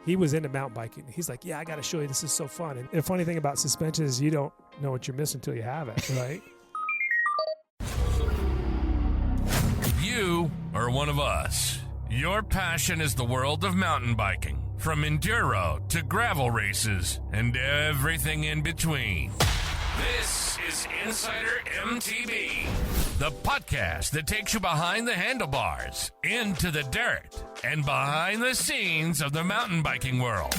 He was into mountain biking. He's like, yeah, I got to show you. This is so fun. And the funny thing about suspension is you don't know what you're missing until you have it, right? You are one of us. Your passion is the world of mountain biking, from enduro to gravel races and everything in between. This is Insider MTB, the podcast that takes you behind the handlebars, into the dirt, and behind the scenes of the mountain biking world.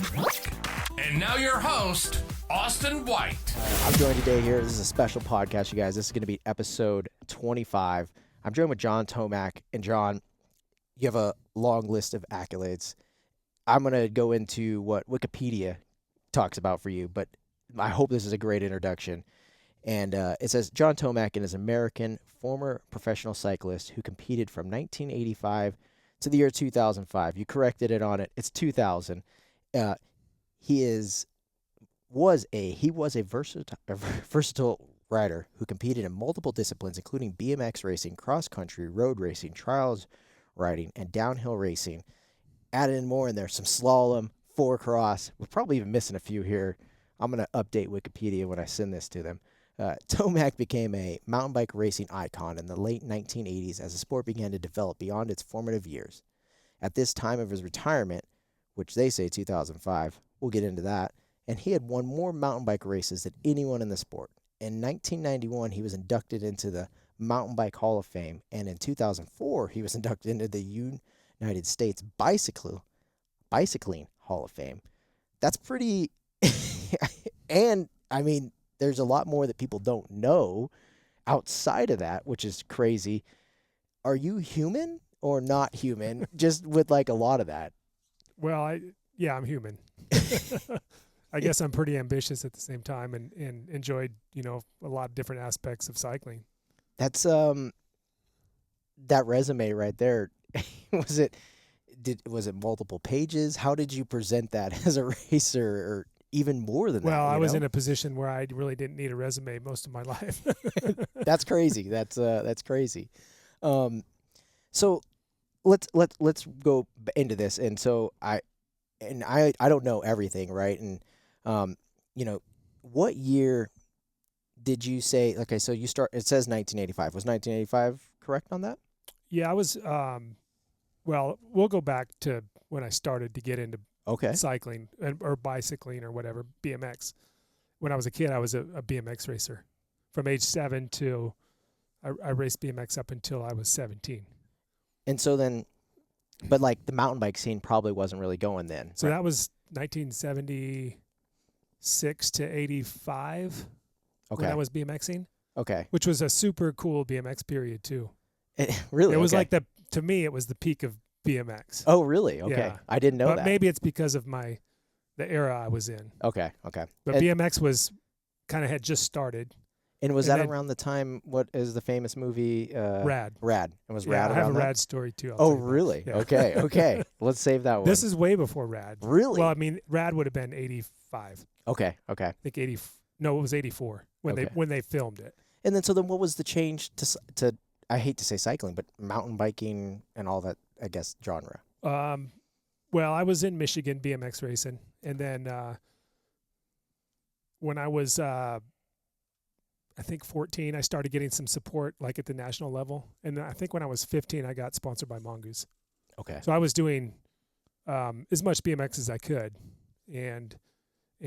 And now your host, Austin White. I'm joined today here. This is a special podcast, you guys. This is going to be episode 25. I'm joined with John Tomac. And John, you have a long list of accolades. I'm going to go into what Wikipedia talks about for you, but I hope this is a great introduction. And it says, John Tomac is an American former professional cyclist who competed from 1985 to the year 2005. You corrected it on it. It's 2000. He was a versatile rider who competed in multiple disciplines, including BMX racing, cross-country, road racing, trials riding, and downhill racing. Added in more in there, some slalom, 4-cross. We're probably even missing a few here. I'm going to update Wikipedia when I send this to them. Tomac became a mountain bike racing icon in the late 1980s as the sport began to develop beyond its formative years. At this time of his retirement, which they say 2005, we'll get into that, and he had won more mountain bike races than anyone in the sport. In 1991, he was inducted into the Mountain Bike Hall of Fame, and in 2004, he was inducted into the United States Bicycling Hall of Fame. That's pretty... and, I mean, there's a lot more that people don't know outside of that, which is crazy. Are you human or not human? Just with, like, a lot of that. Well, I'm human. I guess I'm pretty ambitious at the same time and enjoyed, a lot of different aspects of cycling. That's that resume right there. Was it multiple pages? How did you present that as a racer, or even more than that? Well, I was in a position where I really didn't need a resume most of my life. That's crazy. That's crazy. So let's go into this. And so I don't know everything, right? And what year did you say? Okay, so you start. It says 1985. Was 1985 correct on that? Yeah, I was. Well, we'll go back to when I started to get into cycling or bicycling or whatever, BMX. When I was a kid, I was a BMX racer. From age 7 to I raced BMX up until I was 17. And so then, but like the mountain bike scene probably wasn't really going then. So that was 1976 to 85. When I was BMXing. Okay. Which was a super cool BMX period too. Really? It was like to me, it was the peak of BMX. Oh, really? Okay. Yeah. I didn't know that. But maybe it's because of the era I was in. Okay. But BMX had just started. And was that around the time, what is the famous movie? Rad. Rad. And was Rad around I have a that? Rad story too. Oh, really? Yeah. Okay. Let's save that one. This is way before Rad. Really? Well, I mean, Rad would have been 85. Okay. I think it was 84 when they filmed it. And then what was the change to I hate to say cycling, but mountain biking and all that, I guess, genre? Well, I was in Michigan BMX racing, and then when I was I think 14, I started getting some support like at the national level, and I think when I was 15, I got sponsored by Mongoose. Okay. So I was doing as much BMX as I could, and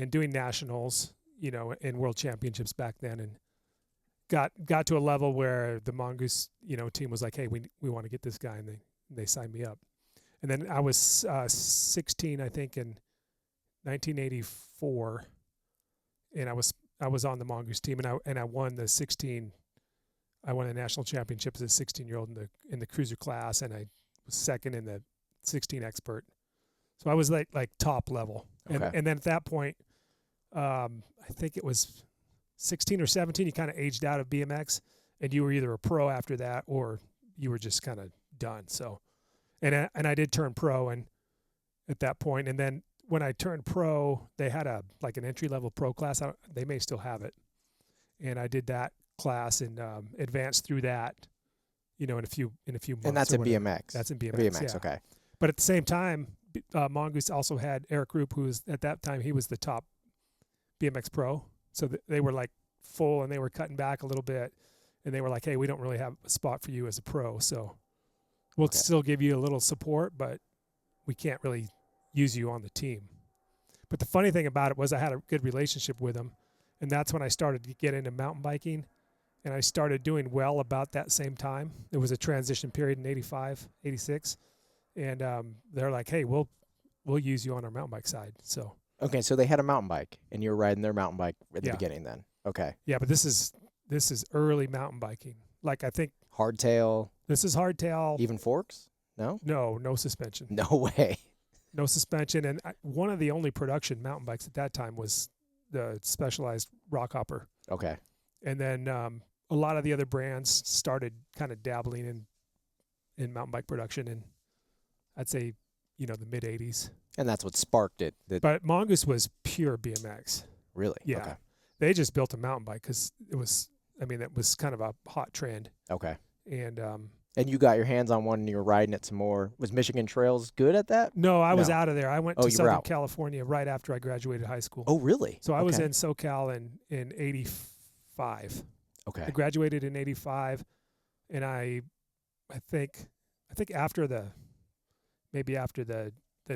doing nationals, and world championships back then, and got to a level where the Mongoose, team was like, hey, we want to get this guy, and they signed me up. And then I was 16, I think, in 1984, and I was on the Mongoose team, and I won the 16. I won a national championship as a 16-year-old in the cruiser class, and I was second in the 16 expert. So I was like top level. Okay. And then at that point, I think it was 16 or 17, you kind of aged out of BMX, and you were either a pro after that or you were just kind of done. So, and I did turn pro and at that point, and then when I turned pro, they had an entry level pro class. They may still have it, and I did that class and advanced through that, in a few months. And that's in BMX. That's in BMX. BMX, yeah. Okay. But at the same time, Mongoose also had Eric Roop, who was at that time, he was the top BMX pro. So they were like full, and they were cutting back a little bit, and they were like, hey, we don't really have a spot for you as a pro, so we'll still give you a little support, but we can't really use you on the team. But the funny thing about it was I had a good relationship with him, and that's when I started to get into mountain biking, and I started doing well about that same time. It was a transition period in 85, 86, and they're like, hey, we'll use you on our mountain bike side. So Okay, so they had a mountain bike, and you were riding their mountain bike at the Yeah. beginning then. Okay. yeah, but this is early mountain biking. Like I think Hardtail, this is hardtail. even forks? No? No suspension. No way. No suspension, and one of the only production mountain bikes at that time was the Specialized Rockhopper. Okay. And then a lot of the other brands started kind of dabbling in mountain bike production in, I'd say, the mid 80s. And that's what sparked it. But Mongoose was pure BMX. Really? Yeah. Okay. They just built a mountain bike because it was kind of a hot trend. Okay. And And you got your hands on one and you were riding it some more. Was Michigan Trails good at that? no, I was No. out of there. I went Oh, to you were Southern out. California right after I graduated high school. Oh, really? So I was Okay. in SoCal in 85. I Okay. graduated in 85, and I think after the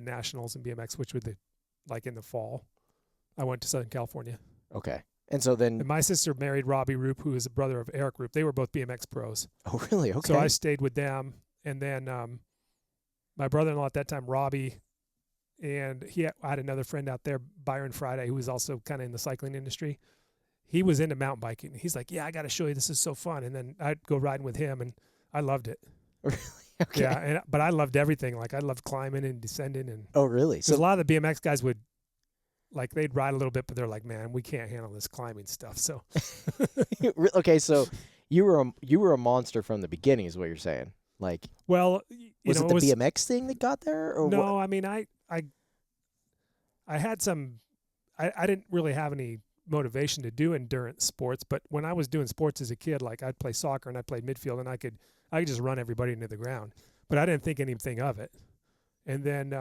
Nationals and BMX, which were in the fall, I went to Southern California. Okay. And so then, And my sister married Robbie Roop, who is a brother of Eric Roop. They were both BMX pros. oh, really? Okay. So I stayed with them, and then my brother-in-law at that time, Robbie, and I had another friend out there, Byron Friday, who was also kind of in the cycling industry. He was into mountain biking. He's like, yeah, I got to show you. This is so fun. And then I'd go riding with him, and I loved it. okay. Yeah, but I loved everything. Like I loved climbing and descending, and Oh, really? because a lot of the BMX guys would, they'd ride a little bit, but they're like, man, we can't handle this climbing stuff. So Okay, so you were a monster from the beginning, is what you're saying. Like, well, was it the BMX thing that got there, or no, what? I mean, I had some. I didn't really have any motivation to do endurance sports, but when I was doing sports as a kid, like I'd play soccer and I played midfield, and I could just run everybody into the ground, but I didn't think anything of it. And then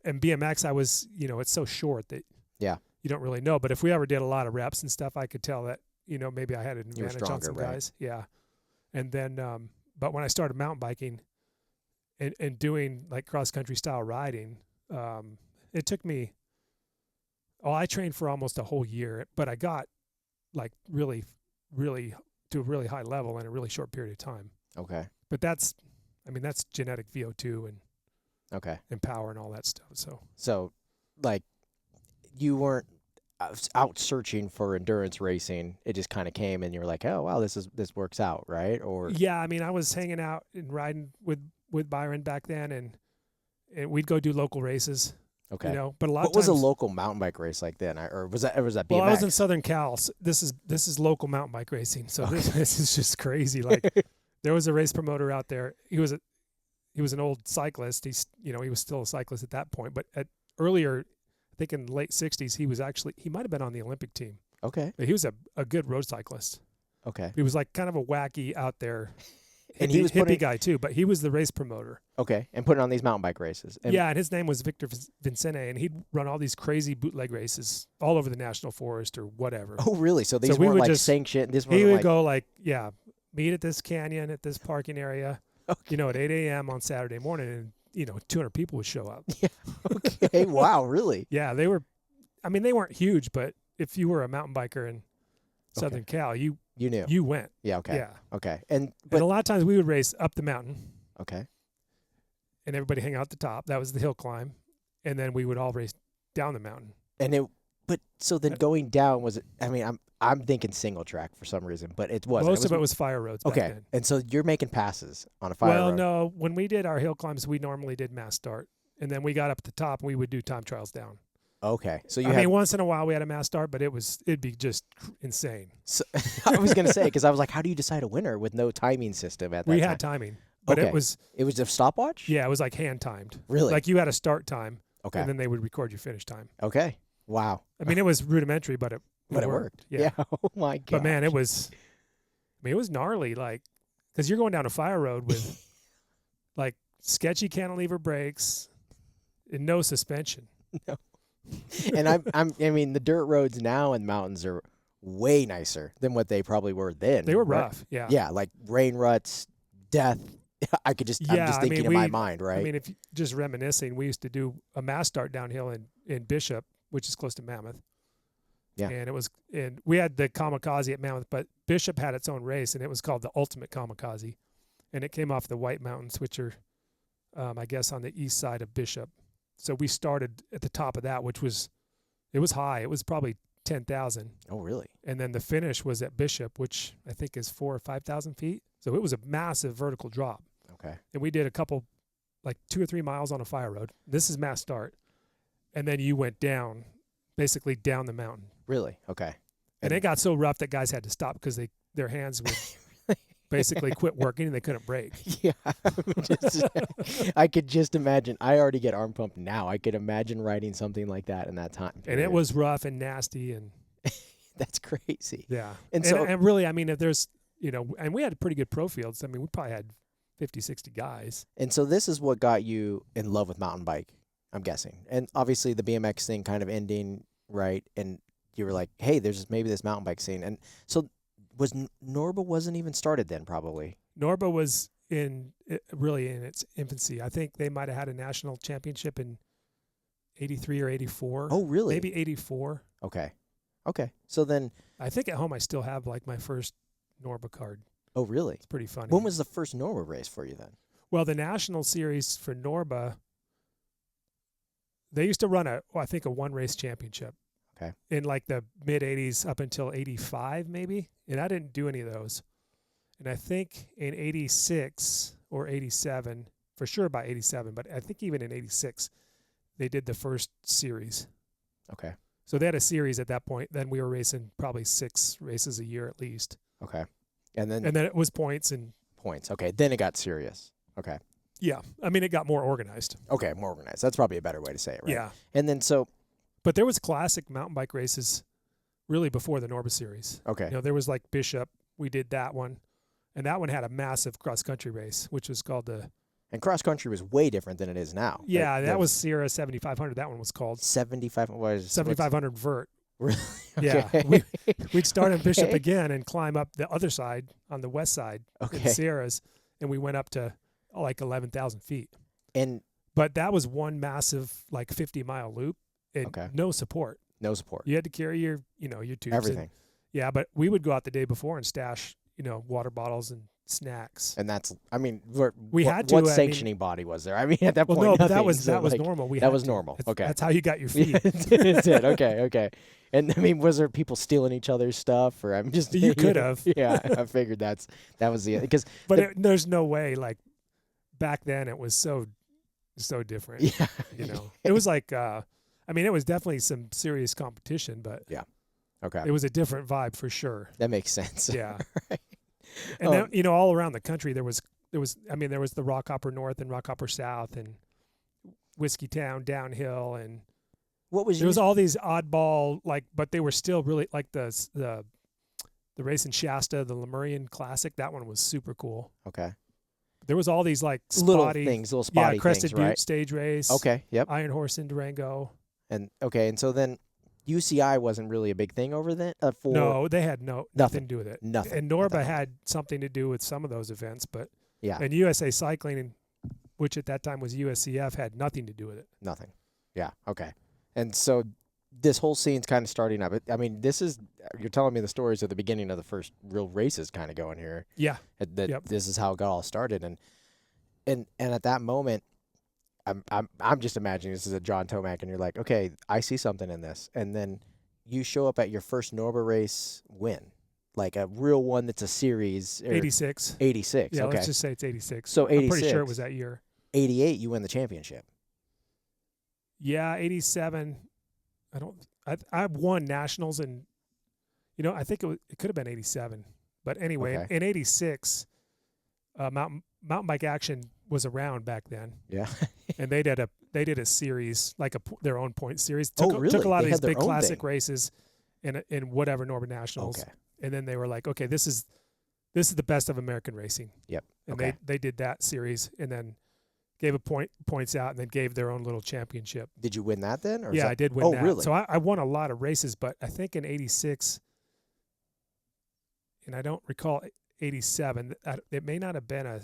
and BMX, I was, it's so short that Yeah. you don't really know. But if we ever did a lot of reps and stuff, I could tell that maybe I had an You were advantage on stronger, some right? guys. Yeah. And then but when I started mountain biking and doing like cross country style riding, it took me. Oh, I trained for almost a whole year, but I got like really, really to a really high level in a really short period of time. Okay. But that's genetic VO2 Okay. and power and all that stuff. So, like, you weren't out searching for endurance racing. It just kind of came, and you were like, "Oh, wow, this works out, right?" Or Yeah, I mean, I was hanging out and riding with Byron back then, and we'd go do local races. okay. But a lot What of times, was a local mountain bike race like then, or was that BMX? well, I was in Southern Cal. So this is local mountain bike racing. So this is just crazy. Like there was a race promoter out there. He was an old cyclist. He was still a cyclist at that point. But earlier, I think in the late '60s, he might have been on the Olympic team. Okay. But he was a good road cyclist. Okay. He was like kind of a wacky out there. And hippie, he was hippie guy too, but he was the race promoter. Okay, and putting on these mountain bike races. And Yeah, and his name was Victor Vincene, and he'd run all these crazy bootleg races all over the national forest or whatever. Oh, really? So these we weren't would like just- sanctioned. This He wasn't would like go meet at this canyon at this parking area, Okay. at 8 a.m. on Saturday morning, and 200 people would show up. okay. Wow, really? Yeah, they weren't huge, but if you were a mountain biker in Southern Cal, you You knew. went. Yeah. Okay. Yeah, Okay. and a lot of times we would race up the mountain, Okay. and everybody hang out at the top. That was the hill climb, and then we would all race down the mountain. And so then going down was. I mean, I'm thinking single track for some reason, but it wasn't. Most of it was fire roads. Back Okay. then. And so you're making passes on a fire Well, road. no. When we did our hill climbs, we normally did mass start, and then we got up at the top, and we would do time trials down. Okay. So you I had. mean, once in a while we had a mass start, but it'd be just insane. So, I was gonna say because I was like, how do you decide a winner with no timing system at that We time? had timing, but Okay. it was It was a stopwatch. it was like hand timed. Really? Like you had a start time, Okay. and then they would record your finish time. Okay. Wow. I mean, it was rudimentary, but it worked. Yeah. Oh my god. But man, it was gnarly. Like, because you're going down a fire road with like sketchy cantilever brakes, and no suspension. No. And I mean, the dirt roads now in mountains are way nicer than what they probably were then. They were right? rough, yeah. Yeah, like rain ruts, death. I'm just thinking in my mind, right? I mean, if just reminiscing, we used to do a mass start downhill in Bishop, which is close to Mammoth. Yeah. And we had the Kamikaze at Mammoth, but Bishop had its own race, and it was called the Ultimate Kamikaze. And it came off the White Mountains, which are, I guess, on the east side of Bishop. So we started at the top of that, it was high. It was probably 10,000. Oh, really? And then the finish was at Bishop, which I think is 4,000 or 5,000 feet. So it was a massive vertical drop. Okay. And we did a couple, like 2 or 3 miles on a fire road. This is mass start. And then you went down, basically down the mountain. Really? Okay. And it got so rough that guys had to stop because their hands would basically quit working and they couldn't brake. Yeah. I could just imagine. I already get arm pumped now. I could imagine riding something like that in that time period. And it was rough and nasty. And that's crazy. Yeah. And really, I mean, if there's, and we had pretty good pro fields. I mean, we probably had 50, 60 guys. And so this is what got you in love with mountain bike, I'm guessing. And obviously the BMX thing kind of ending, right? And you were like, hey, there's maybe this mountain bike scene. And so was Norba wasn't even started then, probably. Norba was really in its infancy. I think they might have had a national championship in 83 or 84. Oh, really? Maybe 84. Okay. So then I think at home I still have like my first Norba card. Oh, really? It's pretty funny. When was the first Norba race for you then? Well, the national series for Norba, they used to run I think a one race championship. Okay. In like the mid 80s up until 85 maybe. And I didn't do any of those. And I think in 86 or 87, for sure by 87, but I think even in 86, they did the first series. Okay. So they had a series at that point. Then we were racing probably 6 races a year at least. Okay. And then it was points. Okay. Then it got serious. Okay. Yeah. I mean, it got more organized. Okay. More organized. That's probably a better way to say it, right? Yeah. And then But there was classic mountain bike races really before the Norba series. Okay. There was like Bishop. We did that one. And that one had a massive cross-country race, which was called the... And cross-country was way different than it is now. Yeah, that was Sierra 7500. That one was called... 7500 vert. Really? Yeah. We'd start in Bishop again and climb up the other side on the west side in the Sierras, and we went up to like 11,000 feet. But that was one massive like 50-mile loop and no support. No support. You had to carry your tubes. Everything. Yeah, but we would go out the day before and stash, water bottles and snacks. And that's, I mean, what sanctioning body was there? I mean, at that point, no, but nothing, that was normal. That was normal. Okay. That's how you got your feed. That's it. Okay. And I mean, was there people stealing each other's stuff, or I'm just you could have. Yeah, I figured that was the because. But there's no way. Like back then, it was so different. Yeah. It was like. I mean, it was definitely some serious competition, but yeah, okay, it was a different vibe for sure. That makes sense. Yeah, right. And then, all around the country there was the Rockhopper North and Rockhopper South and Whiskey Town downhill, and there was all these oddball but they were still really like the race in Shasta, the Lemurian Classic. That one was super cool. Okay. There was all these like little spotty things, Crested Butte right? stage race. Okay. Yep. Iron Horse in Durango. And so then UCI wasn't really a big thing over then? No, they had nothing to do with it. Nothing. And Norba had something to do with some of those events, but yeah. And USA Cycling, which at that time was USCF, had nothing to do with it. Nothing. Yeah, okay. And so this whole scene's kind of starting up. I mean, you're telling me the stories at the beginning of the first real races kind of going here. Yeah. This is how it got all started. And at that moment, I'm just imagining this is a John Tomac, and you're like, okay, I see something in this. And then you show up at your first Norba race win, like a real one that's a series. 86. 86, yeah, okay. Let's just say it's 86. So 86. I'm pretty sure it was that year. 88, you win the championship. Yeah, 87. I won nationals, and I think it could have been 87. But anyway, in 86, Mountain Bike Action was around back then. Yeah. And they did a series, like their own point series. Really? Took a lot of They these had their big own classic thing. races in whatever Norba Nationals. Okay. And then they were like, okay, this is the best of American racing. Yep. And okay. they did that series, and then gave points out, and then gave their own little championship. Did you win that then? Or is Yeah, that... I did win that. Really? So I won a lot of races, but I think in 86, and I don't recall 87, it may not have been a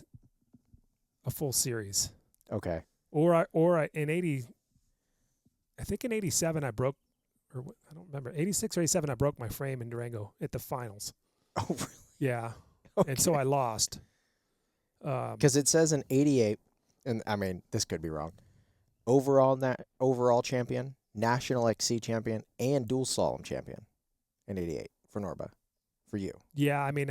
full series. Okay. Or in 80, I think in 87 I broke, or I don't remember, 86 or 87 I broke my frame in Durango at the finals. Oh, really? Yeah. Okay. And so I lost. Because it says in 88, and I mean, this could be wrong, overall champion, national XC champion, and dual slalom champion in 88 for Norba, for you. Yeah, I mean,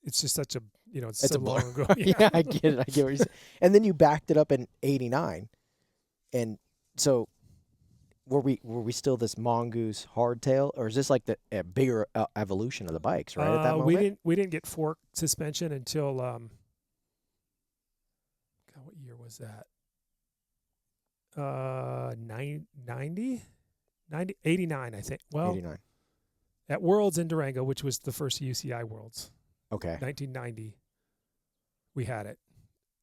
it's just such a, it's It's so a blur. long ago. Yeah, I get it. I get what you're saying. And then you backed it up in 89. And so were we still this mongoose hardtail, or is this like a bigger evolution of the bikes, right, at that moment? We didn't get fork suspension until, God, what year was that? 89, I think. Well, 89. at Worlds in Durango, which was the first UCI Worlds, Okay. 1990, we had it.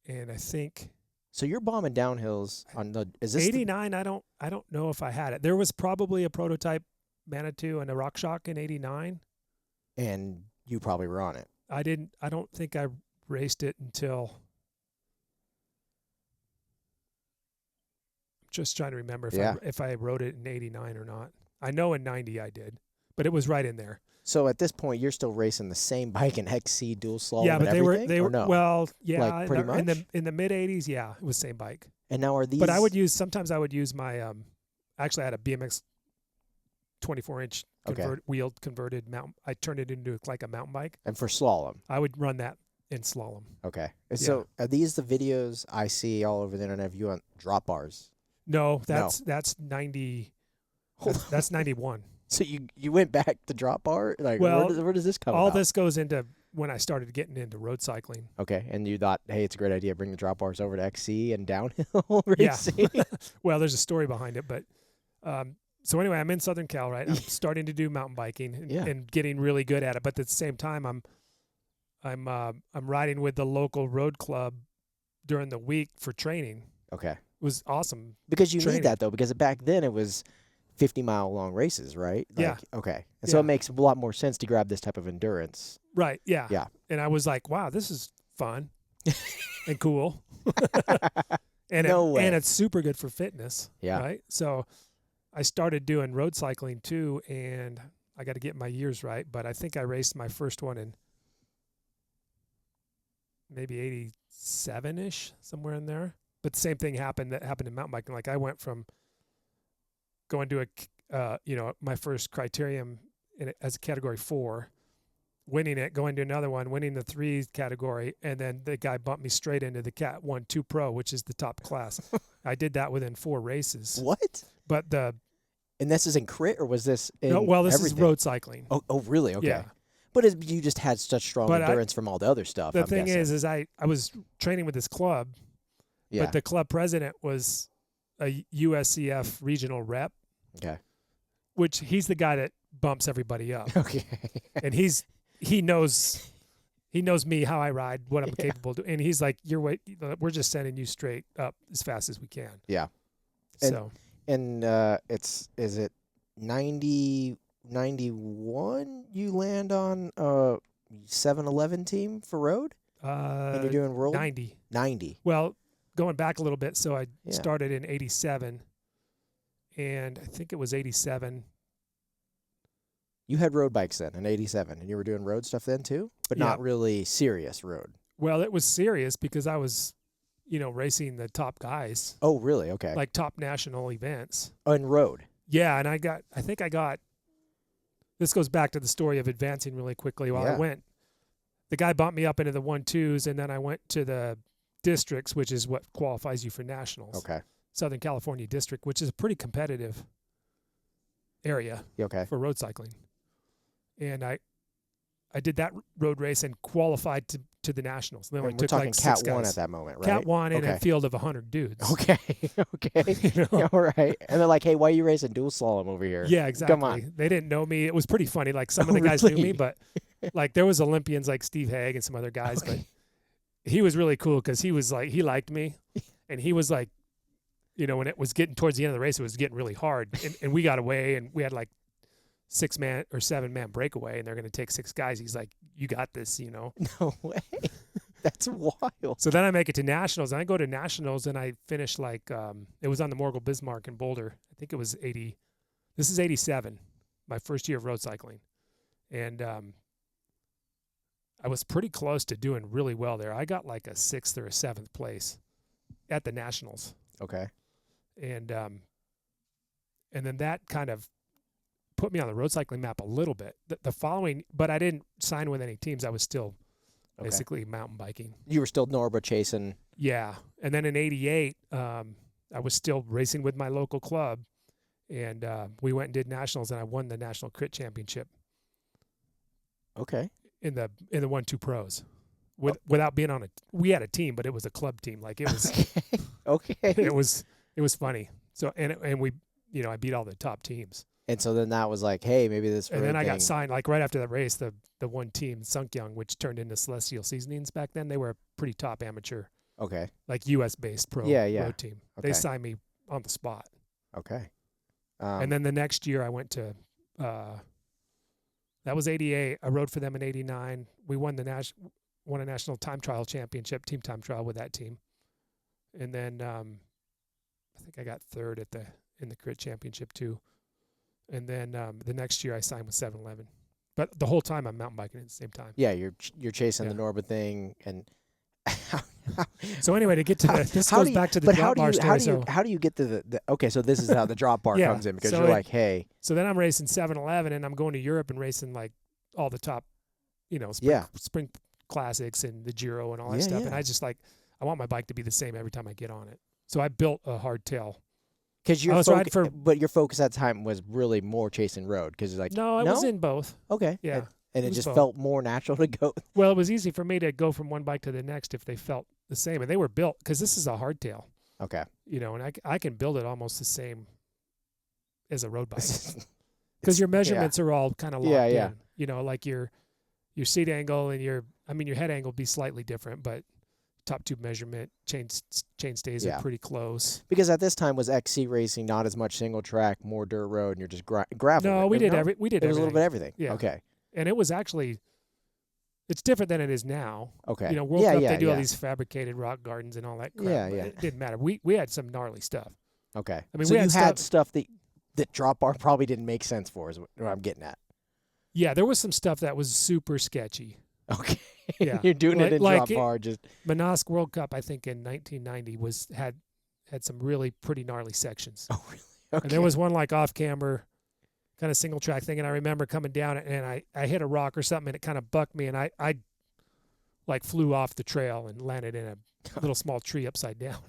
And I think So you're bombing downhills on the... Is this 89, I don't know if I had it. There was probably a prototype Manitou and a RockShox in 89. And you probably were on it. I don't think I raced it until... I'm just trying to remember if I rode it in 89 or not. I know in 90 I did, but it was right in there. So at this point, you're still racing the same bike in XC dual slalom. Yeah, but and they everything, were or no? well, yeah, Like, pretty much? in the mid 80s, yeah, it was same bike. And now are these? But sometimes I would use my actually I had a BMX 24-inch wheeled converted mountain. I turned it into like a mountain bike. And for slalom. I would run that in slalom. Okay. So are these the videos I see all over the internet of you on drop bars? No, that's 90. That's 91. So you went back to drop bar? Like, Well, where does this come All about? this goes into when I started getting into road cycling. Okay, and you thought, hey, it's a great idea, bring the drop bars over to XC and downhill racing? Yeah. Well, there's a story behind it, but so anyway, I'm in Southern Cal, right? I'm starting to do mountain biking and getting really good at it, but at the same time, I'm riding with the local road club during the week for training. Okay. It was awesome. Because you training. need that, though, because back then it was 50-mile long races, right? Like, Yeah. Okay. And so it makes a lot more sense to grab this type of endurance. Right, yeah. Yeah. And I was like, wow, this is fun and cool. And and it's super good for fitness. Yeah. Right? So I started doing road cycling too, and I got to get my years right, but I think I raced my first one in maybe 87-ish, somewhere in there. But the same thing happened in mountain biking. Like I went from going to my first criterium as a category 4, winning it, going to another one, winning the 3 category, and then the guy bumped me straight into the Cat 1-2 Pro, which is the top class. I did that within 4 races. What? But and this is in crit, or was this in this everything? is road cycling. Oh, really? Okay. Yeah. But you just had such strong endurance from all the other stuff. The I'm thing guessing. is I was training with this club, but the club president was a USCF regional rep. Okay. Which he's the guy that bumps everybody up. Okay. And he knows me, how I ride, what I'm capable of doing. And he's like, we're just sending you straight up as fast as we can. Yeah. And is it 90, 91 you land on 7-Eleven team for road? And you're doing road? 90. 90. Well, going back a little bit, so I started in 87, and I think it was 87. You had road bikes then in 87, and you were doing road stuff then too, but not really serious road. Well, it was serious because I was, racing the top guys. Oh, really? Okay. Like top national events. On road? Yeah, and I think I got, this goes back to the story of advancing really quickly. While the guy bumped me up into the 1-2s, and then I went to the districts, which is what qualifies you for nationals. Okay. Southern California district, which is a pretty competitive area for road cycling. And I did that road race and qualified to the nationals. And then we're talking Cat 1 at that moment, right? Cat 1 in a field of 100 dudes. Okay. Yeah, all right. And they're like, hey, why are you racing dual slalom over here? Yeah, exactly. Come on. They didn't know me. It was pretty funny. Like some of the guys knew me, but like there was Olympians like Steve Haig and some other guys, but he was really cool because he was like, he liked me. And he was like, when it was getting towards the end of the race, it was getting really hard. And we got away, and we had like 6-man or 7-man breakaway, and they're going to take 6 guys. He's like, you got this, No way. That's wild. So then I make it to nationals, and I go to nationals, and I finish like, it was on the Morgul Bismarck in Boulder. I think it was 80. This is 87, my first year of road cycling. And I was pretty close to doing really well there. I got like a 6th or a 7th place at the nationals. Okay. And then that kind of put me on the road cycling map a little bit. The following, but I didn't sign with any teams. I was still basically mountain biking. You were still Norba chasing. Yeah. And then in 88, I was still racing with my local club, and we went and did nationals, and I won the national crit championship. Okay. In the 1-2 pros. Without being on we had a team, but it was a club team. Like it was okay. It was funny. So and we I beat all the top teams. And so then that was like, hey, maybe this. And then I got signed like right after that race. The one team, Sungkyung, which turned into Celestial Seasonings back then. They were a pretty top amateur. Okay. Like U.S. based pro road team. Okay. They signed me on the spot. Okay. And then the next year I went to. That was 88. I rode for them in 89. We won a national time trial championship, team time trial with that team. And then I think I got 3rd in the crit championship too. And then the next year I signed with 7-Eleven. But the whole time I'm mountain biking at the same time. Yeah, you're chasing the Norba thing. And so anyway, to get to this goes back to the drop bar story. How do you get to the okay, so this is how the drop bar comes in, because you're like, hey. So then I'm racing 7-Eleven, and I'm going to Europe and racing like all the top, spring classics and the Giro and all that stuff. And I just I want my bike to be the same every time I get on it. So I built a hardtail. Because but your focus at the time was really more chasing road, because like no, I was in both. Okay, yeah, and it just felt more natural to go. Well, it was easy for me to go from one bike to the next if they felt the same, and they were built because this is a hardtail. Okay, and I can build it almost the same as a road bike because your measurements are all kind of locked in. Like your seat angle and your head angle be slightly different, but top tube measurement, chain stays are pretty close. Because at this time was XC racing not as much single track, more dirt road, and you're just gravel. No, we did everything. It was a little bit of everything. Yeah. Okay. And it was actually, it's different than it is now. Okay. World Cup, they do all these fabricated rock gardens and all that crap. Yeah, It didn't matter. We had some gnarly stuff. Okay. So you had stuff that drop bar probably didn't make sense for, is what I'm getting at. Yeah, there was some stuff that was super sketchy. Okay. Yeah. You're doing it in drop bar. Just Manask World Cup, I think in 1990 had some really pretty gnarly sections. Oh, really? Okay. And there was one like off camber, kind of single track thing, and I remember coming down and I hit a rock or something and it kind of bucked me, and I like flew off the trail and landed in a little small tree upside down.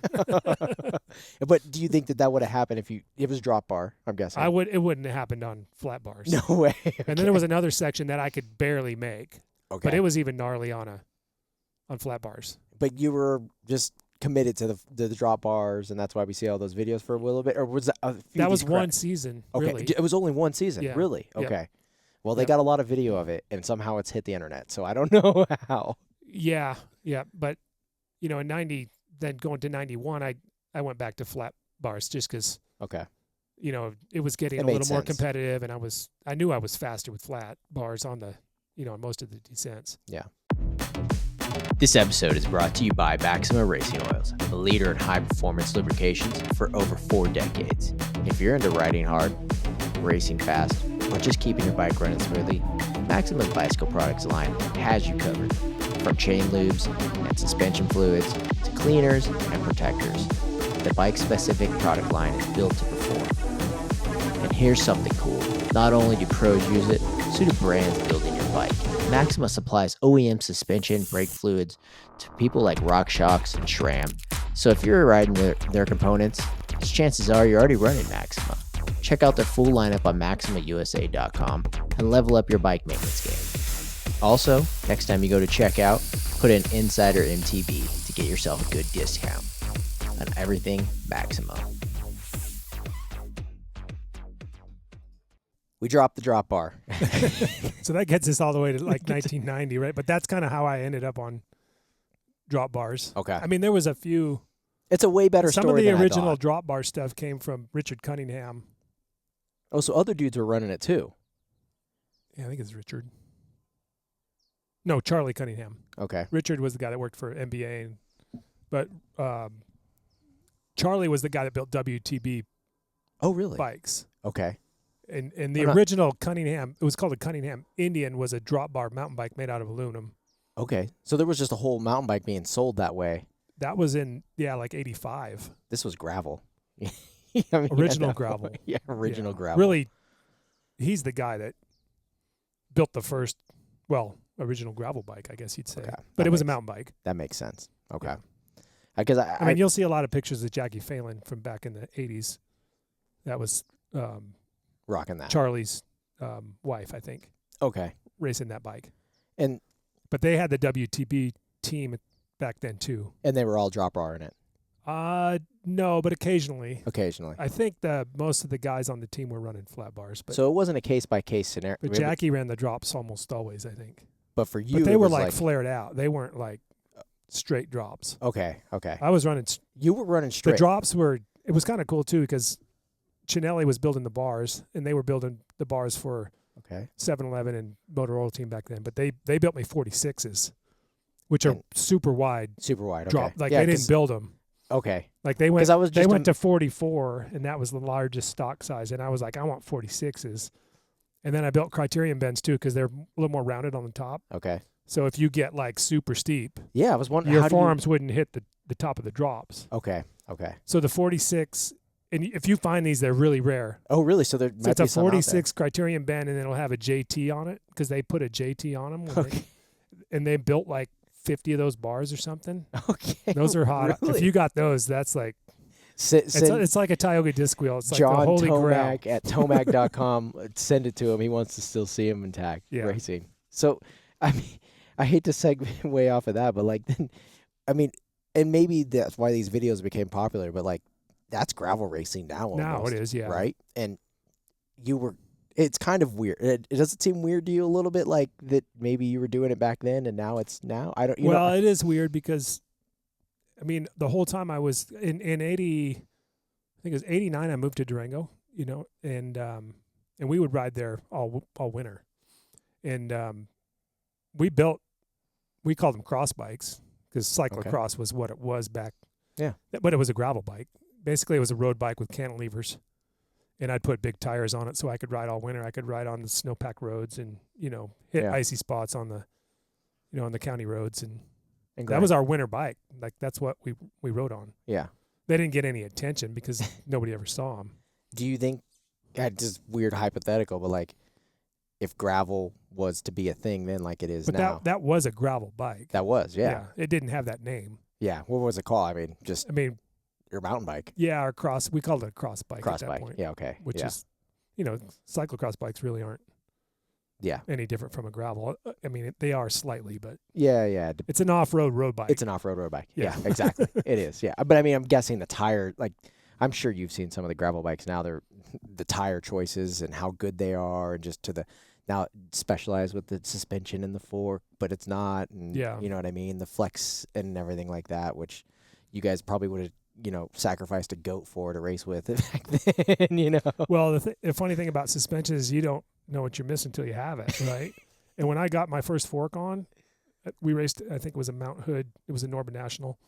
But do you think that would have happened if it was drop bar? I'm guessing it wouldn't have happened on flat bars. No way. Okay. And then there was another section that I could barely make. Okay. But it was even gnarly on flat bars. But you were just committed to the drop bars, and that's why we see all those videos for a little bit? Or was that a few that was one season, okay. Really. It was only one season? Yeah. Really? Okay. Yep. Well, they got a lot of video of it, and somehow it's hit the internet, so I don't know how. Yeah. But, in 90, then going to 91, I went back to flat bars just because, it was getting a little more competitive, and I knew I was faster with flat bars on the, on most of the descents. Yeah. This episode is brought to you by Maxima Racing Oils, a leader in high-performance lubrications for over 4 decades. If you're into riding hard, racing fast, or just keeping your bike running smoothly, Maxima's bicycle products line has you covered. From chain lubes and suspension fluids to cleaners and protectors, the bike-specific product line is built to perform. And here's something cool. Not only do pros use it, so do brands building your bike. Maxima supplies OEM suspension brake fluids to people like RockShox and SRAM. So if you're riding their components, chances are you're already running Maxima. Check out their full lineup on MaximaUSA.com and level up your bike maintenance game. Also, next time you go to checkout, put in Insider MTB to get yourself a good discount on everything Maxima. We dropped the drop bar. So that gets us all the way to like 1990, right? But that's kind of how I ended up on drop bars. Okay. I mean, there was a few. It's a way better Some story of the than I original thought. drop bar stuff came from Richard Cunningham. Oh, so other dudes were running it too. Yeah, I think it's Richard. No, Charlie Cunningham. Okay. Richard was the guy that worked for NBA, but Charlie was the guy that built WTB Oh, really? bikes. Okay. And the I'm not- original Cunningham, it was called a Cunningham Indian, was a drop bar mountain bike made out of aluminum. Okay. So there was just a whole mountain bike being sold that way. That was in, like 85. This was gravel. I mean, Original gravel. Yeah, original Yeah. gravel. Really, he's the guy that built the first, original gravel bike, I guess you'd say. Okay. But That it was a makes- mountain bike. That makes sense. Okay. Yeah. Because I mean, you'll see a lot of pictures of Jackie Phelan from back in the 80s. That was rocking that. Charlie's wife, I think, Okay. racing that bike. And But they had the WTB team back then, too. they were all drop bar in it No, but occasionally. occasionally. I think most of the guys on the team were running flat bars. But, So it wasn't a case by case scenario. but Jackie ran the drops almost always, I think. But for you, But they it were was like flared out. They weren't like straight drops. okay. I was running. You were running The straight. drops were. It was kind of cool too because Chinelli was building the bars, and they were building the bars for Okay. 7-Eleven and Motorola team back then. But they built me 46s, which are And- super wide Super wide. Okay. drop. Like Yeah, they didn't 'cause- build them. Okay. Like they went. 'Cause I was They just went to 44, and that was the largest stock size. And I was like, I want 46s. And then I built Criterion bends too because they're a little more rounded on the top. Okay. So if you get like super steep, Yeah, I was wondering your how do you- forearms wouldn't hit the top of the drops. Okay. Okay. So the 46, and if you find these, they're really rare. Oh, really? So there So might it's a be some out there. 46 Criterion bend, and then it'll have a JT on it because they put a JT on them. Okay. And they built like 50 of those bars or something. Okay. Those are hot. Really? If you got those, that's like Send it's like a Tioga disc wheel. It's like the John holy grail. Tomac at tomac.com. Send it to him. He wants to still see him intact Yeah. racing. So, I mean, I hate to segue way off of that, but like, then, I mean, and maybe that's why these videos became popular, but like, that's gravel racing now almost. Now it is, yeah. Right? And it's kind of weird. It doesn't seem weird to you a little bit like that maybe you were doing it back then and now it's now? I don't, you know. It is weird because, I mean, the whole time I was in 80, I think it was 89, I moved to Durango, and we would ride there all winter. And we called them cross bikes because cyclocross was what it was back. Yeah. But it was a gravel bike. Basically, it was a road bike with cantilevers. And I'd put big tires on it so I could ride all winter. I could ride on the snowpack roads and, hit Yeah. icy spots on the, on the county roads. And And that was our winter bike. Like, that's what we rode on. Yeah. They didn't get any attention because nobody ever saw them. Do you think, just weird hypothetical, but like, if gravel was to be a thing then like it is But now? that was a gravel bike. That was, yeah. It didn't have that name. Yeah. What was it called? I mean, just I mean, your mountain bike. yeah, our cross, we called it a cross bike Cross at that bike. point. Yeah, okay. Which yeah. is, cyclocross bikes really aren't Yeah. any different from a gravel. I mean, they are slightly, but Yeah, yeah. it's an off-road road bike. It's an off-road road bike. Yeah, Yeah. exactly. It is, yeah. But I mean, I'm guessing the tire, like, I'm sure you've seen some of the gravel bikes now. They're the tire choices and how good they are and just now specialized with the suspension and the fork, but it's not. And Yeah. you know what I mean? The flex and everything like that, which you guys probably would have, sacrificed a goat for to race with back then, Well, the funny thing about suspension is you don't know what you're missing until you have it, right? And when I got my first fork on, we raced, I think it was a Mount Hood. It was a Norman National.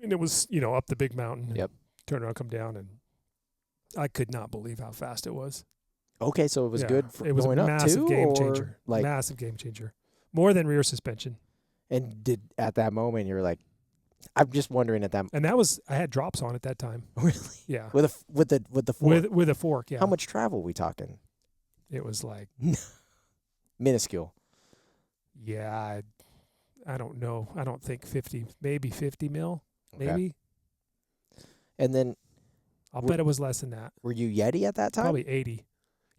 And it was, up the big mountain. Yep. Turn around, come down, and I could not believe how fast it was. Okay, so it was Yeah. good for It was going a up massive too, game or changer. like, Massive game changer. More than rear suspension. and did at that moment you were like, I'm just wondering at that And that was, I had drops on at that time. really Yeah. with the fork. With a fork, yeah. How much travel we talking? It was like, Minuscule. yeah, I don't know. I don't think 50, maybe 50 mil, Okay. maybe. And then I'll bet it was less than that. were you Yeti at that time? Probably 80.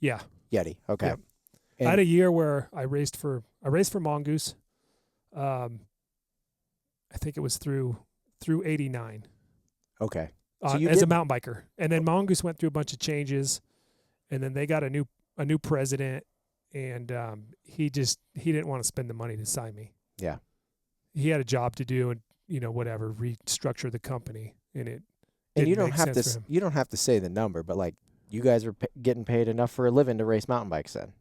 Yeah. Yeti. Okay. Yep. And I had a year where I raced for Mongoose. I think it was through 89 okay. So you as a did- mountain biker. And then Mongoose went through a bunch of changes, and then they got a new president, and he didn't want to spend the money to sign me. Yeah. He had a job to do, and whatever, restructure the company, and it. And you didn't don't make have sense to. for him. You don't have to say the number, but like you guys were getting paid enough for a living to race mountain bikes then.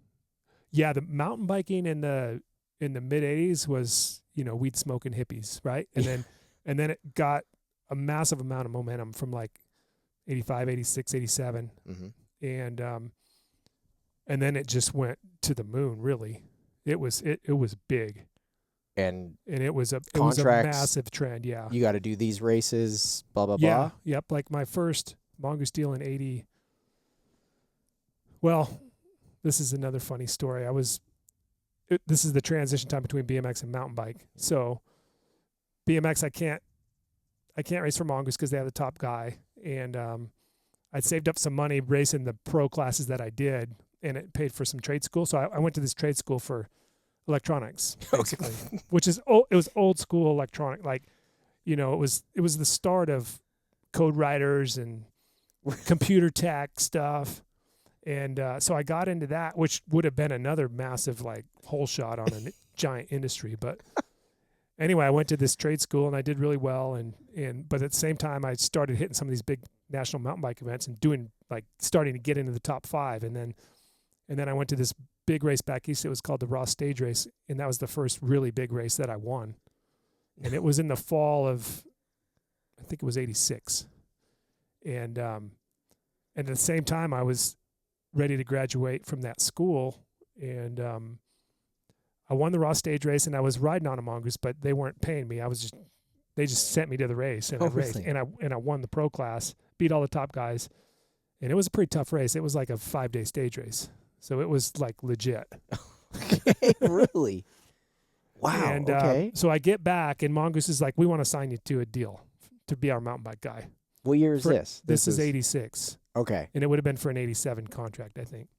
Yeah, the mountain biking in the mid '80s was weed smoking hippies, right? And then it got a massive amount of momentum from like 85, 86, 87, Mm-hmm. and then it just went to the moon. Really, it was big, And and it was a Contracts, massive trend. Yeah, you got to do these races, blah blah yeah, blah. yep. Like my first Mongoose deal in '80. Well, this is another funny story. This is the transition time between BMX and mountain bike. So BMX, I can't race for Mongoose because they have the top guy, and I'd saved up some money racing the pro classes that I did, and it paid for some trade school. So I went to this trade school for electronics, basically, which is it was old school electronic. Like, it was the start of code writers and computer tech stuff. And so I got into that, which would have been another massive like hole shot on a giant industry. But anyway, I went to this trade school and I did really well. But at the same time, I started hitting some of these big national mountain bike events and starting to get into the top 5. And then I went to this big race back east. It was called the Ross Stage Race, and that was the first really big race that I won. And it was in the fall of, I think it was '86. And at the same time, I was ready to graduate from that school, and I won the Ross Stage Race, and I was riding on a Mongoose, but they weren't paying me. They just sent me to the race, and I raced, really? and I won the pro class, beat all the top guys, and it was a pretty tough race. It was like a 5-day stage race, so it was like legit. Really? Wow. And okay. so I get back, and Mongoose is like, "We want to sign you to a deal to be our mountain bike guy." What year is this? This is '86. Okay. And it would have been for an '87 contract, I think.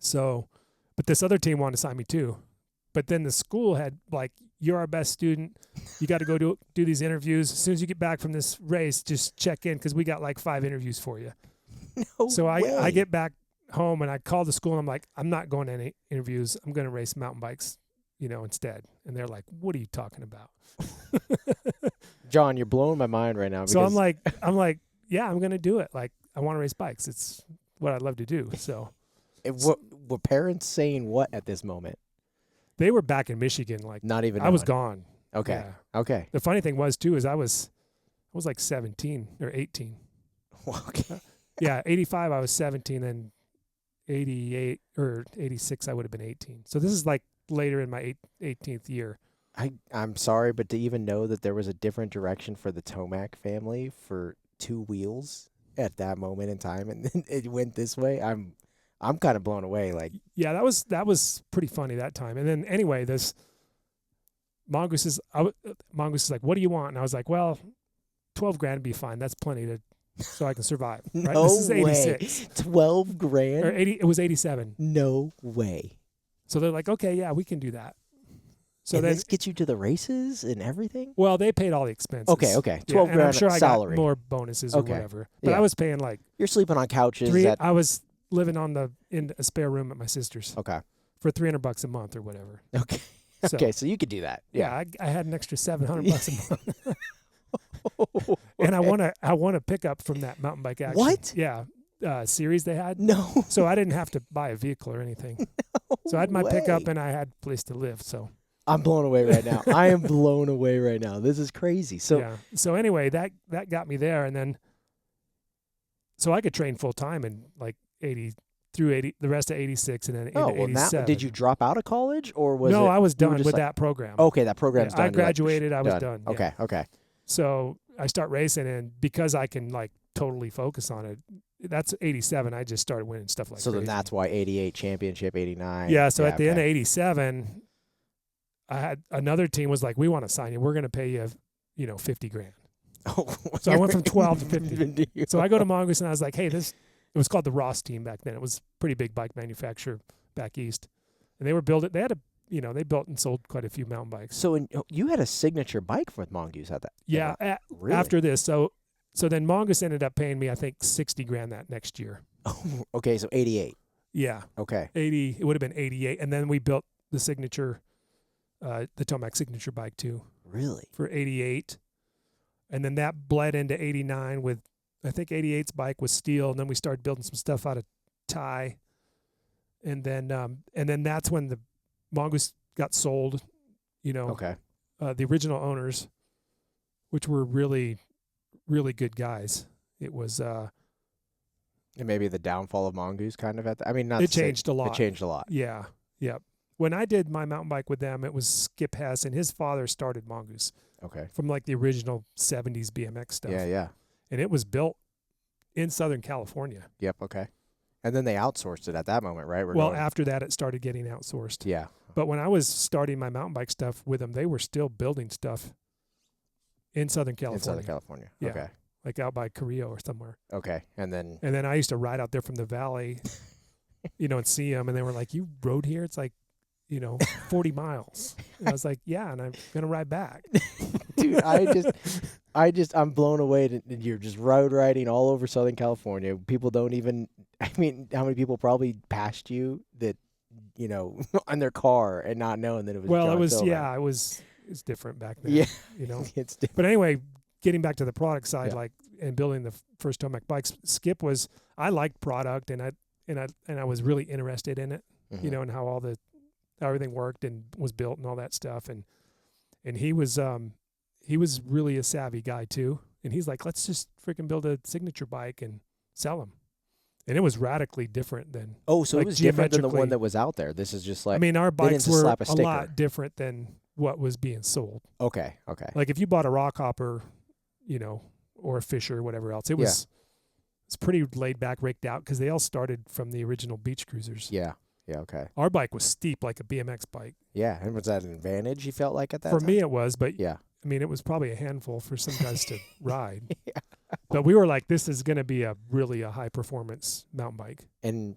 So, but this other team wanted to sign me too. But then the school had like, "You're our best student. You got to go do these interviews. As soon as you get back from this race, just check in because we got like 5 interviews for you." No So way. I get back home and I call the school and I'm like, "I'm not going to any interviews. I'm going to race mountain bikes, instead." And they're like, "What are you talking about?" John, you're blowing my mind right now. So because I'm like, "Yeah, I'm going to do it. Like, I want to race bikes. It's what I love to do." So were parents saying what at this moment? they were back in Michigan. Like, Not even. I was knowing. gone. Okay. Yeah. Okay. The funny thing was too is I was like 17 or 18. Okay. Yeah, 85 I was 17, and 88 or 86 I would have been 18. So this is like later in my 18th year. I'm sorry, but to even know that there was a different direction for the Tomac family for 2 wheels at that moment in time, and then it went this way, I'm kind of blown away. Like, Yeah, that was pretty funny that time. And then anyway, this Mongoose is like, "What do you want?" And I was like, "Well, 12 grand would be fine. That's plenty so I can survive." Right? no This is 86 way. 12 grand? or 80. It was 87. No way. So they're like, "Okay, yeah, we can do that." So and then, this gets you to the races and everything? well, they paid all the expenses. Okay. Yeah, 12 and grand I'm sure salary. I got more bonuses or Okay. whatever. But Yeah. I was paying like You're sleeping on couches. I was living in a spare room at my sister's Okay. for $300 a month or whatever. Okay. So, Okay, so you could do that. yeah, I had an extra $700 a month, and I won a pickup from that mountain bike action. What? Yeah, series they had. No. So I didn't have to buy a vehicle or anything. So I had my pickup and I had a place to live. So I'm blown away right now. I am blown away right now. This is crazy. So yeah. So anyway, that got me there, and then so I could train full time in like 80 through 80, the rest of 86, and then into 87. now, did you drop out of college or was No, it? I was you were done just with like- that program. Okay, that program's Yeah, done. I You're like, graduated. I was done. Yeah. Okay. Okay. So I start racing, and because I can like totally focus on it, that's 87. I just started winning stuff like So then crazy. that's why 88 championship, 89. Yeah. So at the end of okay. 87, I had another team was like, "We want to sign you. We're going to pay you, 50 grand." Oh, So I went from 12 to 50. Even do you? So I go to Mongoose and I was like, "Hey, it was called the Ross team back then. It was a pretty big bike manufacturer back east. And they were building, they had they built and sold quite a few mountain bikes." So you had a signature bike with Mongoose at that. Yeah. Really? After this. So then Mongoose ended up paying me, I think, 60 grand that next year. Oh, okay, so 88. Yeah. Okay. 80, it would have been 88. And then we built the signature, the Tomac signature bike too. Really? For 88. And then that bled into 89 with, I think 88's bike was steel. And then we started building some stuff out of tie. And then that's when the Mongoose got sold, Okay. The original owners, which were really, really good guys. It was, And maybe the downfall of Mongoose kind of not it changed a lot. It changed a lot. Yeah. Yeah. When I did my mountain bike with them, it was Skip Hess, and his father started Mongoose Okay. from like the original 70s BMX stuff. Yeah, yeah. And it was built in Southern California. Yep, okay. And then they outsourced it at that moment, right? After that, it started getting outsourced. Yeah. But when I was starting my mountain bike stuff with them, they were still building stuff in Southern California. In Southern California. Yeah. Okay. Like out by Carrillo or somewhere. Okay. And then I used to ride out there from the valley, and see them. And they were like, "You rode here? It's like, 40 miles." And I was like, "Yeah, and I'm going to ride back." dude, I'm blown away that you're just road riding all over Southern California. People don't even, how many people probably passed you that, on their car and not knowing that it was Well, John it was, Tomac. it's different back then. Yeah. It's different. But anyway, getting back to the product side, and building the first Tomac bikes, Skip was, I liked product and I was really interested in it, Mm-hmm. and how everything worked and was built and all that stuff. And he was really a savvy guy too. And he's like, let's just freaking build a signature bike and sell them. And it was radically different than. Oh, so like it was different than the one geometrically- that was out there. This is just like. our bikes just were slap a a sticker. lot different than what was being sold. Okay. Like if you bought a rock hopper, or a Fisher or whatever else, it was it's pretty laid back, raked out, because they all started from the original beach cruisers. Yeah. Yeah. Okay. Our bike was steep like a BMX bike. Yeah. And was that an advantage you felt like at that For time? me it was, but Yeah. it was probably a handful for some guys to ride. Yeah. But we were like, this is going to be a high performance mountain bike. And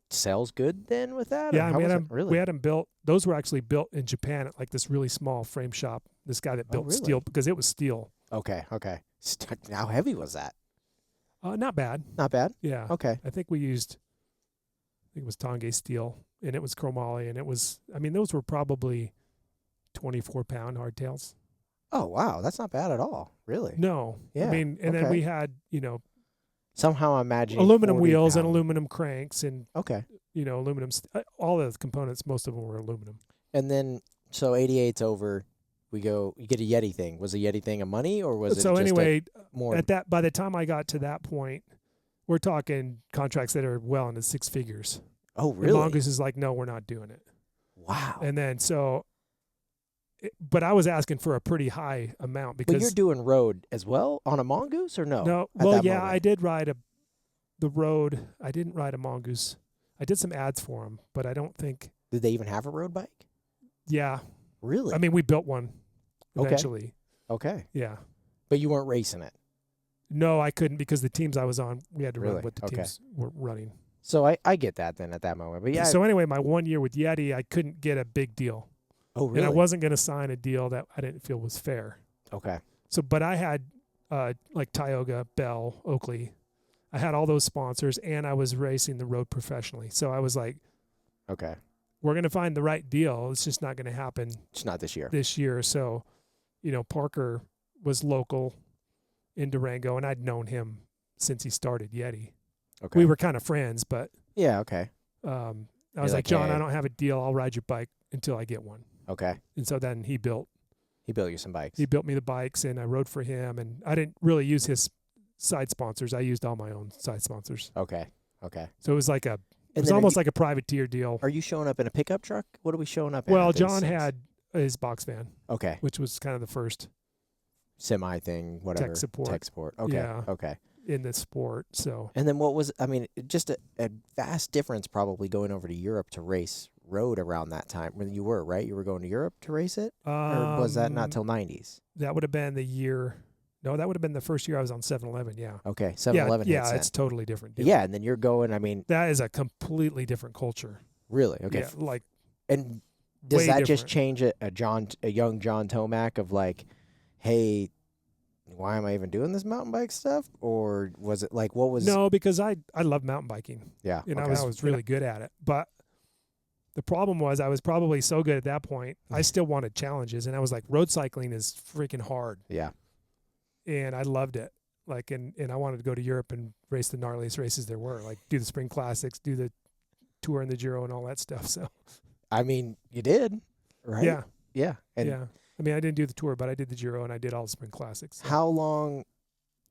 sells good then with that? Yeah, Or how was it? we had them built. Those were actually built in Japan at like this really small frame shop. This guy that built really? steel, because it was steel. Okay. How heavy was that? Not bad. Not bad. Yeah. Okay. I think it was Tongay steel, and it was chromoly, and it was, those were probably 24-pound hardtails. Oh, wow. That's not bad at all. Really? No. Yeah. And then we had, Somehow I'm imagining aluminum wheels and 40-pound. aluminum cranks and, Okay. aluminum, all the components, most of them were aluminum. And then, so 88's over. You get a Yeti thing. Was the Yeti thing a money, or was it So just anyway, more? by the time I got to that point, we're talking contracts that are well into six figures. Oh, And really? Mongoose is like, no, we're not doing it. Wow. And then but I was asking for a pretty high amount because. But you're doing road as well on a Mongoose, or no? No. At Well, that yeah, moment? I did ride the road. I didn't ride a Mongoose. I did some ads for them, but I don't think. Did they even have a road bike? Yeah. Really? We built one Okay. eventually. Okay. Yeah. But you weren't racing it. No, I couldn't, because the teams I was on, we had to Really? run what the Okay. teams were running. So I get that then at that moment. But yeah. So anyway, my 1 year with Yeti, I couldn't get a big deal. Oh, really? And I wasn't going to sign a deal that I didn't feel was fair. Okay. So, but I had like Tioga, Bell, Oakley. I had all those sponsors, and I was racing the road professionally. So I was like, Okay. we're going to find the right deal. It's just not going to happen It's not this year. So, Parker was local in Durango, and I'd known him since he started Yeti. Okay. We were kind of friends, but Yeah. Okay. I You're was like, like, John, "Hey." I don't have a deal. I'll ride your bike until I get one. Okay. And so then he built He built you some bikes. me the bikes, and I rode for him, and I didn't really use his side sponsors. I used all my own side sponsors. Okay. Okay. So it was like And it was then almost like a privateer deal. Are you showing up in a pickup truck? What are we showing up in? Well, at these John things? had his box van, Okay. which was kind of the first Semi thing, whatever. Tech support. Okay. Yeah. Okay. in the sport. So And then what was, just a vast difference probably going over to Europe to race road around that time when you were, right? You were going to Europe to race it? Or was that not till 90s? That would have been the year. No, that would have been the first year I was on 7-Eleven. Yeah. Okay. 7-Eleven Yeah, hits yeah, then. it's totally different. Deal. Yeah, and then you're going, That is a completely different culture. really? Okay. Yeah, like And does way that just different. change a young John Tomac of like, hey, why am I even doing this mountain bike stuff? Or was it like, what was? No, because I love mountain biking. Yeah. And okay. I was really good at it. But The problem was I was probably so good at that point. I still wanted challenges, and I was like, road cycling is freaking hard. Yeah. And I loved it. Like, and I wanted to go to Europe and race the gnarliest races there were, like do the spring classics, do the Tour and the Giro and all that stuff. So, I mean, you did, right? yeah. Yeah. And yeah. I mean, I didn't do the Tour, but I did the Giro and I did all the spring classics. So. how long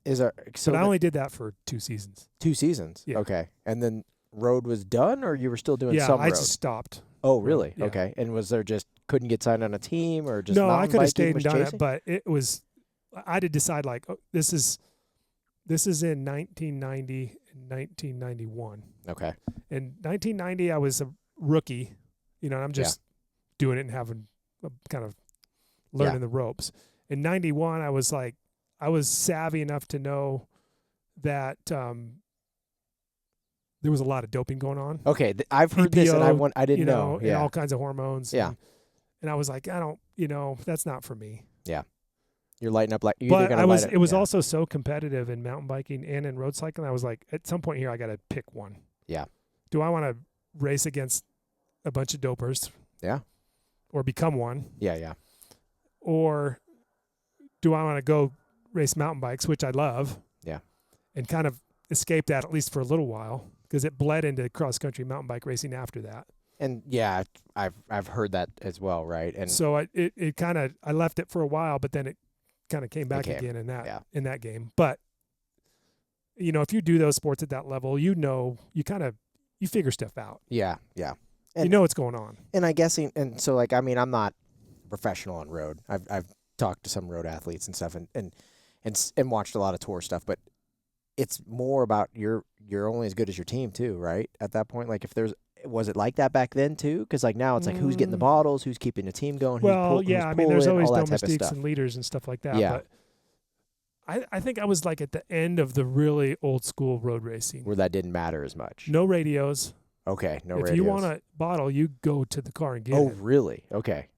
is our? So but I only did that for 2 seasons. 2 seasons. Yeah. Okay. And then road was done, or you were still doing some I road? just stopped. Oh, really? Yeah. Okay. And was there just couldn't get signed on a team, or just no? I mountain could have biking stayed and was done chasing? it, but it was. I had to decide like, oh, this is in 1990 and 1991. Okay. In 1990, I was a rookie, and I'm just doing it and having kind of learning the ropes. In 91, I was savvy enough to know that there was a lot of doping going on. Okay. I've heard this, and I didn't know. And all kinds of hormones. Yeah. And I was like, I don't, that's not for me. Yeah. You're lighting up like you're But either gonna it was also so competitive in mountain biking and in road cycling. I was like, at some point here, I got to pick one. Yeah. Do I want to race against a bunch of dopers? Yeah. Or become one? Yeah. Yeah. Or do I want to go race mountain bikes, which I love? Yeah. And kind of escape that at least for a little while, because it bled into cross country mountain bike racing after that. And yeah, I've heard that as well, right? And so I left it for a while, but then it kind of came back again in that game. But if you do those sports at that level, you figure stuff out. Yeah, yeah. And, what's going on. And I guess, and so like, I mean, I'm not professional on road. I've talked to some road athletes and stuff, and watched a lot of tour stuff. But it's more about you're only as good as your team too, right? At that point, like was it like that back then too? Because like now it's like who's getting the bottles, who's keeping the team going. Well, who's I mean, there's always all that domestiques and leaders and stuff like that. Yeah. But I think I was like at the end of the really old school road racing, where that didn't matter as much. No radios. Okay, no radios. If you want a bottle, you go to the car and get it. Oh, really? Okay.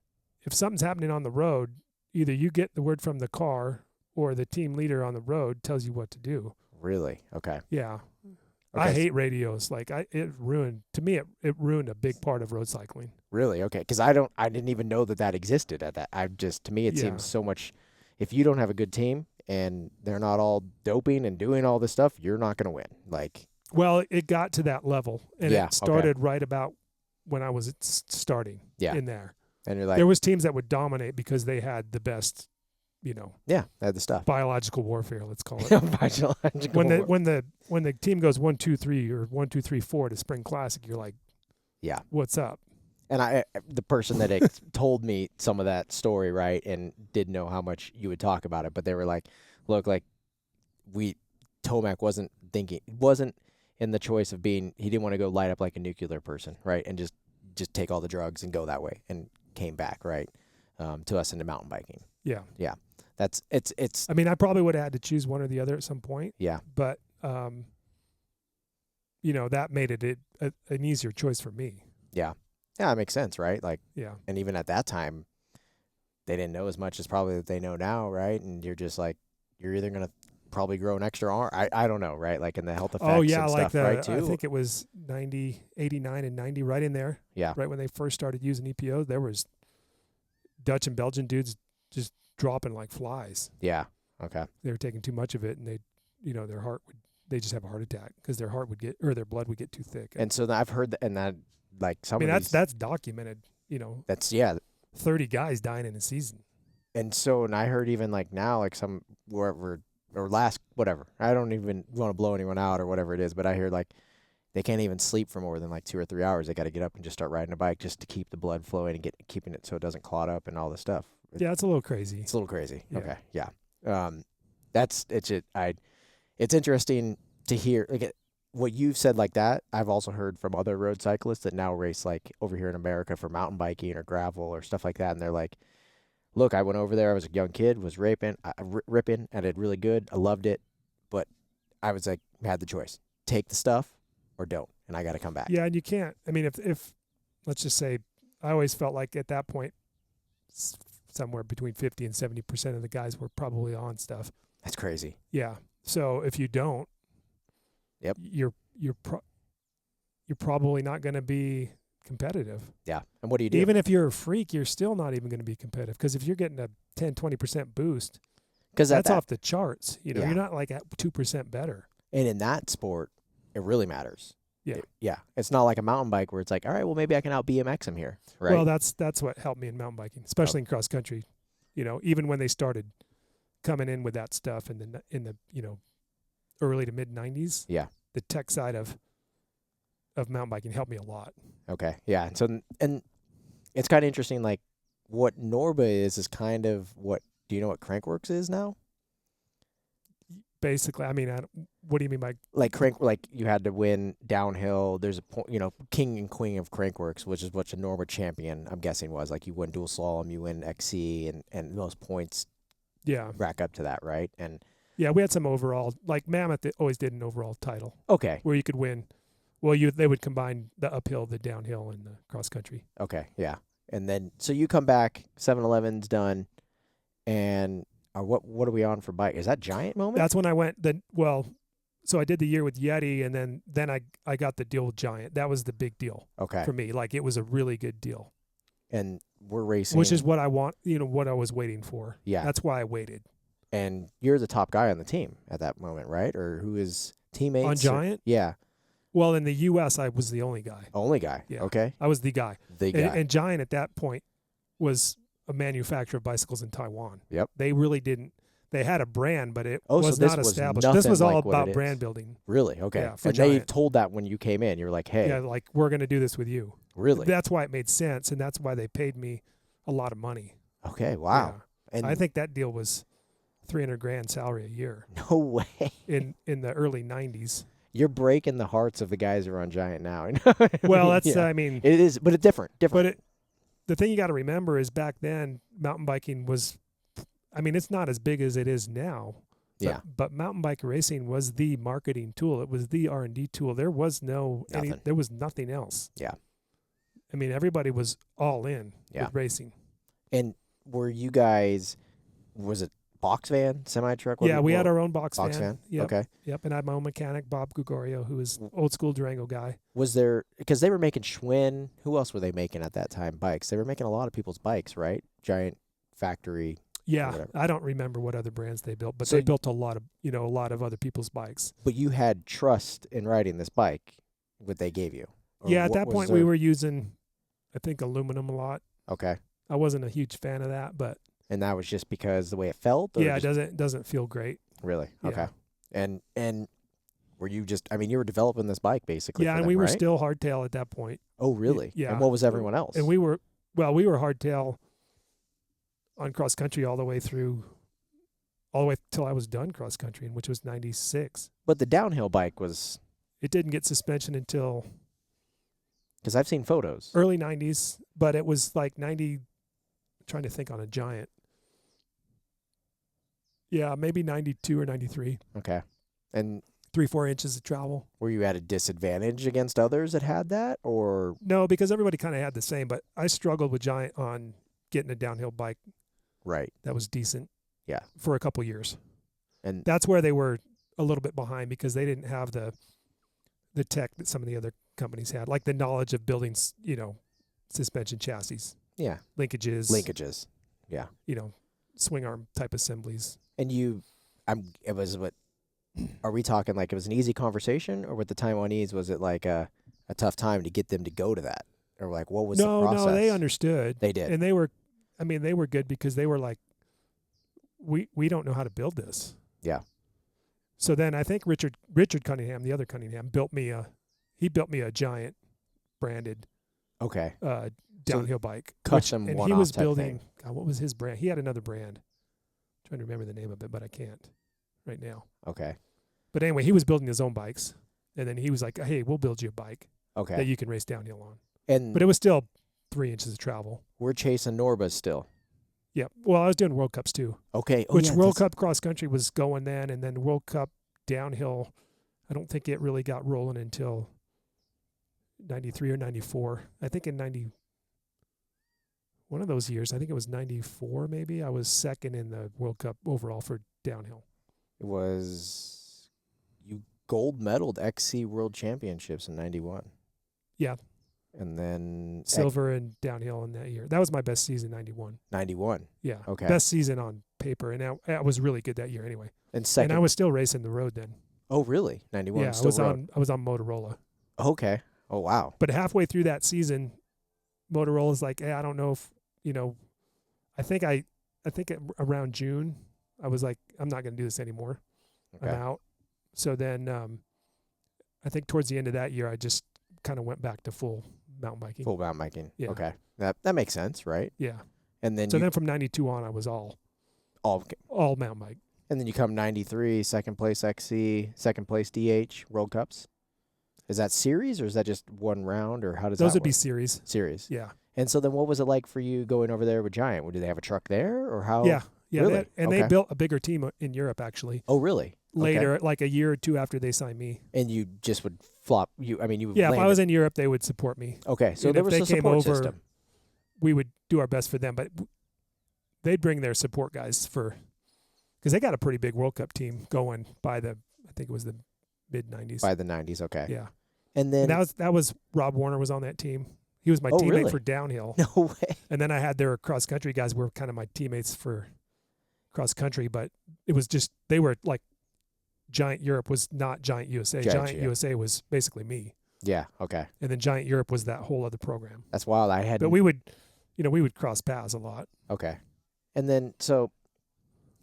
If something's happening on the road, either you get the word from the car or the team leader on the road tells you what to do. Really? Okay. Yeah. Okay. I hate radios. Like it ruined a big part of road cycling. Really? Okay. Because I didn't even know that existed at that. To me, it seems so much. If you don't have a good team and they're not all doping and doing all this stuff, you're not going to win. Like. Well, it got to that level, and it started right about when I was starting in there. And you're like, there was teams that would dominate because they had the best, they had the stuff. Biological warfare, let's call it. Biological when the team goes 1, 2, 3 or 1, 2, 3, 4 to Spring Classic, you're like, yeah, what's up? And the person that told me some of that story, right, and didn't know how much you would talk about it, but they were like, look, like Tomac wasn't in the choice of being, he didn't want to go light up like a nuclear person, right, and just take all the drugs and go that way, and came back, right, to us into mountain biking. Yeah. Yeah. It's I mean, I probably would have had to choose one or the other at some point. Yeah. But, that made it an easier choice for me. Yeah. Yeah, it makes sense, right? Like, yeah. And even at that time, they didn't know as much as probably that they know now, right? And you're just like, you're either going to probably grow an extra arm. I don't know, right? Like in the health effects and stuff, right, too? I think it was 89 and 90, right in there. Yeah. Right when they first started using EPO, there was Dutch and Belgian dudes just dropping like flies. Yeah. Okay. They were taking too much of it, and they just have a heart attack because their blood would get too thick. And so I've heard that, and that like that's documented. That's 30 guys dying in a season. And so, and I heard even like now, like some wherever or last whatever. I don't even want to blow anyone out or whatever it is, but I hear like they can't even sleep for more than like 2 or 3 hours. They got to get up and just start riding a bike just to keep the blood flowing and keeping it so it doesn't clot up and all this stuff. Yeah, it's a little crazy. It's a little crazy. Yeah. Okay, yeah. It's interesting to hear like what you've said like that. I've also heard from other road cyclists that now race like over here in America for mountain biking or gravel or stuff like that, and they're like, look, I went over there. I was a young kid, was ripping. I did really good. I loved it, but I was like, had the choice: take the stuff or don't, and I got to come back. Yeah, and you can't. I mean, if let's just say, I always felt like at that point, somewhere between 50 and 70% of the guys were probably on stuff. That's crazy. Yeah. So if you don't, yep, you're probably not going to be competitive. Yeah. And what do you do? Even if you're a freak, you're still not even going to be competitive because if you're getting a 10, 20% boost, because that's off the charts. You know, Yeah. you're not like at 2% better. And in that sport, it really matters. Yeah. Yeah. It's not like a mountain bike where it's like, all right, well, maybe I can out BMX him here. Right. Well, that's what helped me in mountain biking, especially in cross country. You know, even when they started coming in with that stuff in the early to mid 90s. Yeah. The tech side of mountain biking helped me a lot. Okay. Yeah. And it's kind of interesting, like what Norba is kind of what, do you know what Crankworks is now? Basically, I mean, what do you mean by like you had to win downhill? There's a point, king and queen of Crankworks, which is what the Norba champion, I'm guessing, was. Like you win dual slalom, you win XC, and those points rack up to that, right? And yeah, we had some overall, like Mammoth always did an overall title. Okay. Where you could win. Well, they would combine the uphill, the downhill, and the cross country. Okay, yeah. And then, so you come back, 7-Eleven's done, and what are we on for bike? Is that Giant moment? That's when I went, so I did the year with Yeti, and then I got the deal with Giant. That was the big deal for me. Like, it was a really good deal. And we're racing. Which is what I want, what I was waiting for. Yeah. That's why I waited. And you're the top guy on the team at that moment, right? Or who is teammates? On Giant? Yeah. Well, in the U.S., I was the only guy. Only guy? Yeah. Okay. I was the guy. The guy. And Giant at that point was a manufacturer of bicycles in Taiwan. Yep. They really didn't. They had a brand, but it was not established. This was all about brand building. Really? Okay. Yeah, for and Giant. they told that when you came in. You were like, hey. Yeah, like, we're going to do this with you. Really? That's why it made sense, and that's why they paid me a lot of money. Okay, wow. Yeah. And I think that deal was $300,000 salary a year. No way. In the early 90s. You're breaking the hearts of the guys who are on Giant now. Well, that's, I mean. It is, but it's different. But the thing you got to remember is back then, mountain biking was, I mean, it's not as big as it is now. Yeah. But mountain bike racing was the marketing tool. It was the R&D tool. There was there was nothing else. Yeah. I mean, everybody was all in with racing. And were you guys, was it box van, semi-truck? Yeah, we had our own box van. Box van? Yep. Okay. Yep, and I had my own mechanic, Bob Gregorio, who was old school Durango guy. Was there, because they were making Schwinn, who else were they making at that time? Bikes. They were making a lot of people's bikes, right? Giant factory. Yeah, I don't remember what other brands they built, but So they built a lot of other people's bikes. But you had trust in riding this bike, what they gave you. Yeah, at that point we were using, I think, aluminum a lot. Okay. I wasn't a huge fan of that, but. And that was just because the way it felt? Yeah, it doesn't feel great. Really? Yeah. Okay. And were you just, I mean, you were developing this bike basically. Yeah, and we were still hardtail at that point. Oh, really? Yeah. And what was everyone else? And we were hardtail on cross country all the way till I was done cross country, which was 96. But the downhill bike was. It didn't get suspension until. Because I've seen photos. Early 90s, but it was like 90. I'm trying to think on a Giant. Yeah, maybe 92 or 93. Okay. And 3-4 inches of travel. Were you at a disadvantage against others that had that, or? No, because everybody kind of had the same, but I struggled with Giant on getting a downhill bike. Right. That was decent. Yeah. For a couple years. And that's where they were a little bit behind because they didn't have the tech that some of the other companies had, like the knowledge of building, suspension chassis. Yeah. Linkages. Yeah. Swing arm type assemblies. And are we talking like it was an easy conversation, or with the Taiwanese, was it like a tough time to get them to go to that? Or like, what was the process? No, they understood. They did. And they were good because they were like, we don't know how to build this. Yeah. So then I think Richard Cunningham, the other Cunningham, built me a Giant branded downhill bike. Custom one-off he was type building, thing. God, what was his brand? He had another brand. I'm trying to remember the name of it, but I can't right now. Okay. But anyway, he was building his own bikes. And then he was like, hey, we'll build you a bike that you can race downhill on. But it was still 3 inches of travel. We're chasing Norbas still. Yeah. Well, I was doing World Cups too. Okay. World Cup cross country was going then, and then World Cup downhill, I don't think it really got rolling until 93 or 94. I think in one of those years, I think it was 94 maybe, I was second in the World Cup overall for downhill. It was, you gold medaled XC World Championships in 91. Yeah. And then silver and downhill in that year. That was my best season, 91. 91. Yeah. Okay. Best season on paper. And I was really good that year anyway. And second. And I was still racing the road then. Oh, really? 91. Yeah, I was on Motorola. Okay. Oh, wow. But halfway through that season, Motorola's like, hey, I don't know if, I think around June, I was like, I'm not going to do this anymore. Okay. I'm out. So then I think towards the end of that year, I just kind of went back to full mountain biking. Full mountain biking. Yeah. Okay. That makes sense, right? Yeah. And then then from 92 on, I was all mountain bike. And then you come 93, second place XC, second place DH, World Cups. Is that series or is that just one round or how does Those that would be work? series. Series. Yeah. And so then what was it like for you going over there with Giant? Did they have a truck there or how? Yeah. Yeah. Really? They built a bigger team in Europe, actually. Oh, really? Later, Okay. like a year or two after they signed me. And you just would flop. You would Yeah, if I land was it. in Europe, they would support me. Okay, so And there if was they a came support over, system. we would do our best for them, but they'd bring their support guys because they got a pretty big World Cup team going by I think it was the mid 90s. By the 90s, okay. Yeah. And then And that was Rob Warner was on that team. He was my Oh, teammate really? for downhill. no way. And then I had their cross country guys were kind of my teammates for cross country, but it was just they were like Giant Europe was not Giant USA. Giant yeah. USA was basically me. Yeah, okay. And then Giant Europe was that whole other program. That's wild. I had But we would cross paths a lot. Okay. And then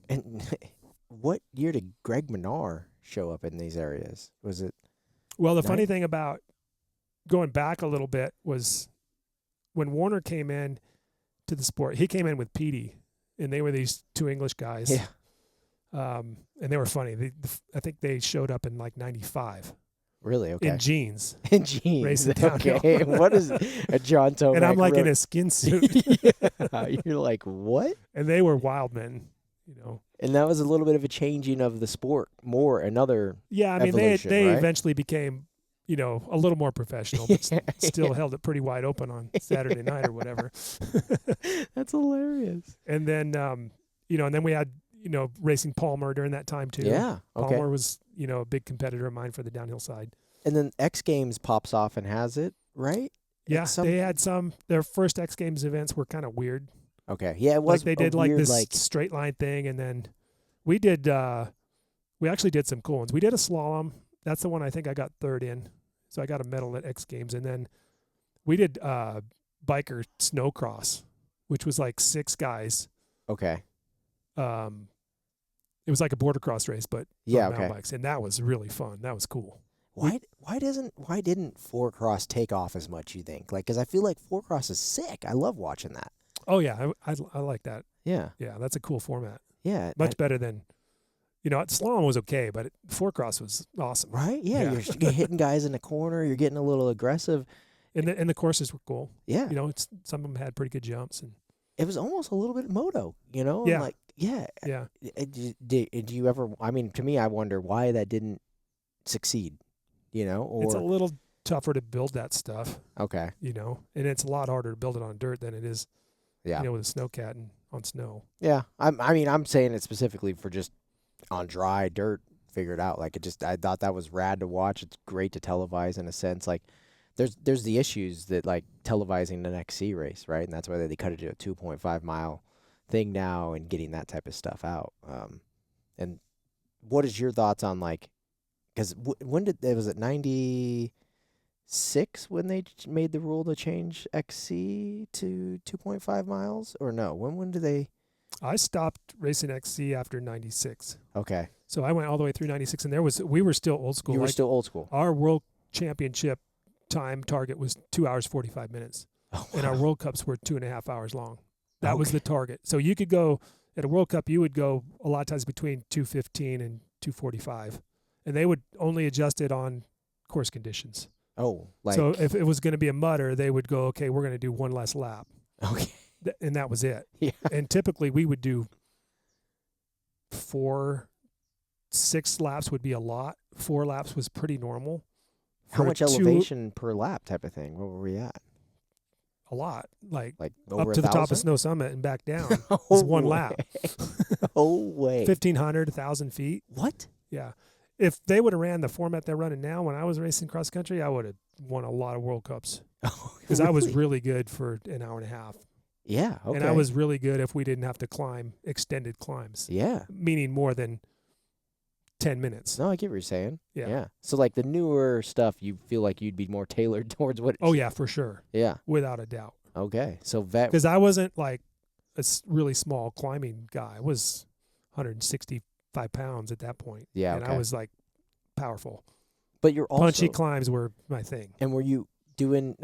and what year did Greg Menard show up in these areas? Was it Well, the funny thing about going back a little bit was when Warner came in to the sport, he came in with Petey, and they were these two English guys. Yeah. And they were funny. I think they showed up in like 95 really? Okay. in jeans. In jeans. racing downhill. Okay. What is a John Tomac? And I'm like in road- a skin suit. Yeah, you're like, what? And they were wild men, And that was a little bit of a changing of the sport more another Yeah, I mean, evolution, they right? eventually became, a little more professional, but still held it pretty wide open on Saturday night or whatever. That's hilarious. And then, and then we had, racing Palmer during that time too. Yeah. Okay. Palmer was, a big competitor of mine for the downhill side. And then X Games pops off and has it, right? Yeah, It's some- they had their first X Games events were kind of weird. Okay. Yeah, it was Like they did a like weird, this straight line thing. And then we actually did some cool ones. We did a slalom. That's the one I think I got third in. So I got a medal at X Games. And then we did biker snowcross, which was like 6 guys. Okay. It was like a border cross race, but Yeah, on mountain okay. bikes. And that was really fun. That was cool. Why didn't four cross take off as much, you think? Like, because I feel like four cross is sick. I love watching that. Oh yeah, I like that. Yeah. Yeah, that's a cool format. Yeah. Much better than, slalom was okay, but four cross was awesome. Right? Yeah. Yeah. You're hitting guys in the corner. You're getting a little aggressive. And the courses were cool. Yeah. Some of them had pretty good jumps and It was almost a little bit moto, Yeah. Like, yeah. yeah. Do you ever, I mean, to me, I wonder why that didn't succeed, or. It's a little tougher to build that stuff, Okay. and it's a lot harder to build it on dirt than it is, Yeah. with a snowcat and on snow. Yeah. I'm saying it specifically for just on dry dirt, figured out. Like, I thought that was rad to watch. It's great to televise in a sense. Like, there's the issues that, like, televising an XC race, right? And that's why they cut it to a 2.5 mile thing now and getting that type of stuff out. And what is your thoughts on, like, because when was it 96 when they made the rule to change XC to 2.5 miles? Or no? When did they? I stopped racing XC after 96. Okay. So I went all the way through 96, and we were still old school. You were Like, still old school. our world championship time target was 2 hours 45 minutes, Oh, and our wow. World Cups were 2.5 hours long. That was Okay. the target. So you could go at a World Cup, you would go a lot of times between 2:15 and 2:45, and they would only adjust it on course conditions. Oh, like, So if it was going to be a mudder, they would go, okay, we're going to do one less lap, okay. and that was it. Yeah. And typically we would do 6 laps would be a lot. 4 laps was pretty normal. How For much 2 elevation per lap type of thing? What were we at? A lot, like Over up to the top of 1,000? Snow Summit and back down. No It's one lap. way. No way. 1,500, 1,000 feet. What? Yeah. if they would have ran the format they're running now when I was racing cross country, I would have won a lot of World Cups because I was really good for an hour and a half. Yeah. Okay. And I was really good if we didn't have to climb extended climbs. Yeah. Meaning more than 10 minutes. No, I get what you're saying. Yeah. So like the newer stuff, you feel like you'd be more tailored towards what? Oh yeah, for sure. Yeah. Without a doubt. Okay. So that because I wasn't like a really small climbing guy. I was 165 pounds at that point. Yeah. And okay. I was like powerful. But you're also Punchy climbs were my thing. And were you doing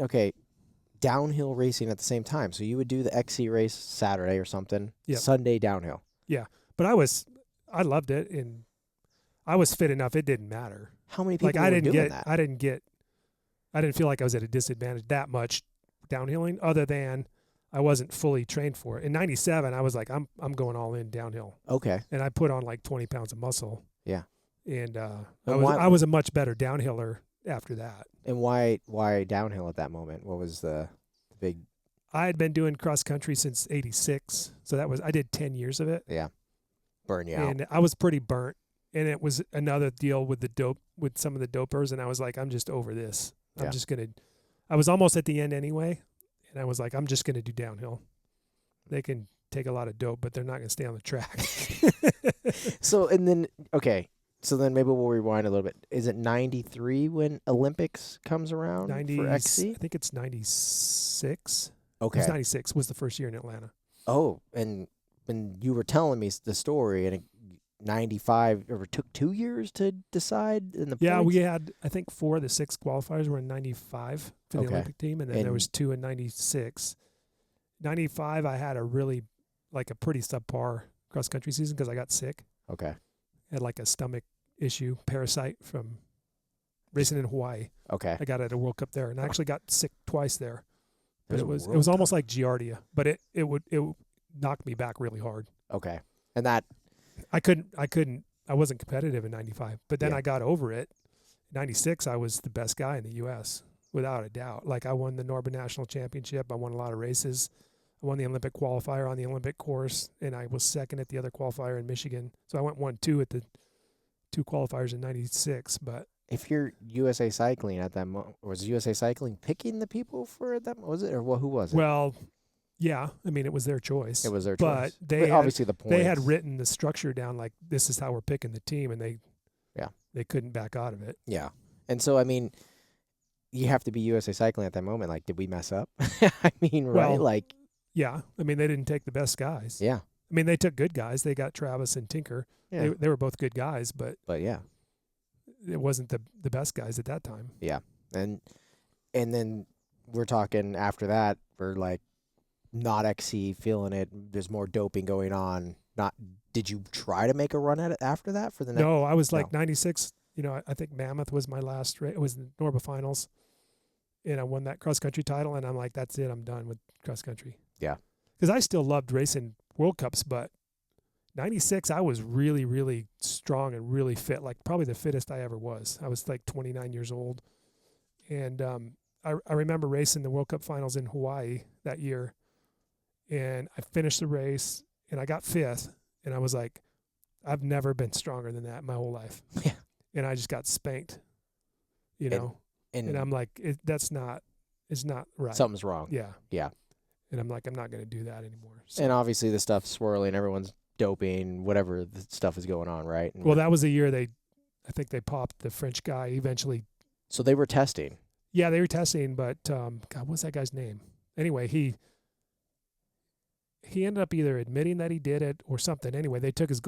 downhill racing at the same time? So you would do the XC race Saturday or something. Yep. Sunday downhill. Yeah. But I loved it, and I was fit enough. It didn't matter. How many people like were doing that? I didn't feel like I was at a disadvantage that much downhilling, other than I wasn't fully trained for it. In 97, I was like, I'm going all in downhill. Okay. And I put on like 20 pounds of muscle. Yeah. And And I was a much better downhiller after that. And why downhill at that moment? What was the big? I had been doing cross country since 86. So I did 10 years of it. Yeah. Burn you out. And I was pretty burnt. And it was another deal with with some of the dopers. And I was like, I'm just over this. Yeah. I was almost at the end anyway. And I was like, I'm just going to do downhill. They can take a lot of dope, but they're not going to stay on the track. So then maybe we'll rewind a little bit. Is it 93 when Olympics comes around for XC? I think it's 96. Okay. It was 96 was the first year in Atlanta. Oh, and when you were telling me the story, and 95, it took 2 years to decide in the Yeah, points? we had, I think 4 of the 6 qualifiers were in 95 for the Okay. Olympic team, and then there was 2 in 96. 95, I had a pretty subpar cross-country season because I got sick. Okay. I had like a stomach issue, parasite from racing in Hawaii. Okay. I got it at a World Cup there, and I actually got sick twice there. But There's it a was World almost like Giardia, but it would knock me back really hard. Okay. And that I wasn't competitive in 95, but then Yeah. I got over it. 96, I was the best guy in the U.S. without a doubt. Like I won the Norba National Championship. I won a lot of races. I won the Olympic qualifier on the Olympic course, and I was second at the other qualifier in Michigan. So I went 1-2 at the 2 qualifiers in 96. But if you're USA Cycling at that moment, was USA Cycling picking the people for that? Was it, or who was it? well, yeah, I mean it was their choice. It was their but choice. They obviously the points. They had written the structure down like this is how we're picking the team, and they couldn't back out of it. Yeah. And so, I mean, you have to be USA Cycling at that moment. Like, did we mess up? I mean, right? Well, Like, yeah. I mean, they didn't take the best guys. yeah. I mean, they took good guys. They got Travis and Tinker. Yeah. They were both good guys, but yeah. it wasn't the best guys at that time. Yeah. And then we're talking after that, we're like not XC, feeling it. There's more doping going on. Did you try to make a run at it after that for the next? No, I was like 96. You know, I think Mammoth was my last race. It was the Norba Finals, and I won that cross country title. And I'm like, that's it. I'm done with cross country. Yeah. Because I still loved racing World Cups, but 96, I was really, really strong and really fit. Like probably the fittest I ever was. I was like 29 years old, and I remember racing the World Cup finals in Hawaii that year, and I finished the race and I got 5th, and I was like, I've never been stronger than that in my whole life. Yeah. And I just got spanked, you know. And I'm like, it's not right. something's wrong. Yeah. Yeah. And I'm like, I'm not going to do that anymore. So. And obviously the stuff's swirling. Everyone's doping, whatever the stuff is going on, right? And Well, that was the year I think they popped the French guy eventually. so they were testing. Yeah, they were testing, but God, what's that guy's name? Anyway, he ended up either admitting that he did it or something. Anyway, they took his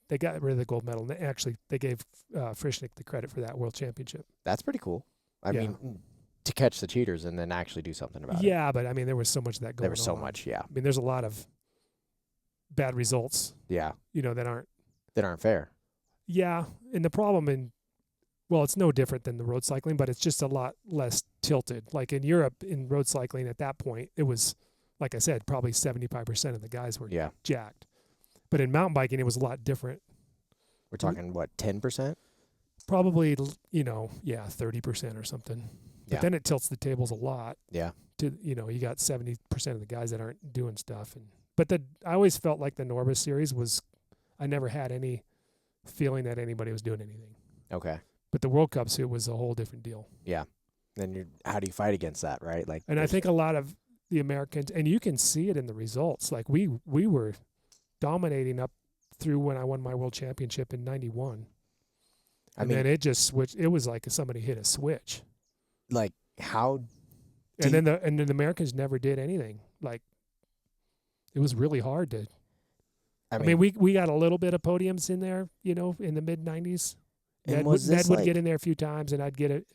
they got rid of the gold medal. And they gave Frischnick the credit for that world championship. That's pretty cool. I Yeah. mean, to catch the cheaters and then actually do something about it. Yeah, but I mean, there was so much of that going on. There was so much, yeah. I mean, there's a lot of bad results, Yeah. you know, that aren't fair. Yeah, and the problem it's no different than the road cycling, but it's just a lot less tilted. Like in Europe, in road cycling at that point, it was, like I said, probably 75% of the guys were jacked. But in mountain biking, it was a lot different. We're talking, what, 10%? Probably, 30% or something. But then it tilts the tables a lot. Yeah. To you got 70% of the guys that aren't doing stuff. But I always felt like the Norba series was, I never had any feeling that anybody was doing anything. Okay. But the World Cups, it was a whole different deal. Yeah. Then how do you fight against that, right? Like, and I think a lot of the Americans, and you can see it in the results. Like we were dominating up through when I won my world championship in '91. And then it just switched. It was like somebody hit a switch. Like how? And then the Americans never did anything. Like it was really hard to. I mean, we got a little bit of podiums in there, in the mid '90s. Ned would get in there a few times, and I'd get it.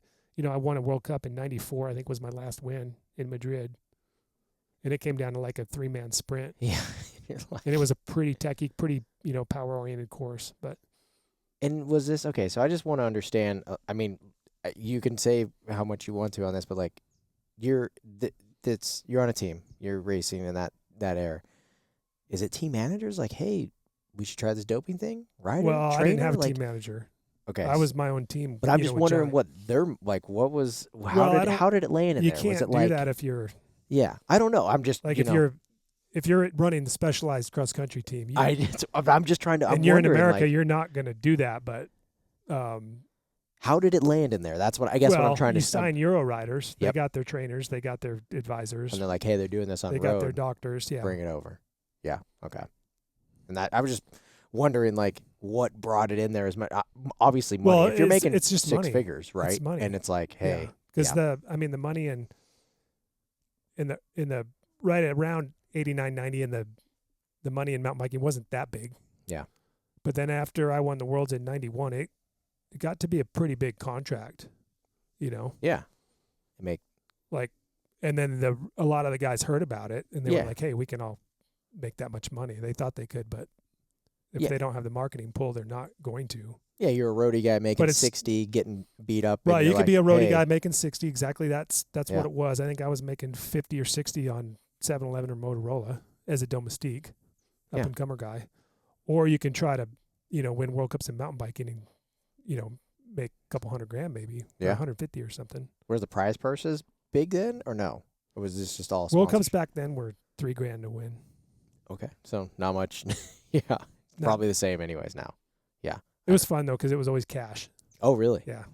I won a World Cup in '94. I think was my last win in Madrid, and it came down to like a 3-man sprint. Yeah, and it was a pretty techy, pretty power-oriented course. But and was this okay? So I just want to understand. I mean, you can say how much you want to on this, but like, you're on a team. You're racing in that era. Is it team managers like, hey, we should try this doping thing, right? Well, I didn't have a team manager. Okay, I was my own team. But I'm just wondering what they're like. What was how did it land in there? You can't was it do like, that if you're. Yeah, I don't know. I'm just like if you're running the specialized cross country team. I'm just trying to. And you're in America, you're not going to do that. But how did it land in there? That's what I guess. What I'm trying to. You sign Euro riders. They got their trainers. They got their advisors. And they're like, hey, they're doing this on the road. They got their doctors. Yeah, bring it over. Yeah. Okay. And that I was just wondering, like, what brought it in there? Is obviously money. Well, if you're making it's just 6 money. figures, right? It's money. And it's like, hey, because the money in the right around 89, 90, and the money in mountain biking wasn't that big. Yeah. But then after I won the Worlds in '91, it got to be a pretty big contract. Yeah. And then a lot of the guys heard about it, and they were like, hey, we can all make that much money. They thought they could, but if they don't have the marketing pull, they're not going to. Yeah, you're a roadie guy making 60, getting beat up. Right, you could be a roadie guy making 60. Exactly, that's what it was. I think I was making 50 or 60 on 711 or Motorola as a domestique, up and comer guy. Or you can try to, win World Cups in mountain biking and, make a couple $100,000 maybe, or 150 or something. Were the prize purses big then, or no? Or was this just all World Cups back then were $3,000 to win. Okay, so not much. Yeah, probably the same anyways now. Yeah. It was fun, though, because it was always cash. Oh, really? Yeah.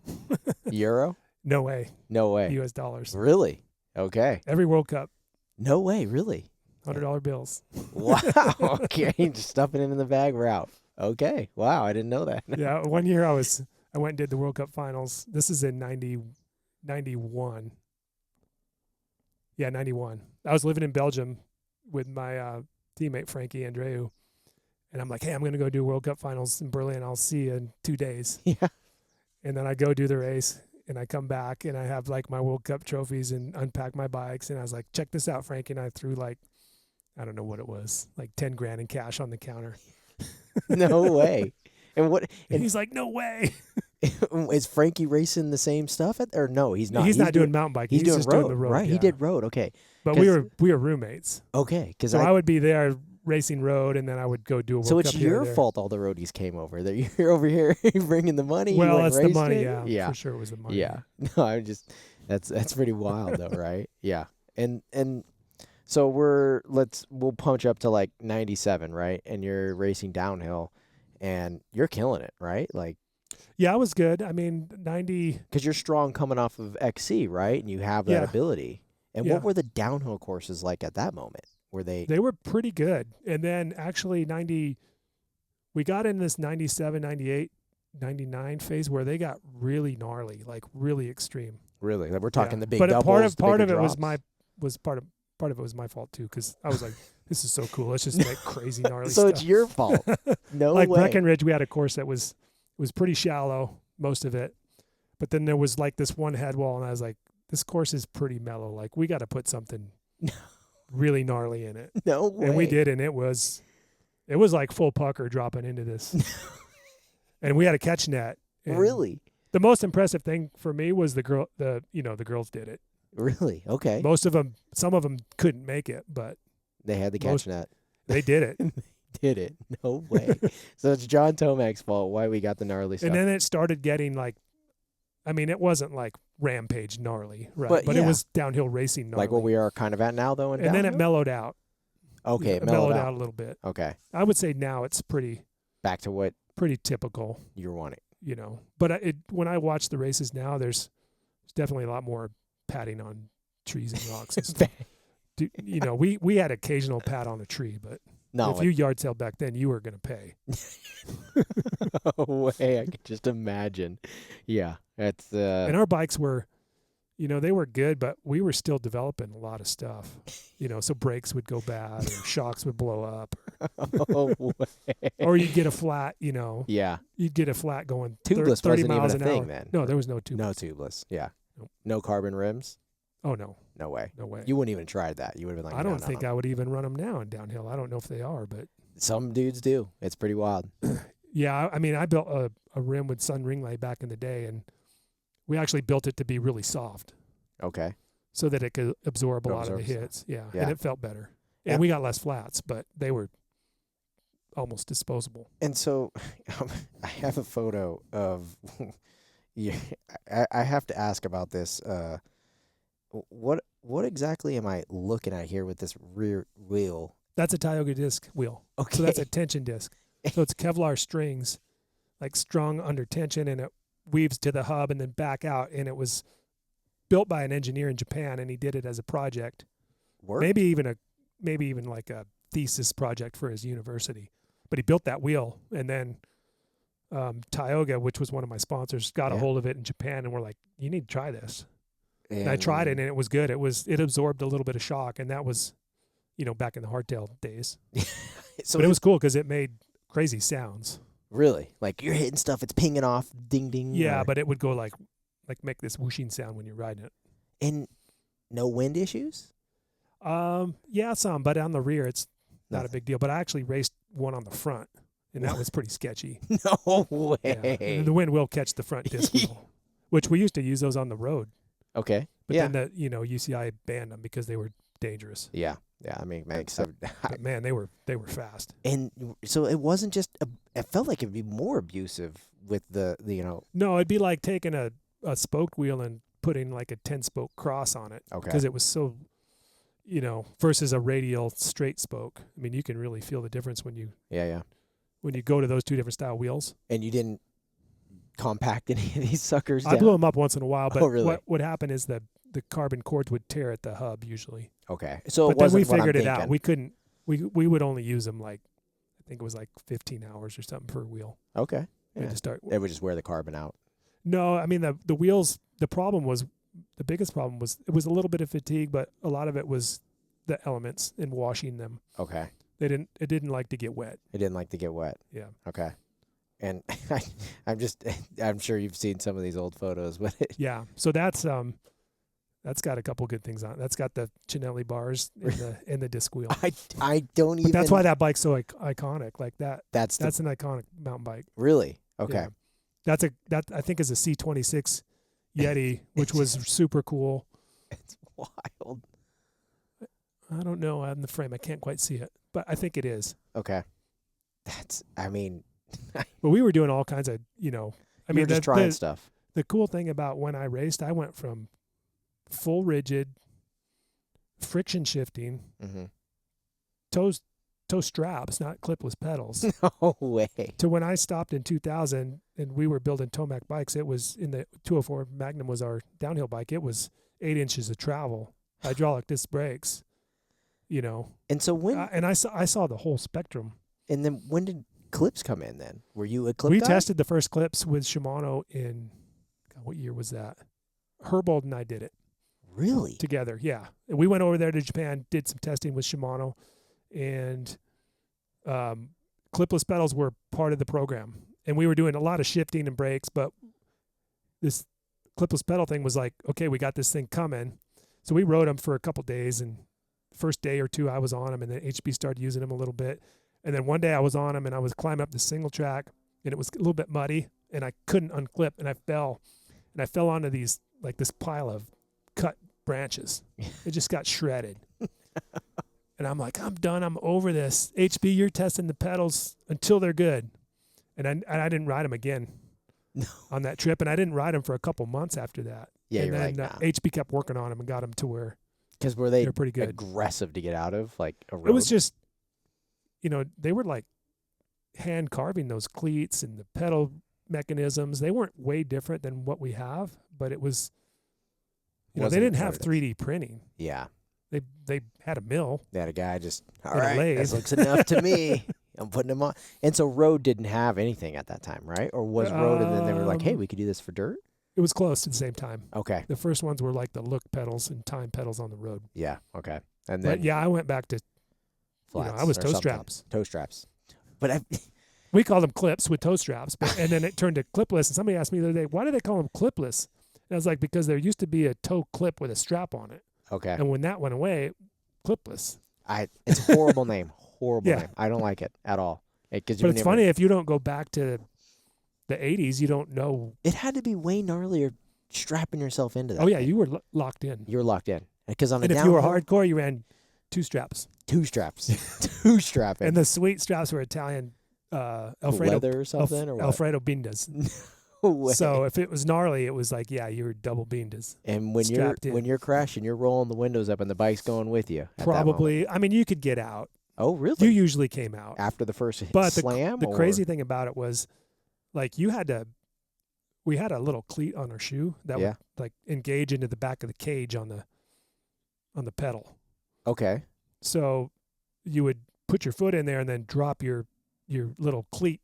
Euro? No way. No way. U.S. dollars. Really? Okay. Every World Cup. No way, really? $100 bills. Wow. Okay, just stuffing it in the bag, we're out. Okay. Wow, I didn't know that. Yeah, one year I went and did the World Cup finals. This is in 91. Yeah, 91. I was living in Belgium with my teammate Frankie Andreu. And I'm like, hey, I'm going to go do World Cup finals in Berlin. I'll see you in 2 days. Yeah. And then I go do the race, and I come back, and I have, like, my World Cup trophies and unpack my bikes. And I was like, check this out, Frankie. And I threw, like, I don't know what it was, like $10,000 in cash on the counter. No way. And he's like, no way. Is Frankie racing the same stuff or no? He's not. He's not doing mountain biking. He's just doing doing the road. Right? Yeah. He did road. Okay. But we were roommates. Okay, so I would be there racing road, and then I would go do a World Cup. So it's your fault all the roadies came over. That you're over here bringing the money. Well, it's the money. Yeah, for sure it was the money. Yeah. No, that's pretty wild though, right? Yeah. And so we'll punch up to like 97, right? And you're racing downhill, and you're killing it, right? Like. Yeah, I was good. I mean, 90. Because you're strong coming off of XC, right? And you have that ability. And what were the downhill courses like at that moment? Were they? They were pretty good. And then actually 90, we got in this 97, 98, 99 phase where they got really gnarly, like really extreme. Really? Like we're talking the big but doubles, part of it drops. part of it was my fault too, because I was like, this is so cool. Let's just make crazy gnarly so stuff. It's your fault. No like way. Breckenridge, we had a course that was pretty shallow, most of it. But then there was like this one head wall, and I was like, this course is pretty mellow. Like, we got to put something really gnarly in it. No way. And we did, and it was like full pucker dropping into this. And we had a catch net. Really? The most impressive thing for me was the girls did it. Really? Okay. Some of them couldn't make it, but they had the catch net. They did it. Did it? No way. So it's John Tomac's fault why we got the gnarly stuff. And then it started getting like, I mean, it wasn't like rampage gnarly, right? But it was downhill racing gnarly. Like what we are kind of at now, though. And then it mellowed out. Okay, it mellowed out a little bit. Okay. I would say now it's pretty back to what pretty typical. You're wanting. You know, but when I watch the races now, there's definitely a lot more patting on trees and rocks and stuff. You know, we had occasional pat on a tree, but if you yard sale back then, you were going to pay. No way. I can just imagine. Yeah. That's and our bikes were, you know, they were good, but we were still developing a lot of stuff. You know, so brakes would go bad or shocks would blow up. Or you'd get a flat, you know. Yeah. You'd get a flat going tubeless 30 wasn't miles even a an thing hour. then. No, there was no tubeless. No tubeless. Yeah. Nope. No carbon rims. Oh, no. No way. No way. You wouldn't even try that. You would have been like, I don't think I would even run them now in downhill. I don't know if they are, but some dudes do. It's pretty wild. Yeah, I mean, I built a rim with Sun Ringlay back in the day, and we actually built it to be really soft. Okay. So that it could absorb a lot of the hits. Yeah, yeah. And it felt better. And we got less flats, but they were almost disposable. And so I have a photo of I have to ask about this. What exactly am I looking at here with this rear wheel? That's a Tioga disc wheel. Okay. So that's a tension disc. So it's Kevlar strings, like strung under tension, and it weaves to the hub and then back out. And it was built by an engineer in Japan, and he did it as a project. Work? Maybe even like a thesis project for his university. But he built that wheel, and then Tioga, which was one of my sponsors, got a hold of it in Japan, and we're like, "You need to try this." And I tried it, and it was good. It absorbed a little bit of shock, and that was, you know, back in the hardtail days. So but it was cool because it made crazy sounds. Really? Like you're hitting stuff, it's pinging off, ding ding. Yeah, but it would go like make this whooshing sound when you're riding it. And no wind issues? Yeah, some, but on the rear it's not a big deal. But I actually raced one on the front, and that was pretty sketchy. No way. Yeah. And the wind will catch the front disc wheel, which we used to use those on the road. Okay. But then UCI banned them because they were dangerous. Yeah. Yeah, I mean, it makes sense. But man, they were fast. And so it wasn't just it felt like it'd be more abusive with the No, it'd be like taking a spoked wheel and putting like a 10-spoke cross on it. Okay. Because it was so, versus a radial straight spoke. I mean, you can really feel the difference when you go to those two different style wheels. And you didn't compact any of these suckers I down? blew them up once in a while, but really? what would happen is the carbon cords would tear at the hub usually. Okay. So but it wasn't then we figured it out. thinking. We couldn't. We would only use them like, I think it was like 15 hours or something per wheel. Okay. Yeah. They would just wear the carbon out. No, I mean the wheels. The biggest problem was it was a little bit of fatigue, but a lot of it was the elements and washing them. Okay. It didn't like to get wet. It didn't like to get wet. Yeah. Okay. And I'm sure you've seen some of these old photos with it. Yeah. So that's got a couple good things on it. That's got the Chinelli bars in the disc wheel. I don't even. But that's why that bike's so iconic. Like that. That's an iconic mountain bike. Really? Okay. Yeah. That I think is a C26 Yeti, which was super cool. It's wild. I don't know on the frame. I can't quite see it, but I think it is. Okay. But we were doing all kinds of, just trying stuff. The cool thing about when I raced, I went from full rigid, friction shifting, toe straps, not clipless pedals. No way. To when I stopped in 2000 and we were building Tomac bikes, it was in the 204 Magnum was our downhill bike. It was 8 inches of travel, hydraulic disc brakes, And so when and I saw the whole spectrum. And then when did clips come in then? Were you a clip We guy? tested the first clips with Shimano in, what year was that? Herbold and I did it. Really? Together, yeah. And we went over there to Japan, did some testing with Shimano, and clipless pedals were part of the program. And we were doing a lot of shifting and brakes, but this clipless pedal thing was like, okay, we got this thing coming. So we rode them for a couple days, and the first day or two I was on them, and then HB started using them a little bit. And then one day I was on them, and I was climbing up the single track, and it was a little bit muddy, and I couldn't unclip, and I fell. And I fell onto this pile of cut branches. It just got shredded. And I'm like, I'm done. I'm over this. HB, you're testing the pedals until they're good. And I didn't ride them again on that trip, and I didn't ride them for a couple months after that. Yeah, and you're then like, nah. HB kept working on them and got them to where Because were they they're pretty good. aggressive to get out of, like a road? It was just, they were like hand carving those cleats and the pedal mechanisms. They weren't way different than what we have, but it was, they didn't have 3D printing. Yeah. They had a mill. They had a guy just, all And a right, lathe. this looks enough to me. I'm putting them on. And so Road didn't have anything at that time, right? Or was Road, and then they were like, hey, we could do this for dirt? It was close at the same time. Okay. The first ones were like the look pedals and time pedals on the road. Yeah, okay. And then But yeah, I went back to, flats I was or toe something. straps. Toe straps. But We called them clips with toe straps, and then it turned to clipless. And somebody asked me the other day, why do they call them clipless? And I was like, because there used to be a toe clip with a strap on it. okay. And when that went away, clipless. It's a horrible name. Horrible Yeah. name. I don't like it at all. But it's funny, if you don't go back to the 80s, you don't know. It had to be way gnarlier strapping yourself into that. Oh, yeah, thing. you were locked in. You were locked in. Because on a And if you were downhill, hardcore, you ran 2 straps. two straps. Two strapping. And the sweet straps were Italian Alfredo, leather or something or what? Alfredo bindas. No way. So if it was gnarly, it was like, yeah, you were double bindas. And when strapped in. when you're crashing, you're rolling the windows up and the bike's going with you. at that moment. Probably. I mean, you could get out. Oh, really? You usually came out. After the first But slam? the or? crazy thing about it was, like, we had a little cleat on our shoe that Yeah. would like engage into the back of the cage on the pedal. Okay. So you would put your foot in there and then drop your little cleat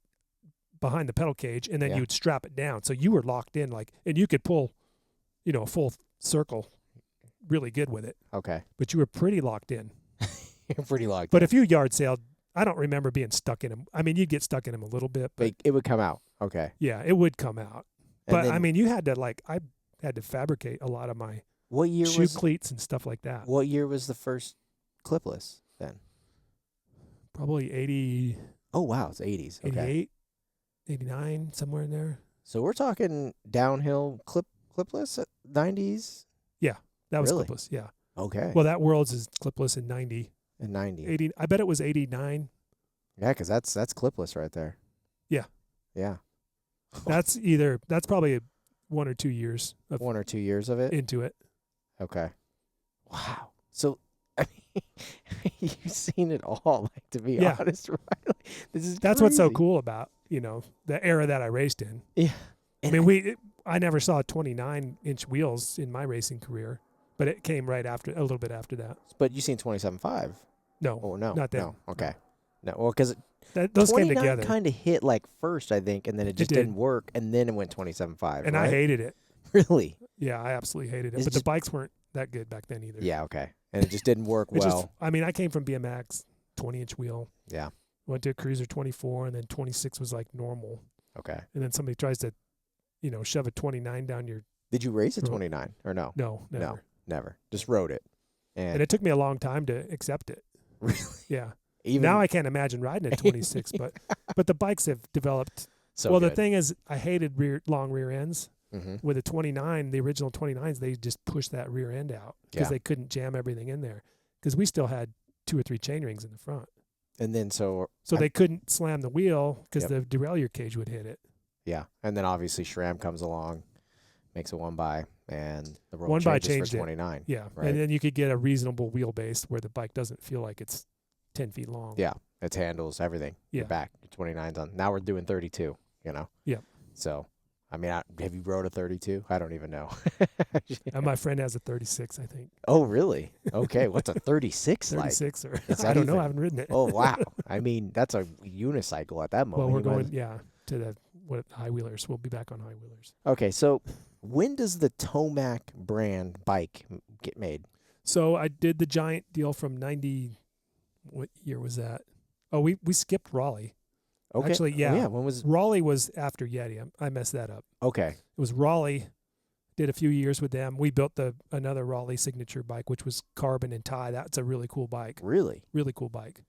behind the pedal cage, and then Yeah. you would strap it down. So you were locked in, and you could pull, a full circle really good with it, Okay. but you were pretty locked in. You're pretty locked But in. if you yard sailed, I don't remember being stuck in them. I mean, you'd get stuck in them a little bit, but It would come out. Okay. yeah, it would come out. And But then I mean, you had to I had to fabricate a lot of my what year shoe was cleats and stuff like that. what year was the first clipless then? Probably 80, Oh wow, it's 80s. Okay. 88, 89, somewhere in there. So we're talking downhill clipless at 90s. That was Really? clipless. Yeah. Okay. Well, that Worlds is clipless in 90, in 90. 80. I bet it was 89. Yeah, because that's clipless right there. Yeah. Yeah. That's probably 1 or 2 years of 1 or 2 years of it. into it. Okay. Wow. So I mean, you've seen it all. Like, to be Yeah. honest, right? Like, this is That's what's so crazy. cool about the era that I raced in. Yeah. I mean, I never saw 29-inch wheels in my racing career, but it came right after, a little bit after that. But you seen 27.5? No, Oh no, not then. No. Okay. No, well, because those came together, kind of hit like first, I think, and then it just did. didn't work, and then it went 27.5. and right? I hated it. Really. Yeah, I absolutely hated it. Is it But the just- bikes weren't that good back then either. Yeah. Okay. And it just didn't work It well. just, I mean, I came from BMX, 20-inch wheel, Yeah. went to a Cruiser 24, and then 26 was like normal. Okay. And then somebody tries to, shove a 29 down your, Did you race a Ro- 29 or no? no, never. No. Never. Just rode it. And it took me a long time to accept it. really Yeah. even Now I can't imagine riding a 26, but the bikes have developed. so well, the good. thing is, I hated long rear ends. Mm-hmm. With a 29, the original 29s, they just pushed that rear end out because Yeah. they couldn't jam everything in there. Because we still had 2 or 3 chain rings in the front. And then So I'm- they couldn't slam the wheel because Yep. the derailleur cage would hit it. yeah, and then obviously SRAM comes along, makes a 1x, and the road 1x changes changed for it. 29. Yeah. Right. And then you could get a reasonable wheelbase where the bike doesn't feel like it's 10 feet long. Yeah. It's handles, everything. Yeah. Your back, your 29's on. Now we're doing 32, Yep. So, I mean, have you rode a 32? I don't even know. And my friend has a 36, I think. Oh, really? Okay. What's a 36 like? 36 or Is I that don't know. even- I haven't ridden it. Oh, wow. I mean, that's a unicycle at that moment. Well, we're You might going, to the high wheelers. We'll be back on high wheelers. Okay, so when does the Tomac brand bike get made? So I did the Giant deal from 90. What year was that? Oh, we skipped Raleigh. Okay. Actually, Oh, yeah. yeah. When was Raleigh was after Yeti. I messed that up. okay? It was Raleigh. Did a few years with them. We built another Raleigh signature bike, which was carbon and tie. That's a really cool bike. Really? Really cool bike.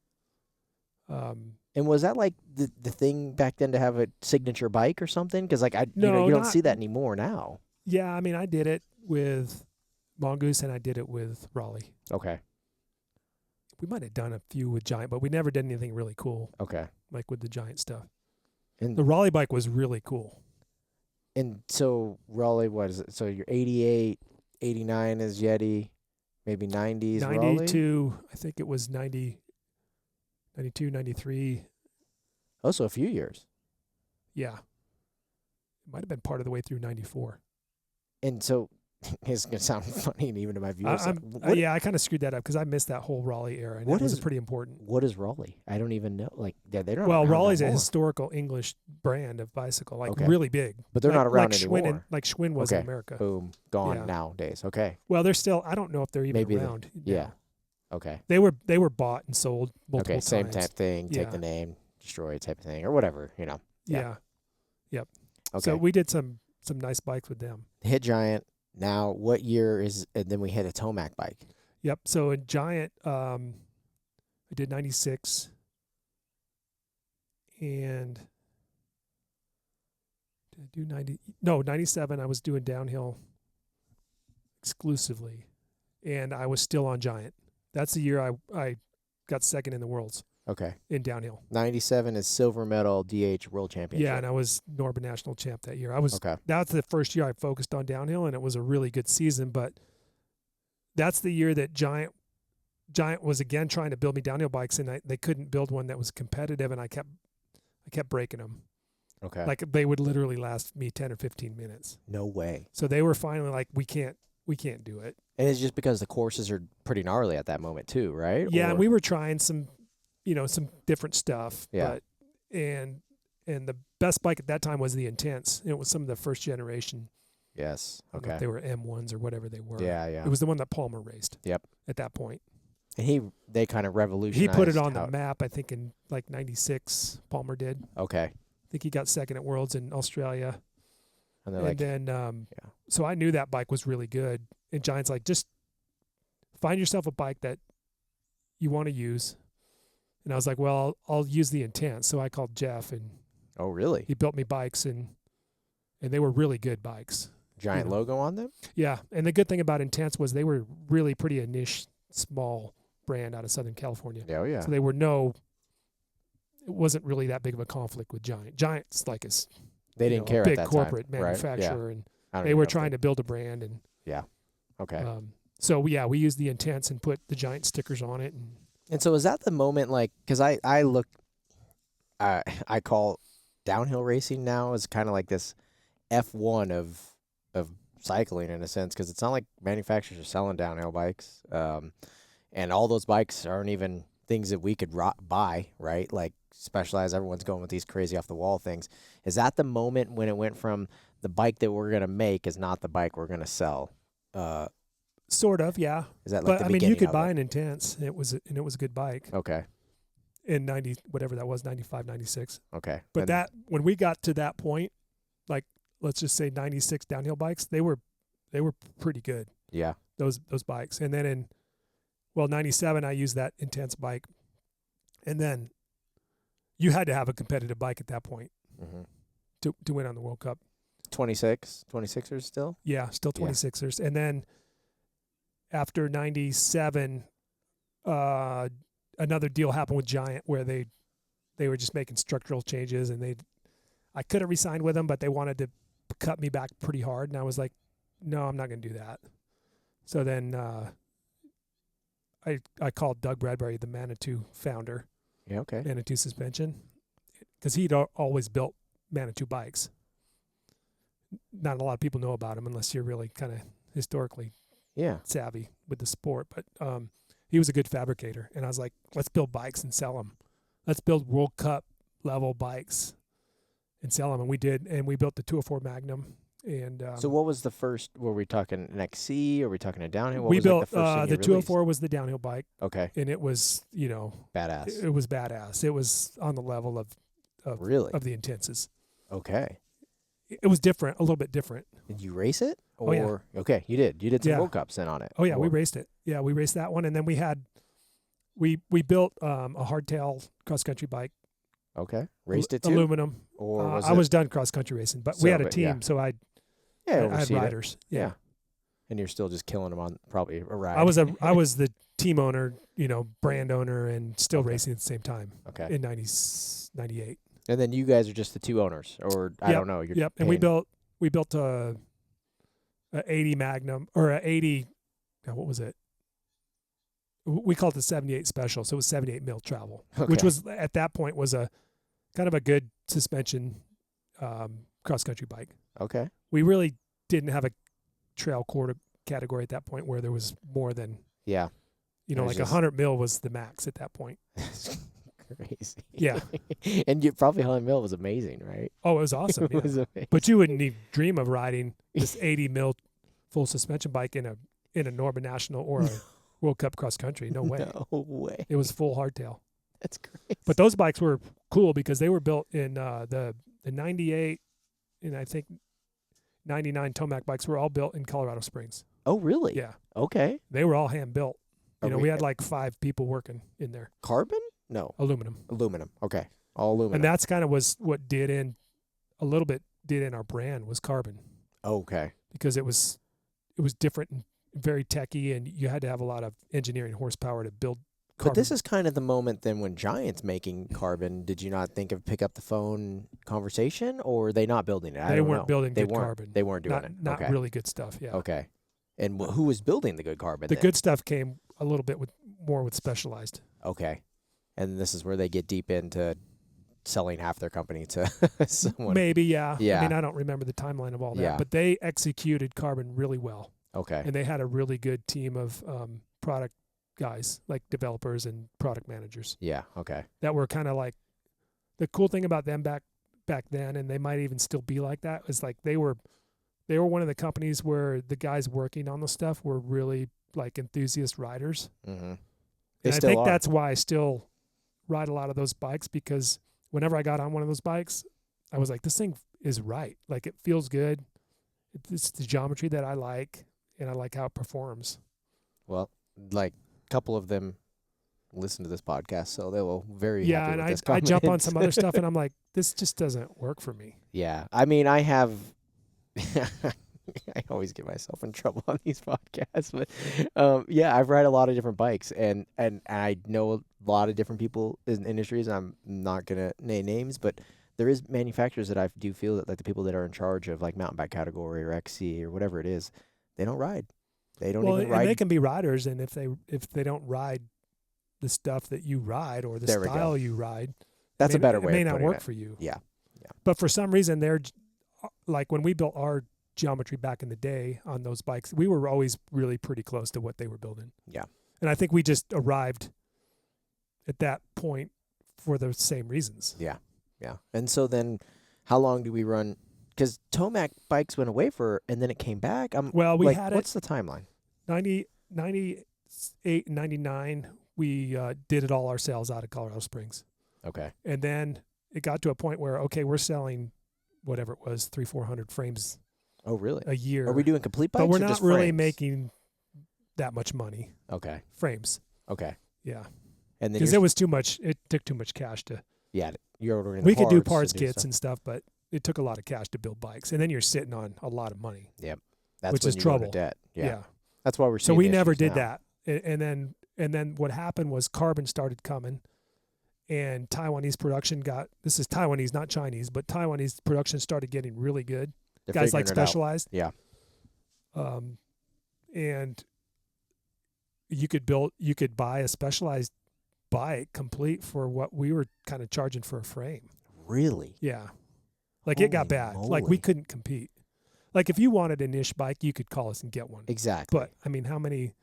And was that like the thing back then to have a signature bike or something? Because like No, you don't not- see that anymore now. Yeah, I mean, I did it with Mongoose and I did it with Raleigh. Okay. We might have done a few with Giant, but we never did anything really cool Okay. like with the Giant stuff. And The Raleigh bike was really cool. and so Raleigh, what is it? So you're 88, 89 is Yeti, maybe 90s Raleigh. 92, I think it was 90, 92, 93. Oh, so a few years. Yeah. It might have been part of the way through 94. And so it's going to sound funny even to my viewers. Yeah, I kind of screwed that up because I missed that whole Raleigh era, and it was pretty important. What is Raleigh? I don't even know. Like, they don't. Well, Raleigh's a historical English brand of bicycle, like really big. But they're not around anymore. Schwinn was in America. Boom, gone nowadays. Okay. Well, they're still. I don't know if they're even around. Yeah. Okay. They were bought and sold multiple times. Same type thing. Take the name, destroy it type of thing, or whatever. You know. Yeah. Yep. Okay. So we did some nice bikes with them. Hit Giant. Now, what year is? And then we hit a Tomac bike. Yep. So in Giant, I did 96, and did I do 90? No, 97. I was doing downhill exclusively, and I was still on Giant. That's the year I got second in the worlds. Okay. In downhill. 97 is silver medal DH World Championship. Yeah, and I was Norba National Champ that year. That's the first year I focused on downhill, and it was a really good season. But that's the year that Giant was again trying to build me downhill bikes, and they couldn't build one that was competitive, and I kept breaking them. Okay. Like they would literally last me 10 or 15 minutes. No way. So they were finally like, we can't do it. And it's just because the courses are pretty gnarly at that moment too, right? Yeah, and we were trying some different stuff. Yeah. And the best bike at that time was the Intense. It was some of the first generation. Yes. I don't know if they were M1s or whatever they were. Yeah, yeah. It was the one that Palmer raced. Yep. At that point. And they kind of revolutionized. He put it on the map, I think, in like 96. Palmer did. Okay. I think he got second at Worlds in Australia. And then, so I knew that bike was really good. And Giant's like, just find yourself a bike that you want to use. And I was like, well, I'll use the Intense. So I called Jeff, and oh, really? He built me bikes, and they were really good bikes. Giant logo on them? Yeah. And the good thing about Intense was they were really pretty a niche, small brand out of Southern California. Oh, yeah. So it wasn't really that big of a conflict with Giant. Giant's like they didn't care big at that corporate time, manufacturer, right? And they were trying to build a brand. And yeah. Okay. So we used the Intense and put the Giant stickers on it. And so is that the moment, like, because I call downhill racing now as kind of like this F1 of cycling in a sense, because it's not like manufacturers are selling downhill bikes, and all those bikes aren't even things that we could buy, right? Like Specialized, everyone's going with these crazy off the wall things. Is that the moment when it went from the bike that we're gonna make is not the bike we're gonna sell? Sort of, yeah. Is that like but the I mean, you could buy an Intense. It was a good bike. Okay. In 90, whatever that was, 95, 96. Okay. But when we got to that point, like let's just say 96 downhill bikes, they were pretty good. Yeah. Those bikes. And then in 97 I used that Intense bike. And then you had to have a competitive bike at that point to win on the World Cup. 26ers still? Yeah, still 26ers. Yeah. And then after 97, another deal happened with Giant where they were just making structural changes, and I could have re-signed with them, but they wanted to cut me back pretty hard, and I was like, no, I'm not going to do that. So then I called Doug Bradbury, the Manitou founder. Yeah, okay. Manitou Suspension, because he'd always built Manitou bikes. Not a lot of people know about him unless you're really kind of historically savvy with the sport, but he was a good fabricator, and I was like, let's build bikes and sell them. Let's build World Cup level bikes and sell them, and we did, and we built the 204 Magnum. And so what was the first? Were we talking an XC? Or were we talking a downhill? We built the 204 was the downhill bike. Okay, and it was badass. It was badass. It was on the level of the Intenses. Okay. It was different, a little bit different. Did you race it? Or, oh, yeah. Okay, you did. You did some World Cups then on it. Oh, yeah, we raced it. Yeah, we raced that one. And then we built a hardtail cross-country bike. Okay. Raced it too? Aluminum. Or I was done cross-country racing, but we had a team, so I had riders. Yeah. And you're still just killing them on probably a ride. I was the team owner, brand owner, and still racing at the same time. Okay. In 98. And then you guys are just the two owners, or I don't know. Yep. And we built a 80 Magnum, or a 80. What was it? We called it the 78 Special, so it was 78 mil travel, which was at that point was a kind of a good suspension cross country bike. Okay. We really didn't have a trail quarter category at that point where there was more than Yeah. you know, It was like just- 100 mil was the max at that point. Crazy. Yeah. And you probably 100 mil was amazing, right? Oh, it was awesome. It Yeah. was amazing. But you wouldn't even dream of riding this 80 mil full suspension bike in a Norman National or a World Cup cross country. No way. No way. It was full hardtail. That's crazy. But those bikes were cool because they were built in the 98 and I think 99 Tomac bikes were all built in Colorado Springs. Oh, really? Yeah. Okay. They were all hand built. Are We had like 5 people working in there. Carbon? No. Aluminum. Aluminum. Okay. All aluminum. And that's kind of was what did in our brand was carbon Okay. because it was different and very techy and you had to have a lot of engineering horsepower to build carbon. But this is kind of the moment then when Giant's making carbon. Did you not think of pick up the phone conversation, or are they not building it? I They don't weren't know. building They good weren't. carbon. They weren't doing not it. not Okay. really good stuff. Yeah. Okay. And who was building the good carbon? The then? good stuff came a little bit more with Specialized. Okay. And this is where they get deep into selling half their company to someone. Maybe, yeah. Yeah. I mean, I don't remember the timeline of all that, Yeah. but they executed carbon really well, Okay. and they had a really good team of product guys, like developers and product managers, Yeah. Okay. that were kind of like the cool thing about them back then, and they might even still be like that. Is like they were one of the companies where the guys working on the stuff were really like enthusiast riders. Mm-hmm. And I think that's why I still ride a lot of those bikes, because whenever I got on one of those bikes, I was like, this thing is right. Like, it feels good. It's the geometry that I like, and I like how it performs. Well, like a couple of them listen to this podcast, so they will very Yeah, happy and with this I jump on comment. some other stuff, and I'm like, this just doesn't work for me. Yeah. I mean, I have I always get myself in trouble on these podcasts, but yeah, I've ride a lot of different bikes, and I know a lot of different people in industries. I'm not gonna name names, but there is manufacturers that I do feel that, like, the people that are in charge of like mountain bike category or XC or whatever it is, they don't ride. They don't even and ride. they can be riders, and if they don't ride the stuff that you ride or the There we go. style you ride, That's a better way. It may of not putting work it. for you. Yeah. But for some reason, they're like, when we built our geometry back in the day on those bikes, we were always really pretty close to what they were building. Yeah. And I think we just arrived at that point for the same reasons. Yeah. And so then, how long do we run? Because Tomac bikes went away and then it came back. Well, we like, had what's the timeline? 98 and 99, we did it all ourselves out of Colorado Springs. Okay. And then it got to a point where, okay, we're selling whatever it was, 300-400 frames Oh, really? a year. Are we doing complete bikes? but we're or not just really frames? making that much money. Okay. Frames. Okay. Yeah. And then Because it was too much. It took too much cash to. yeah, you're ordering. We could do parts parts to do kits stuff. and stuff, but it took a lot of cash to build bikes, and then you're sitting on a lot of money. That's which when is you go into trouble. Debt. Yeah. Yeah. That's why we're. So seeing we the never issues did now. that, and then what happened was carbon started coming, and Taiwanese production got. This is Taiwanese, not Chinese, but Taiwanese production started getting really good. They're Guys like figuring it out. Specialized. Yeah. And you could buy a Specialized bike complete for what we were kind of charging for a frame. Really? Yeah. Like, it got Holy bad. Like, we moly. couldn't compete. Like, if you wanted a niche bike, you could call us and get one. Exactly. But I mean, how many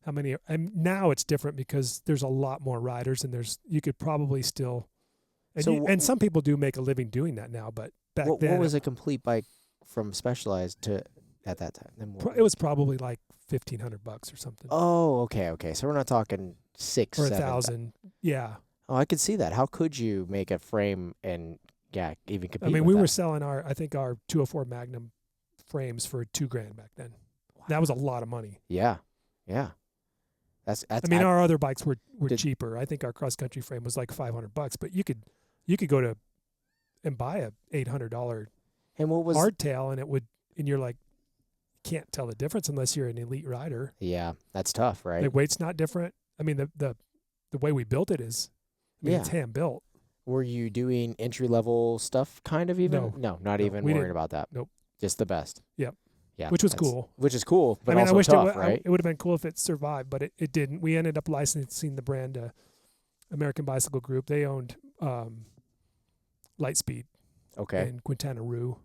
and now it's different because there's a lot more riders, and you could probably still and, So and some people do make a living doing that now, but back what then was a complete bike from Specialized to at that time? Then what? it was probably like $1,500 or something. Oh, okay. So we're not talking 6, or 7. 1,000. Yeah. Oh, I could see that. How could you make a frame and even compete? I mean, with we were that? selling our 204 Magnum frames for $2,000 back then. That was a lot of money. Yeah. That's. I mean, our other bikes were Did- cheaper. I think our cross country frame was like $500, but you could go to and buy a $800 and what was hardtail, and you're like, can't tell the difference unless you're an elite rider. Yeah, that's tough, right? The weight's not different. I mean, the way we built it is, it's hand built. Were you doing entry level stuff kind of even? No. not No, even we worried didn't. about that. Nope. Just the best. Yep. Yeah. Which was that's- cool. Which is cool, but I mean, also I wish tough, right? it would have been cool if it survived, but it didn't. We ended up licensing the brand to American Bicycle Group. They owned Lightspeed Okay. in Quintana Roo.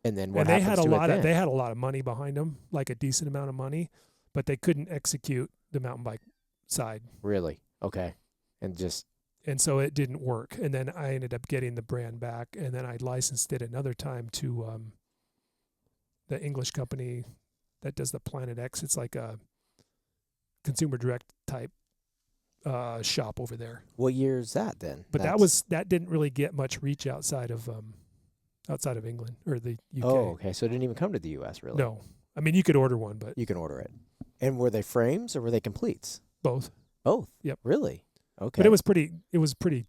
And then what And they happens had a to lot it of then? they had a lot of money behind them, like a decent amount of money, but they couldn't execute the mountain bike side. Really? Okay. And just And so it didn't work. And then I ended up getting the brand back, and then I licensed it another time to the English company that does the Planet X. It's like a consumer direct type shop over there. what year is that then? But that didn't really get much reach outside of England or the UK. Oh, okay. So it didn't even come to the U.S. really. No, I mean you could order one, but You can order it. And were they frames or were they completes? both. Both. Yep. Really? Okay. But it was pretty,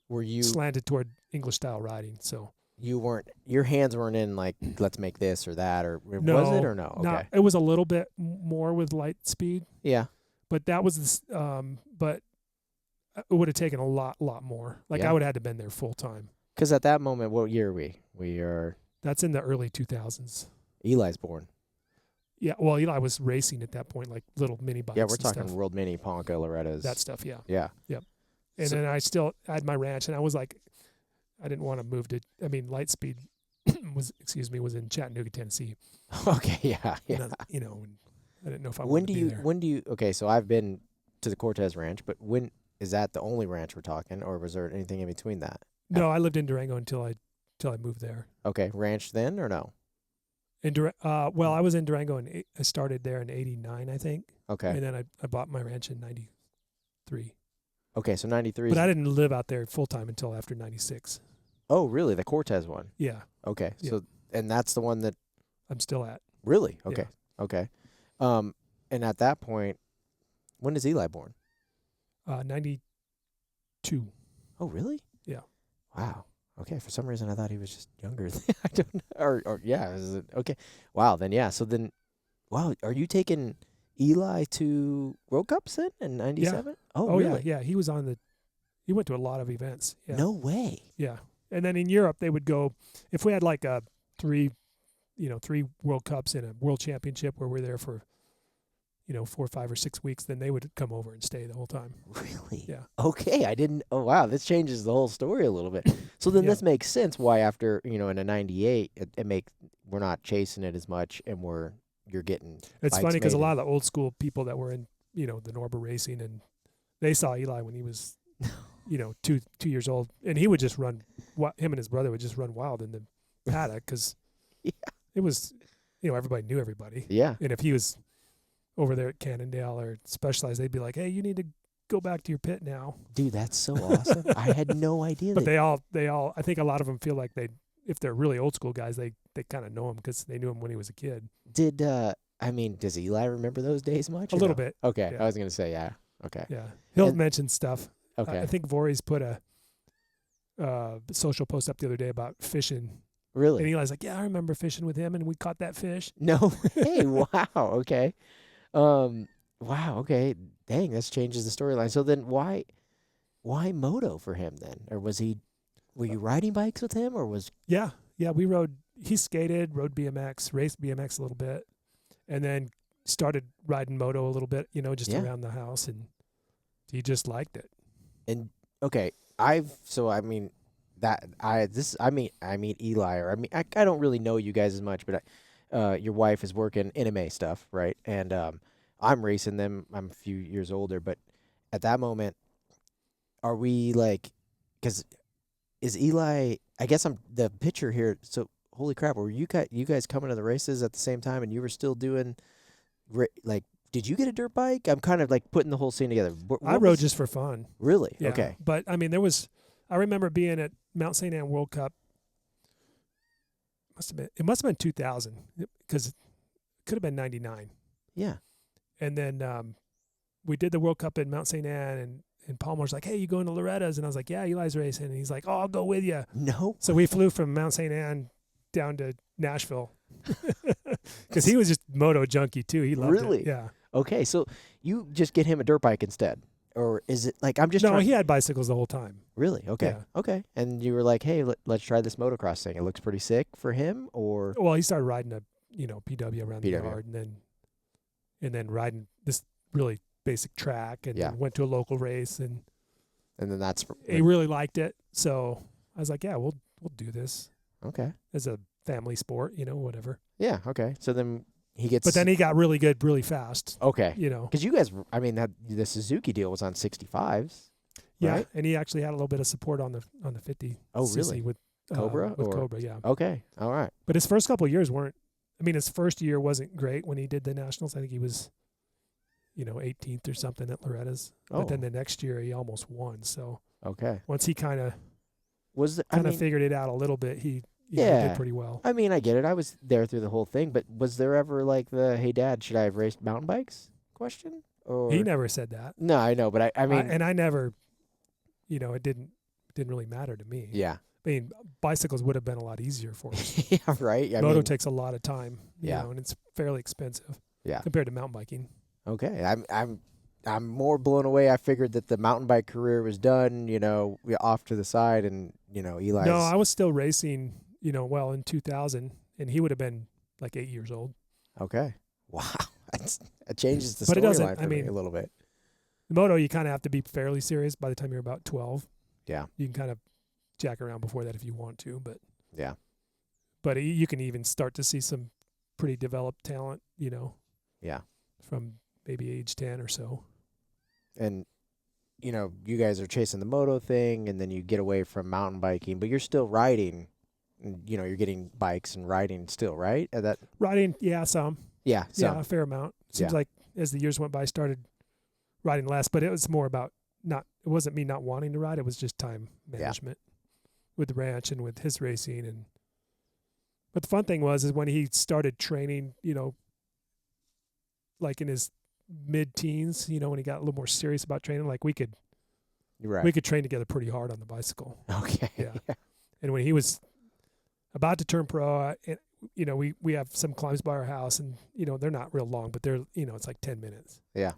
Were you slanted toward English style riding. So your hands weren't in like let's make this or that or no, was it or no? Okay. not, it was a little bit more with Lightspeed, Yeah. but that was but it would have taken a lot more. Like Yeah. I would have had to been there full time. Because at that moment, what year are we? We are That's in the early 2000s. Eli's born. Yeah, well, Eli was racing at that point, like little mini bikes. Yeah, we're and talking stuff. World Mini, Ponca, Loretta's. That stuff. Yeah, Yeah. and So- then I still had my ranch, and I was like, I didn't want to move to. I mean, Lightspeed was in Chattanooga, Tennessee. Okay. Yeah. Yeah. And and I didn't know if I When wanted do to you? be there. When do you? Okay. So I've been to the Cortez Ranch, but when is that the only ranch we're talking, or was there anything in between that? No, I lived in Durango until I moved there. Okay, ranch then or no? Well, I was in Durango and I started there in '89, I think, Okay. and then I bought my ranch in '93. Okay, so 93. But I didn't live out there full time until after '96. Oh, really? The Cortez one. Yeah, Okay. Yeah. So and that's the one that I'm still at. really? Okay. Okay. And at that point, when is Eli born? 92. Oh, really? Yeah. Wow. Okay. For some reason, I thought he was just younger. I don't know. Or yeah. Okay. Wow. Then yeah. So then, wow. Are you taking Eli to World Cups then in '97? Oh, really? yeah. He went to a lot of events. Yeah. No way. Yeah. And then in Europe, they would go, if we had like three World Cups and a World Championship where we're there for, 4 or 5 or 6 weeks, then they would come over and stay the whole time. Really? Yeah. Okay, I didn't. Oh, wow, this changes the whole story a little bit. So then Yeah. this makes sense why after in a '98 we're not chasing it as much and you're getting. It's bikes funny because a made lot of the old school people that were in, the Norber racing, and they saw Eli when he was, 2 years old, and he would just run. Him and his brother would just run wild in the paddock because Yeah. it was, everybody knew everybody, Yeah. and if he was over there at Cannondale or Specialized, they'd be like, "Hey, you need to go back to your pit now." Dude, that's so awesome. I had no idea. But that, they all, I think a lot of them feel like if they're really old school guys, they kind of know him because they knew him when he was a kid. does Eli remember those days much? A or little no? bit. Okay, Yeah. I was gonna say yeah. Okay. Yeah, he'll And- mention stuff. Okay. I think Voorhees put a social post up the other day about fishing, Really? and Eli's like, "Yeah, I remember fishing with him, and we caught that fish." No. Hey. Wow. Okay. Wow. Okay. Dang, this changes the storyline. So then, why moto for him then, or were you riding bikes with him, or was? Yeah, we rode. He skated, rode BMX, raced BMX a little bit, and then started riding moto a little bit. Just Yeah. around the house, and he just liked it. And okay, I meet Eli, or I don't really know you guys as much, but your wife is working NMA stuff, right? And I'm racing them. I'm a few years older, but at that moment, are we like? Because is Eli? I guess I'm the picture here. So holy crap, were you guys coming to the races at the same time, and you were still doing like? Did you get a dirt bike? I'm kind of like putting the whole scene together. I rode just for fun. Really? Yeah. Okay. But I mean, I remember being at Mount St. Anne World Cup. It must have been 2000 because it could have been 99. Yeah. And then we did the World Cup at Mount St. Anne, and Palmer's like, "Hey, you going to Loretta's?" And I was like, "Yeah, Eli's racing." And he's like, "Oh, I'll go with you." No. So we flew from Mount St. Anne down to Nashville because he was just moto junkie too. He loved Really? it. Yeah. Okay, so you just get him a dirt bike instead, or is it like I'm just No, trying? he had bicycles the whole time. Really? Okay. Yeah. Okay. And you were like, hey, let's try this motocross thing. It looks pretty sick for him, or Well, he started riding a PW around the PW. yard, and then riding this really basic track, and Yeah. then went to a local race, and and then that's he really liked it. So I was like, yeah, we'll do this Okay. as a family sport, whatever. Yeah. Okay. So then he gets. But then he got really good really fast, Okay. you know. Because you guys, I mean, the Suzuki deal was on 65s. Yeah, right? and he actually had a little bit of support on the 50. Oh, cc really? With Cobra? With or? Cobra, yeah. Okay. All right. But his first couple of years weren't. I mean, his first year wasn't great when he did the nationals. I think he was, 18th or something at Loretta's. Oh. But then the next year he almost won. So Okay. once he kind of I mean, figured it out a little bit, he Yeah. did pretty well. I mean, I get it. I was there through the whole thing, but was there ever like the "Hey, Dad, should I have raced mountain bikes?" question? Or He never said that. No, I know, but I mean, I never, it didn't really matter to me. yeah, I mean, bicycles would have been a lot easier for us. yeah, right. I Moto mean, takes a lot of time, Yeah. and it's fairly expensive. Yeah. Compared to mountain biking. okay. I'm more blown away. I figured that the mountain bike career was done, off to the side, and Eli's. No, I was still racing, in 2000, and he would have been like 8 years old. Okay. Wow, that changes the But it doesn't- storyline for I me mean- a little bit. Moto, you kind of have to be fairly serious by the time you're about 12. Yeah. You can kind of jack around before that if you want to, but Yeah. you can even start to see some pretty developed talent, Yeah. from maybe age 10 or so. And you guys are chasing the moto thing, and then you get away from mountain biking, but you're still riding. And, you're getting bikes and riding still, right? Riding, yeah, some. Yeah. Yeah, a fair amount. Seems Yeah. like as the years went by, I started riding less, but it was more about it wasn't me not wanting to ride. It was just time management with the ranch and with his racing. But the fun thing is when he started training, like in his mid-teens, when he got a little more serious about training, like we could train together pretty hard on the bicycle. Okay. Yeah. And when he was about to turn pro, we have some climbs by our house, and they're not real long, but they're it's like 10 minutes. Yeah.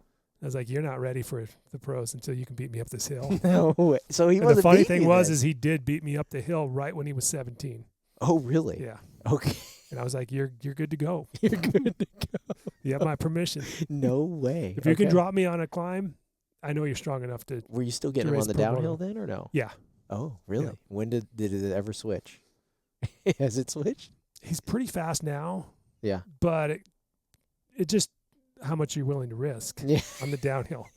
I was like, you're not ready for the pros until you can beat me up this hill. No way. So he And wasn't the funny beating thing you was then. is he did beat me up the hill right when he was 17. Oh, really? Yeah. Okay. And I was like, you're good to go. You're good to go. You have my permission. No way. If you can Okay. drop me on a climb, I know you're strong enough to. Were you still getting him race on the pro downhill moto. then, or no? Yeah. Oh, really? Yeah. When did it ever switch? Has it switched? He's pretty fast now, Yeah. but it just how much you're willing to risk Yeah. on the downhill.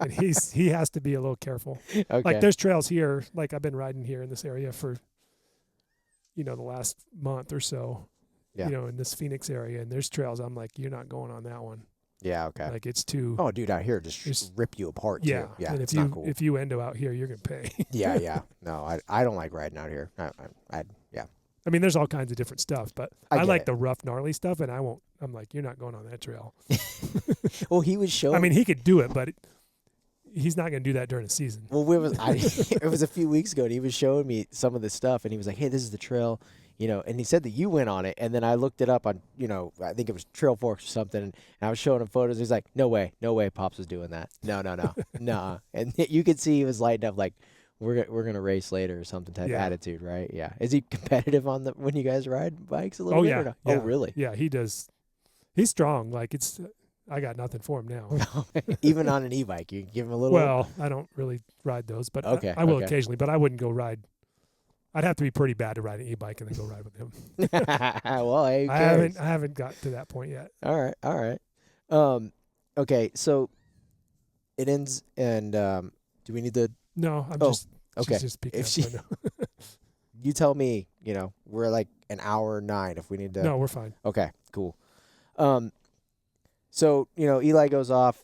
And he has to be a little careful. Okay. Like there's trails here, like I've been riding here in this area for, the last month or so, Yeah. in this Phoenix area. And there's trails I'm like, you're not going on that one. Yeah. Okay. Like it's too. Oh, dude, out here just There's- rip you apart yeah. too. Yeah. And It's if you not cool. if you endo out here, you're going to pay. Yeah. Yeah. No, I don't like riding out here. Yeah. I mean, there's all kinds of different stuff, but I I get like it. the rough, gnarly stuff. And I'm like, you're not going on that trail. Well, he was showing. I mean, he could do it, but he's not going to do that during the season. Well, it was a few weeks ago, and he was showing me some of this stuff, and he was like, "Hey, this is the trail," and he said that you went on it, and then I looked it up on, I think it was Trail Forks or something, and I was showing him photos. He's like, "No way, Pops was doing that. No, no," and you could see he was lighting up like, "We're gonna race later" or something type Yeah. attitude, right? Yeah. Is he competitive on when you guys ride bikes a little Oh bit? yeah. Or no? Yeah. Oh really? Yeah, he does. He's strong. Like I got nothing for him now. Even on an e-bike, you give him a little. Well, I don't really ride those, but Okay, I will okay. occasionally. But I wouldn't go ride. I'd have to be pretty bad to ride an e-bike and then go ride with him. Well, hey, who I cares? haven't got to that point yet. All right. Okay, so it ends, and do we need to? No, I'm Oh, just. okay. She's just peeking If out she- the window. You tell me. We're like an hour 9 if we need to. No, we're fine. Okay, cool. So Eli goes off,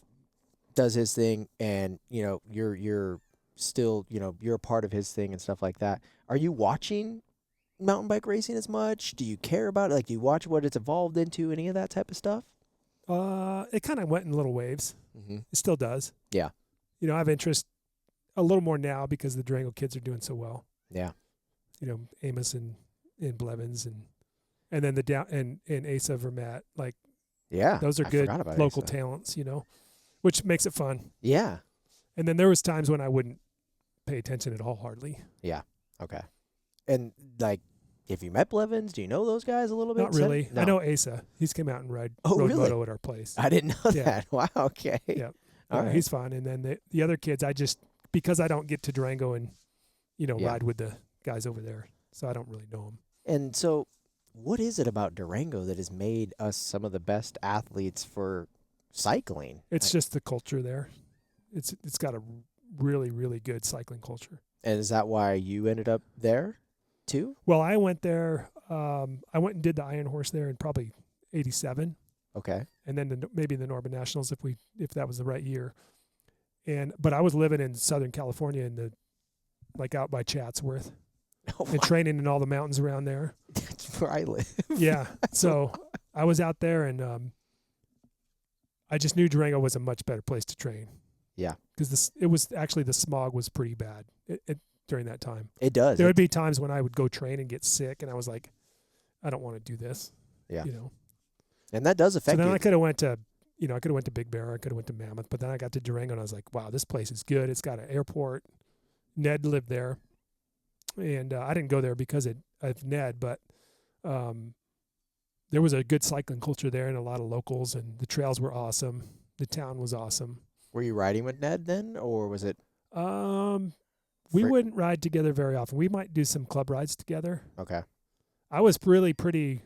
does his thing, and you're still you're a part of his thing and stuff like that. Are you watching mountain bike racing as much? Do you care about it? Like, do you watch what it's evolved into? Any of that type of stuff? It kind of went in little waves. Mm-hmm. It still does. Yeah. I have interest a little more now because the Durango kids are doing so well. Yeah. Amos and Blevins and then the down and Asa Vermette, like Yeah. those are I good forgot about local Asa. talents, which makes it fun. Yeah. And then there was times when I wouldn't pay attention at all, hardly. Yeah. Okay. And like, if you met Blevins, do you know those guys a little bit? Not really. No. I know Asa. He's come out and rode really? moto at our place. I didn't know Yeah. that. Wow. Okay. Yeah. All Yeah, right. He's fun. And then the other kids, because I don't get to Durango and, Yeah. ride with the guys over there, so I don't really know them. And so, what is it about Durango that has made us some of the best athletes for cycling? It's just the culture there. It's got a really, really good cycling culture. And is that why you ended up there too? Well, I went there. I went and did the Iron Horse there in probably '87, Okay. and then maybe the Northern Nationals if that was the right year. But I was living in Southern California like out by Chatsworth Oh, and training in all the mountains around there. that's where I live. Yeah. So I was out there, and I just knew Durango was a much better place to train. Yeah. Because it was actually, the smog was pretty bad during that time. It does. There would be times when I would go train and get sick, and I was like, I don't want to do this. Yeah. You know. And that does affect So then you. I could have went to, Big Bear, I could have went to Mammoth, but then I got to Durango and I was like, wow, this place is good. It's got an airport. Ned lived there, and I didn't go there because of Ned, but there was a good cycling culture there and a lot of locals, and the trails were awesome. The town was awesome. Were you riding with Ned then, or was it? We wouldn't ride together very often. We might do some club rides together. Okay. I was really pretty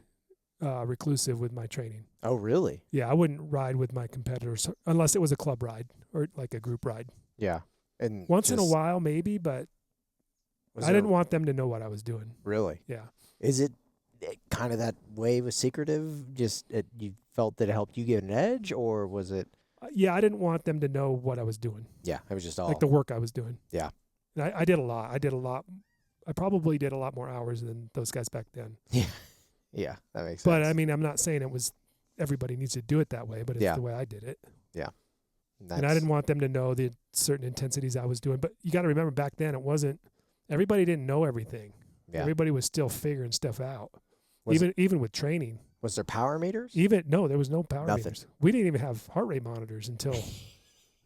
reclusive with my training. Oh, really? Yeah, I wouldn't ride with my competitors unless it was a club ride or like a group ride. Yeah. And Once in a while, maybe, but I didn't want them to know what I was doing. Really? Yeah. Is it kind of that way was secretive? Just you felt that it helped you get an edge, or was it? Yeah, I didn't want them to know what I was doing, Yeah, it was just all like the work I was doing. Yeah. And I did a lot. I probably did a lot more hours than those guys back then. Yeah, that makes sense. But I mean, I'm not saying everybody needs to do it that way, but it's Yeah. the way I did it. That's, And I didn't want them to know the certain intensities I was doing. But you got to remember, back then everybody didn't know everything. Yeah. Everybody was still figuring stuff out. Was Even with training. Was there power meters? No, there was no power Nothing. meters. We didn't even have heart rate monitors until,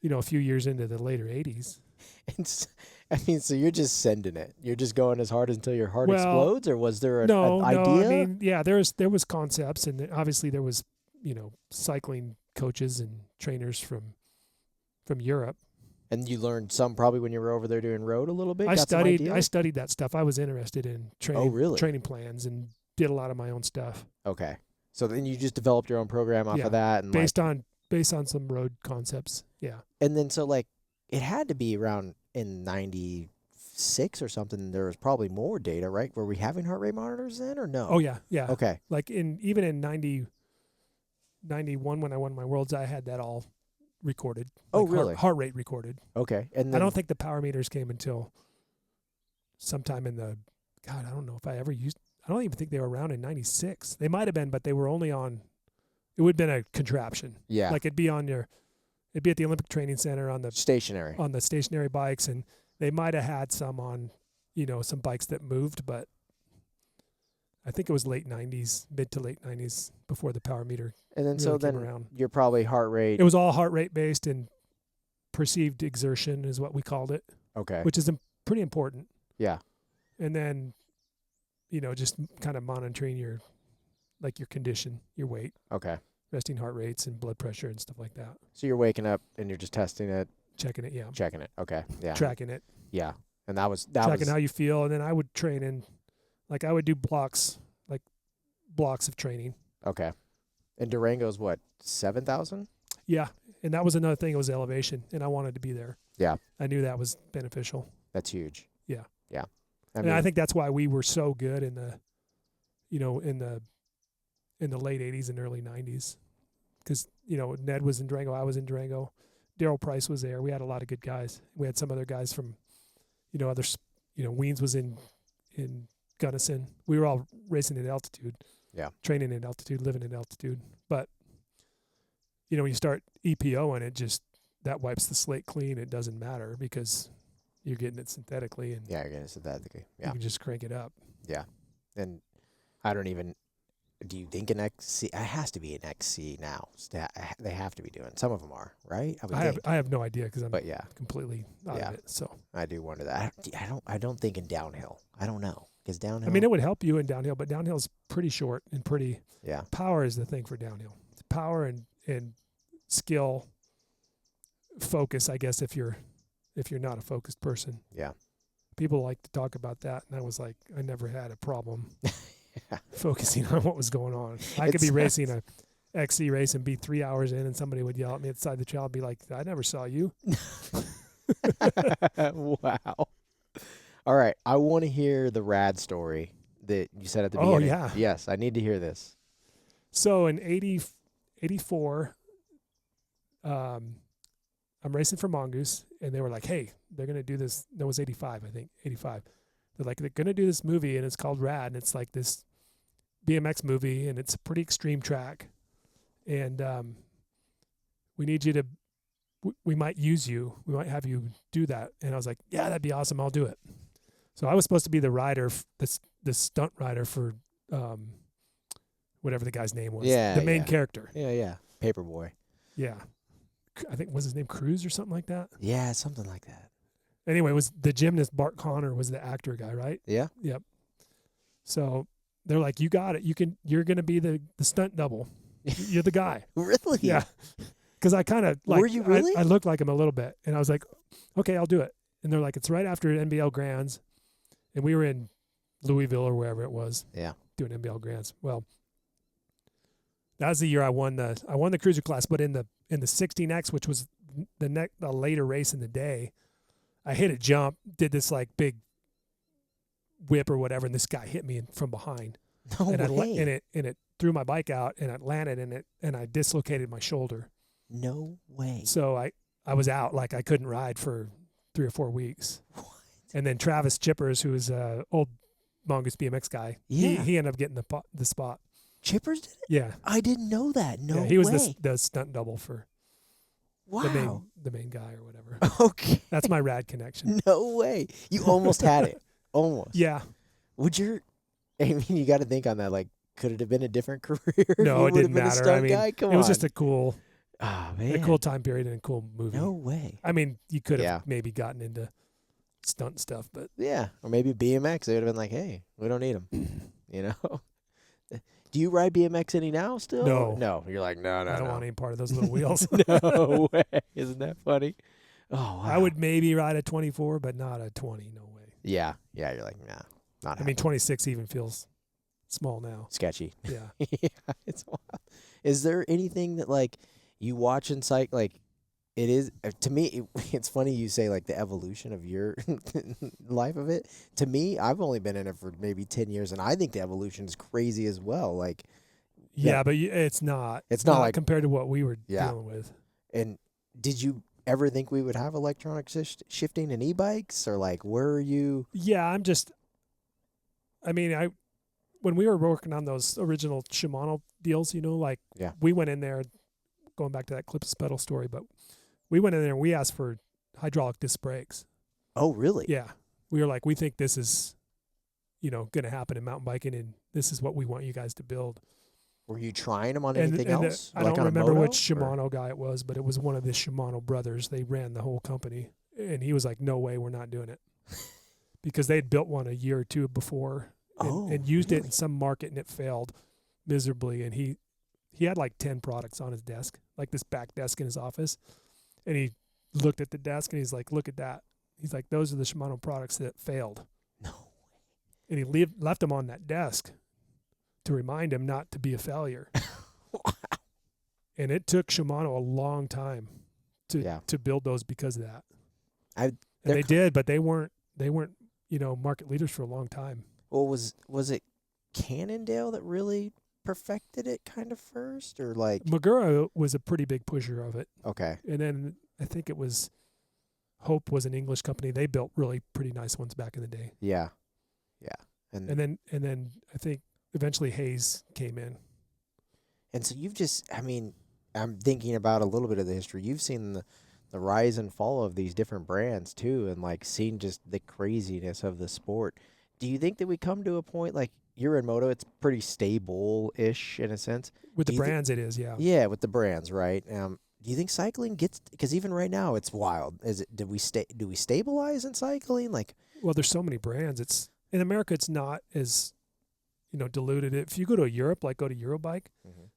a few years into the later 80s. So you're just sending it. You're just going as hard until your heart Well, explodes, or was there an No, idea? I mean, yeah, there was concepts, and obviously there was, cycling coaches and trainers from Europe. And you learned some probably when you were over there doing road a little bit. I Got some studied ideas? that stuff. I was interested in training. Oh, really? Training plans, and did a lot of my own stuff Okay. So then you just developed your own program off Yeah, of that, and based on some road concepts. Yeah. and then so like it had to be around in '96 or something. There was probably more data, right? Were we having heart rate monitors then, or no? Oh yeah, yeah. Okay. Like even in 91 when I won my worlds, I had that all recorded. Oh, Like really? Heart rate recorded. Okay. And I then, don't think the power meters came until sometime I don't know if I ever used. I don't even think they were around in '96. They might have been, but they were only on. It would have been a contraption. Yeah. Like it'd be at the Olympic Training Center on the stationary. stationary bikes, and they might have had some on, some bikes that moved, but I think it was mid to late '90s before the power meter And then really so came then around. you're probably heart rate. It was all heart rate based, and perceived exertion is what we called it, Okay. which is pretty important. Yeah. And then, just kind of monitoring your condition, your weight, Okay. resting heart rates, and blood pressure and stuff like that. So you're waking up and you're just testing it, Checking it, yeah. checking it. Okay. Yeah. Tracking it, Yeah. And that was tracking how you feel, and then I would train in, I would do blocks of training. okay. And Durango's what, 7,000? Yeah, and that was another thing. It was elevation, and I wanted to be there. Yeah. I knew that was beneficial. That's huge. Yeah. Yeah. And I think that's why we were so good in the late 80s and early 90s, because Ned was in Durango, I was in Durango, Daryl Price was there. We had a lot of good guys. We had some other guys from others. Weens was in Gunnison. We were all racing at altitude. Yeah. Training at altitude, living at altitude. But when you start EPO and that wipes the slate clean. It doesn't matter because you're getting it synthetically, and Yeah, you're getting it synthetically. you Yeah. can just crank it up. Yeah. And I don't even. Do you think an XC? It has to be an XC now. They have to be doing. Some of them are, right? would think. I have no idea because I'm But yeah, completely out Yeah. of it. So I do wonder that. I don't think in downhill. I don't know because downhill. I mean, it would help you in downhill, but downhill's pretty short and pretty. Yeah. Power is the thing for downhill. It's power and skill, focus. I guess if you're not a focused person. Yeah. people like to talk about that, and I was like, I never had a problem focusing on what was going on. I could be racing a XC race and be 3 hours in, and somebody would yell at me outside the trail and be like, I never saw you. Wow. All right. I want to hear the rad story that you said at the beginning. Oh, yeah. Yes, I need to hear this. So in 84, I'm racing for Mongoose, and they were like, hey, they're going to do this. That was 85, I think, 85. They're like, they're going to do this movie, and it's called Rad, and it's like this BMX movie, and it's a pretty extreme track. And we need you to, we might use you. We might have you do that. And I was like, yeah, that'd be awesome. I'll do it. So I was supposed to be the rider, the stunt rider for whatever the guy's name was. Yeah, the main character. Yeah. Paperboy. Yeah. I think, was his name Cruz or something like that? Yeah, something like that. Anyway, it was the gymnast Bart Connor was the actor guy, right? Yeah. Yep. So they're like, you got it. You're going to be the stunt double. You're the guy. Really? Yeah. Because I kind of like, were you really? I looked like him a little bit, and I was like, okay, I'll do it. And they're like, it's right after NBL Grands, and we were in Louisville or wherever it was. Yeah. Doing NBL Grands. Well, that was the year I won the cruiser class, but in the 16X, which was the later race in the day, I hit a jump, did this like big whip or whatever, and this guy hit me from behind. No way. And it threw my bike out, and it landed in it, and I dislocated my shoulder. No way. So I was out, like I couldn't ride for 3 or 4 weeks. What? And then Travis Chippers, who was an old Mongoose BMX guy, Yeah. he ended up getting the spot. Chippers did it? Yeah. I didn't know that. No Yeah, he was way. the stunt double for Wow. the main guy or whatever. Okay. That's my rad connection. No way. You almost had it. Almost. Yeah. I mean, you got to think on that. Like, could it have been a different career? if No, you it would've didn't been a matter. stunt I mean, guy? Come it was on. just a cool man. time period and a cool movie. No way. I mean, you could have Yeah. maybe gotten into stunt stuff, but Yeah. Or maybe BMX. They would have been like, hey, we don't need them. You know? Do you ride BMX any now still? No. No. You're like, no. I don't want any part of those little wheels. No way. Isn't that funny? Oh, wow. I would maybe ride a 24, but not a 20. No way. Yeah. Yeah. You're like, nah. Not I mean, happening. 26 even feels small now. Sketchy. Yeah. Yeah, it's wild. Is there anything that like you watch in psych like it is to me it's funny you say like the evolution of your life of it. To me, I've only been in it for maybe 10 years and I think the evolution is crazy as well. Like Yeah, but it's not. It's not like- compared to what we were Yeah. dealing with. and did you ever think we would have electronic shifting and e-bikes or like were you Yeah, when we were working on those original Shimano deals, like Yeah. we went in there, going back to that Clipless pedal story, but we went in there and we asked for hydraulic disc brakes. Oh, really? Yeah. We were like, we think this is, going to happen in mountain biking, and this is what we want you guys to build. Were you trying them on And anything else? I Like don't on a remember moto, which or- Shimano guy it was, but it was one of the Shimano brothers. They ran the whole company, and he was like, no way, we're not doing it. Because they had built one a year or two before and used it really? in some market, and it failed miserably. And he had like 10 products on his desk, like this back desk in his office. And he looked at the desk, and he's like, look at that. He's like, those are the Shimano products that failed. No. And he left them on that desk to remind him not to be a failure. Wow. And it took Shimano a long time to build those because of that. And they did, but they weren't market leaders for a long time. Well, was it Cannondale that really perfected it kind of first, or like Magura was a pretty big pusher of it. okay, And then I think it was Hope was an English company. They built really pretty nice ones back in the day. yeah, And then I think eventually Hayes came in. and so you've just, I mean, I'm thinking about a little bit of the history. You've seen the rise and fall of these different brands too, and like seen just the craziness of the sport. Do you think that we come to a point like you're in moto, it's pretty stable-ish in a sense? With the Do you thi- brands, it is, yeah. Yeah, with the brands, right? Do you think cycling gets, because even right now it's wild. Do we stabilize in cycling? Like, Well, there's so many brands. It's in America, it's not as diluted. If you go to Europe, like go to Eurobike,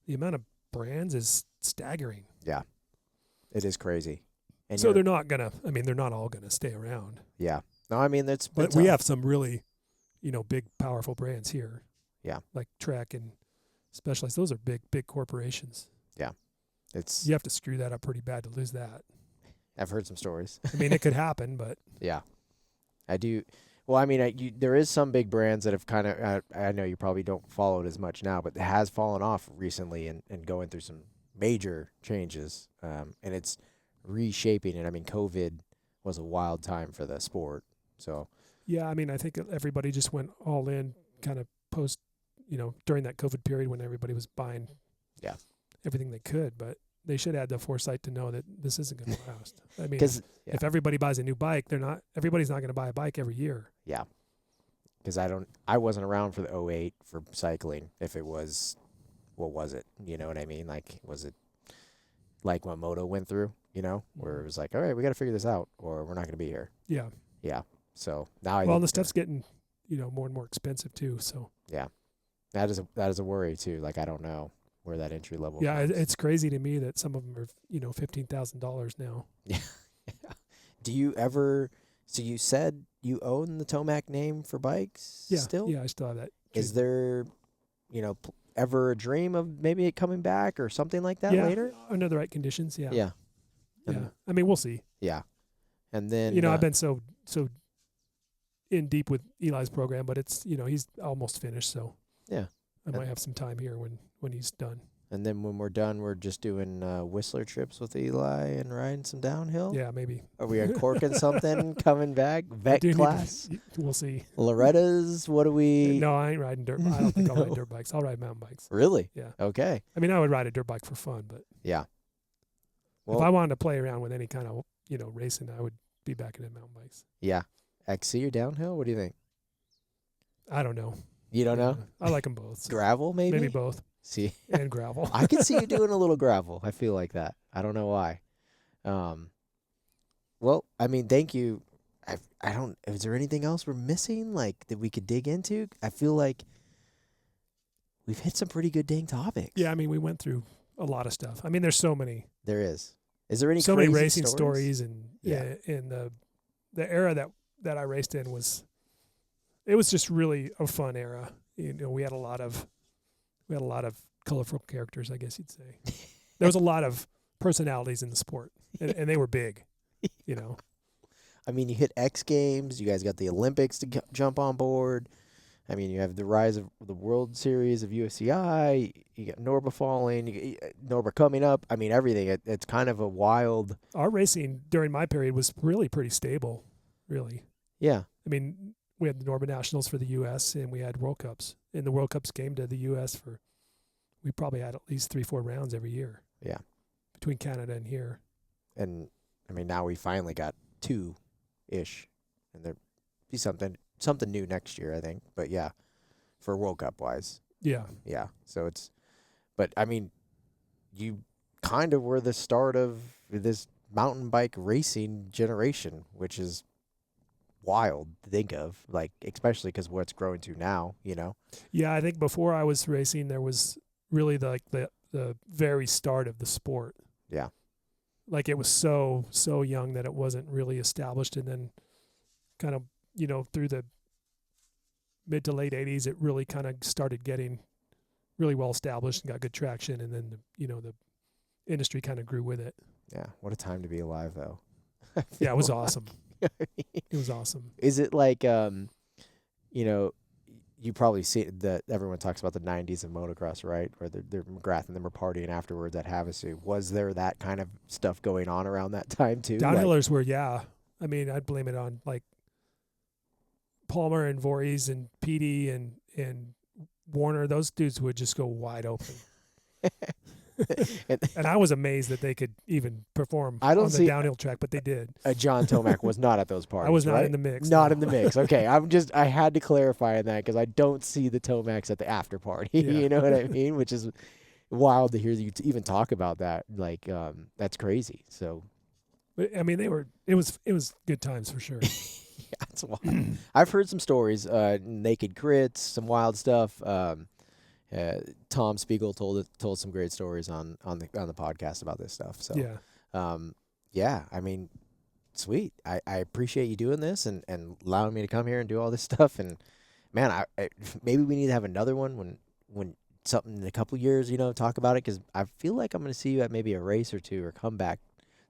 the amount of brands is staggering. it is crazy. And So you're- they're not all gonna stay around. yeah. No, I mean that's. But we have some really, big, powerful brands here. Yeah. Like Trek and Specialized. Those are big corporations. Yeah. It's. You have to screw that up pretty bad to lose that. I've heard some stories. I mean, it could happen, but. Yeah. I do. Well, I mean, there is some big brands that have kind of. I know you probably don't follow it as much now, but it has fallen off recently and going through some major changes. And it's reshaping it. I mean, COVID was a wild time for the sport. So. Yeah, I mean, I think everybody just went all in, kind of post, during that COVID period when everybody was buying. Yeah. Everything they could, but they should have the foresight to know that this isn't going to last. I mean, if everybody buys a new bike, everybody's not going to buy a bike every year. Yeah. Because I wasn't around for the 08 for cycling. If it was, what was it? You know what I mean? Like, was it like what Moto went through, where it was like, all right, we got to figure this out or we're not going to be here. Yeah. Yeah. So now and the stuff's getting, more and more expensive too. So yeah, that is a worry too. Like, I don't know where that entry level. Yeah. comes. It's crazy to me that some of them are, $15,000 now. Yeah. Do you ever, so you said you own the Tomac name for bikes still? Yeah. I still have that. Is there, ever a dream of maybe it coming back or something like that later? Under the right conditions. Yeah. Yeah. Yeah. I mean, we'll see. Yeah. And then, I've been so in deep with Eli's program, but it's, he's almost finished. So yeah, I might have some time here when he's done. And then when we're done, we're just doing Whistler trips with Eli and riding some downhill. Yeah, maybe. Are we uncorking something coming back? Vet class? We'll see. Loretta's? What do we? No, I ain't riding dirt. I don't think I'll ride dirt bikes. I'll ride mountain bikes. Really? Yeah. Okay. I mean, I would ride a dirt bike for fun, but yeah. Well, if I wanted to play around with any kind of, racing, I would be back in mountain bikes. Yeah. XC or downhill? What do you think? I don't know. You don't know? I like them both. So gravel, maybe? Maybe both. See? And gravel. I could see you doing a little gravel. I feel like that. I don't know why. Well, I mean, thank you. Is there anything else we're missing, like, that we could dig into? I feel like we've hit some pretty good dang topics. Yeah, I mean, we went through a lot of stuff. I mean, there's so many. There is. Is there any so crazy many racing stories? and in the era that I raced in it was just really a fun era. We had a lot of colorful characters, I guess you'd say. There was a lot of personalities in the sport, and they were big. I mean, you hit X Games. You guys got the Olympics to jump on board. I mean, you have the rise of the World Series of USCI. You got Norba falling. You got Norba coming up. I mean, everything. It's kind of a wild. Our racing during my period was really pretty stable, really. Yeah. I mean, we had the Norba Nationals for the U.S. and we had World Cups. And the World Cups came to the U.S. we probably had at least 3-4 rounds every year. Yeah. Between Canada and here. And, I mean, now we finally got 2-ish. And there'll be something new next year, I think. But, yeah, for World Cup-wise. Yeah. Yeah. So it's – but, I mean, you kind of were the start of this mountain bike racing generation, which is wild to think of, like, especially because what's growing to now, Yeah, I think before I was racing, there was really the very start of the sport. Yeah. Like, it was so young that it wasn't really established, and then kind of, through the mid to late 80s, it really kind of started getting really well established and got good traction, and then the industry kind of grew with it. Yeah, what a time to be alive, though. Yeah, it was awesome. It was awesome. Is it like, you probably see that everyone talks about the 90s of motocross, right? Where they're McGrath and them were partying afterwards at Havasu. Was there that kind of stuff going on around that time, too? Downhillers were, yeah. I mean, I'd blame it on, like, Palmer and Voorhees and Petey and Warner. Those dudes would just go wide open. And I was amazed that they could even perform on the downhill track, but they did. John Tomac was not at those parties. I was not right? in the mix. Not in the mix. Okay, I had to clarify on that because I don't see the Tomacs at the after party. Yeah. You know what I mean? Which is wild to hear you even talk about that. Like, that's crazy. So, but, I mean, it was good times for sure. Yeah, that's wild. I've heard some stories, naked crits, some wild stuff. Tom Spiegel told some great stories on the podcast about this stuff. So yeah. Yeah, I mean, sweet. I appreciate you doing this and allowing me to come here and do all this stuff. And man, maybe we need to have another one when something in a couple years, talk about it, because I feel like I'm going to see you at maybe a race or two or comeback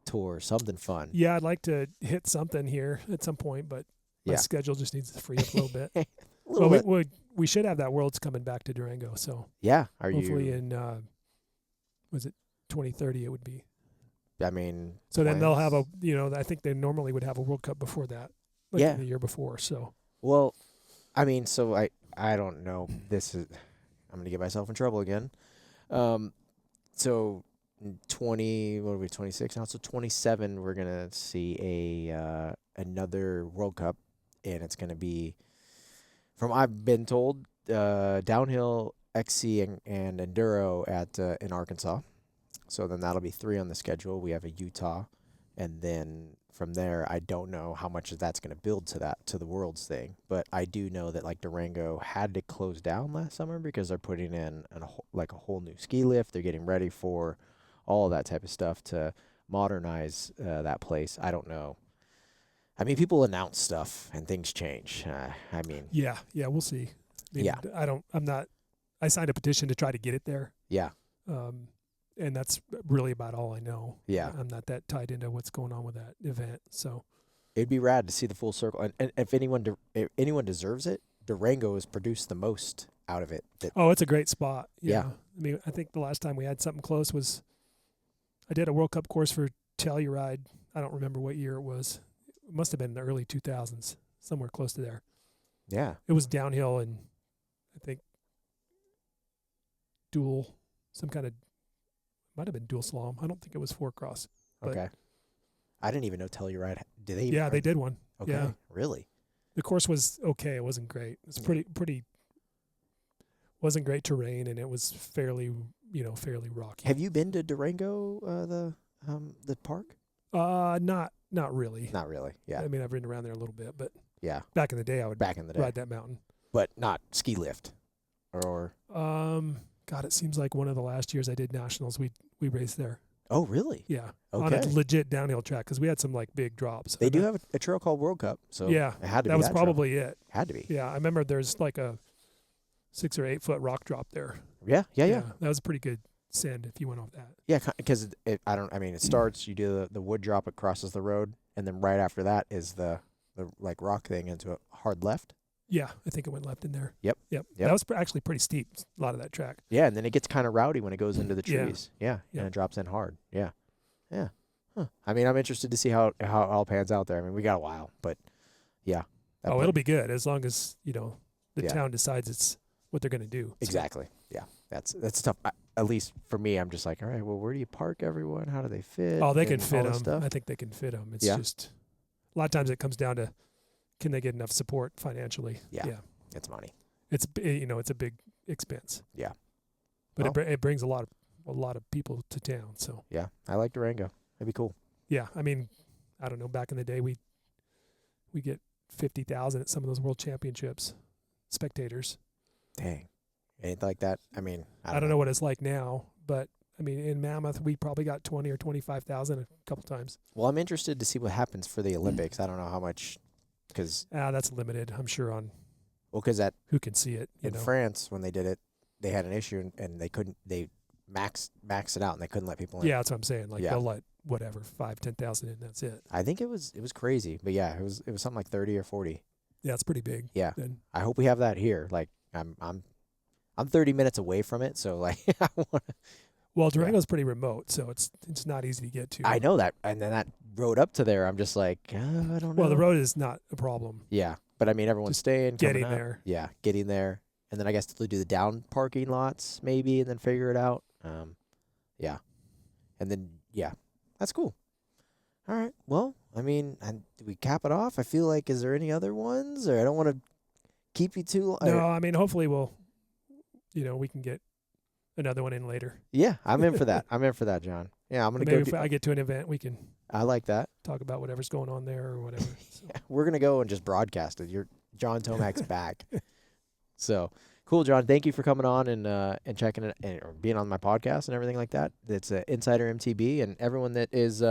tour, something fun. Yeah, I'd like to hit something here at some point, but my Yeah. schedule just needs to free up a little bit. A little Well, bit. we should have that Worlds coming back to Durango, so Yeah. hopefully in was it 2030 it would be. I mean, So then they'll have plans? I think they normally would have a World Cup before that, like Yeah. the year before. So Well, I mean, so I don't know. I'm going to get myself in trouble again. So 20, what are we, 26 now? So 27, we're going to see another World Cup, and it's going to be, from I've been told, downhill, XC, and enduro in Arkansas. So then that'll be 3 on the schedule. We have a Utah, and then from there, I don't know how much that's going to build to the Worlds thing. But I do know that like Durango had to close down last summer because they're putting in a whole new ski lift. They're getting ready for all of that type of stuff to modernize that place. I don't know. I mean, people announce stuff and things change. yeah, we'll see. Yeah. I signed a petition to try to get it there. Yeah. And that's really about all I know. Yeah. I'm not that tied into what's going on with that event. So It'd be rad to see the full circle. And if anyone deserves it, Durango has produced the most out of it. it's a great spot. Yeah. I mean, I think the last time we had something close was I did a World Cup course for Telluride. I don't remember what year it was. It must have been in the early 2000s, somewhere close to there. Yeah. It was downhill and I think might have been dual slalom. I don't think it was 4-cross. But Okay. I didn't even know Telluride. Did they? Yeah, they did one. Okay. Yeah. Really? The course was okay. It wasn't great. It was pretty wasn't great terrain, and it was fairly rocky. Have you been to Durango, the park? Not really. Not really. Yeah. I mean, I've ridden around there a little bit, but Yeah. back in the day, I would Back in the day. ride that mountain. But not ski lift. Or God, it seems like one of the last years I did nationals, we raced there. oh, really? Yeah, on a Okay. legit downhill track because we had some like big drops. They do have a trail called World Cup, so Yeah, it had to that be was that trail. probably it. Had to be. Yeah, I remember there's like a 6 or 8 foot rock drop there. Yeah. That was a pretty good send if you went off that. Yeah, because it starts, you do the wood drop, it crosses the road, and then right after that is the like rock thing into a hard left. Yeah, I think it went left in there. Yep. That was actually pretty steep, a lot of that track. Yeah, and then it gets kind of rowdy when it goes into the Yeah. trees. Yeah, Yeah. and it drops in hard. Yeah. Huh. I mean, I'm interested to see how it all pans out there. I mean, we got a while, but yeah. It'll be good as long as, the Yeah. town decides it's what they're going to do. So, Exactly. Yeah. That's tough. At least for me, I'm just like, all right, well, where do you park everyone? How do they fit? Oh, they can and fit all this them. stuff? I think they can fit them. It's Yeah. just a lot of times it comes down to can they get enough support financially? Yeah. It's money. It's it's a big expense. Yeah. But it brings a lot of people to town. So Yeah. I like Durango. That'd be cool. yeah, I mean, I don't know. Back in the day, we get 50,000 at some of those world championships, spectators. Dang. Ain't like that. I mean, I don't know what it's like now, but I mean, in Mammoth, we probably got 20 or 25,000 a couple times. Well, I'm interested to see what happens for the Olympics. I don't know how much, because That's limited, I'm sure, on at who can see it. in France when they did it, they had an issue and they couldn't. They maxed it out and they couldn't let people in. Yeah, that's what I'm saying. Like Yeah. they'll let whatever 5,000-10,000 in. That's it. I think it was crazy, but yeah, it was something like 30 or 40. Yeah, it's pretty big. Yeah. Then I hope we have that here. Like I'm 30 minutes away from it, so like I want. well, Durango's pretty remote, so it's not easy to get to. I know that, and then that road up to there, I'm just like, I don't know. Well, the road is not a problem. Yeah, but I mean, everyone's Just staying, getting coming up. there. Yeah, getting there, and then I guess they'll do the down parking lots maybe, and then figure it out. Yeah, and then that's cool. All right, well, I mean, do we cap it off? I feel like, is there any other ones, or I don't want to keep you too long. No, I mean, hopefully we can get another one in later. Yeah, I'm in for that. I'm in for that, John. Yeah, I'm gonna Maybe go. if I get to an event, we can I like that. talk about whatever's going on there or whatever. So. We're gonna go and just broadcast it. You're John Tomac's back. So cool, John. Thank you for coming on and checking it or being on my podcast and everything like that. It's Insider MTB, and everyone that is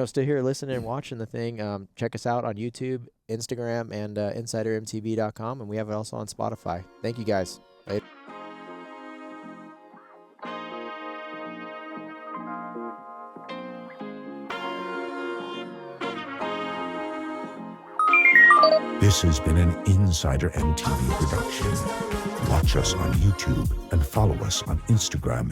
still here listening and watching the thing, check us out on YouTube, Instagram, and InsiderMTB.com, and we have it also on Spotify. Thank you guys. Later. This has been an Insider MTV production. Watch us on YouTube and follow us on Instagram.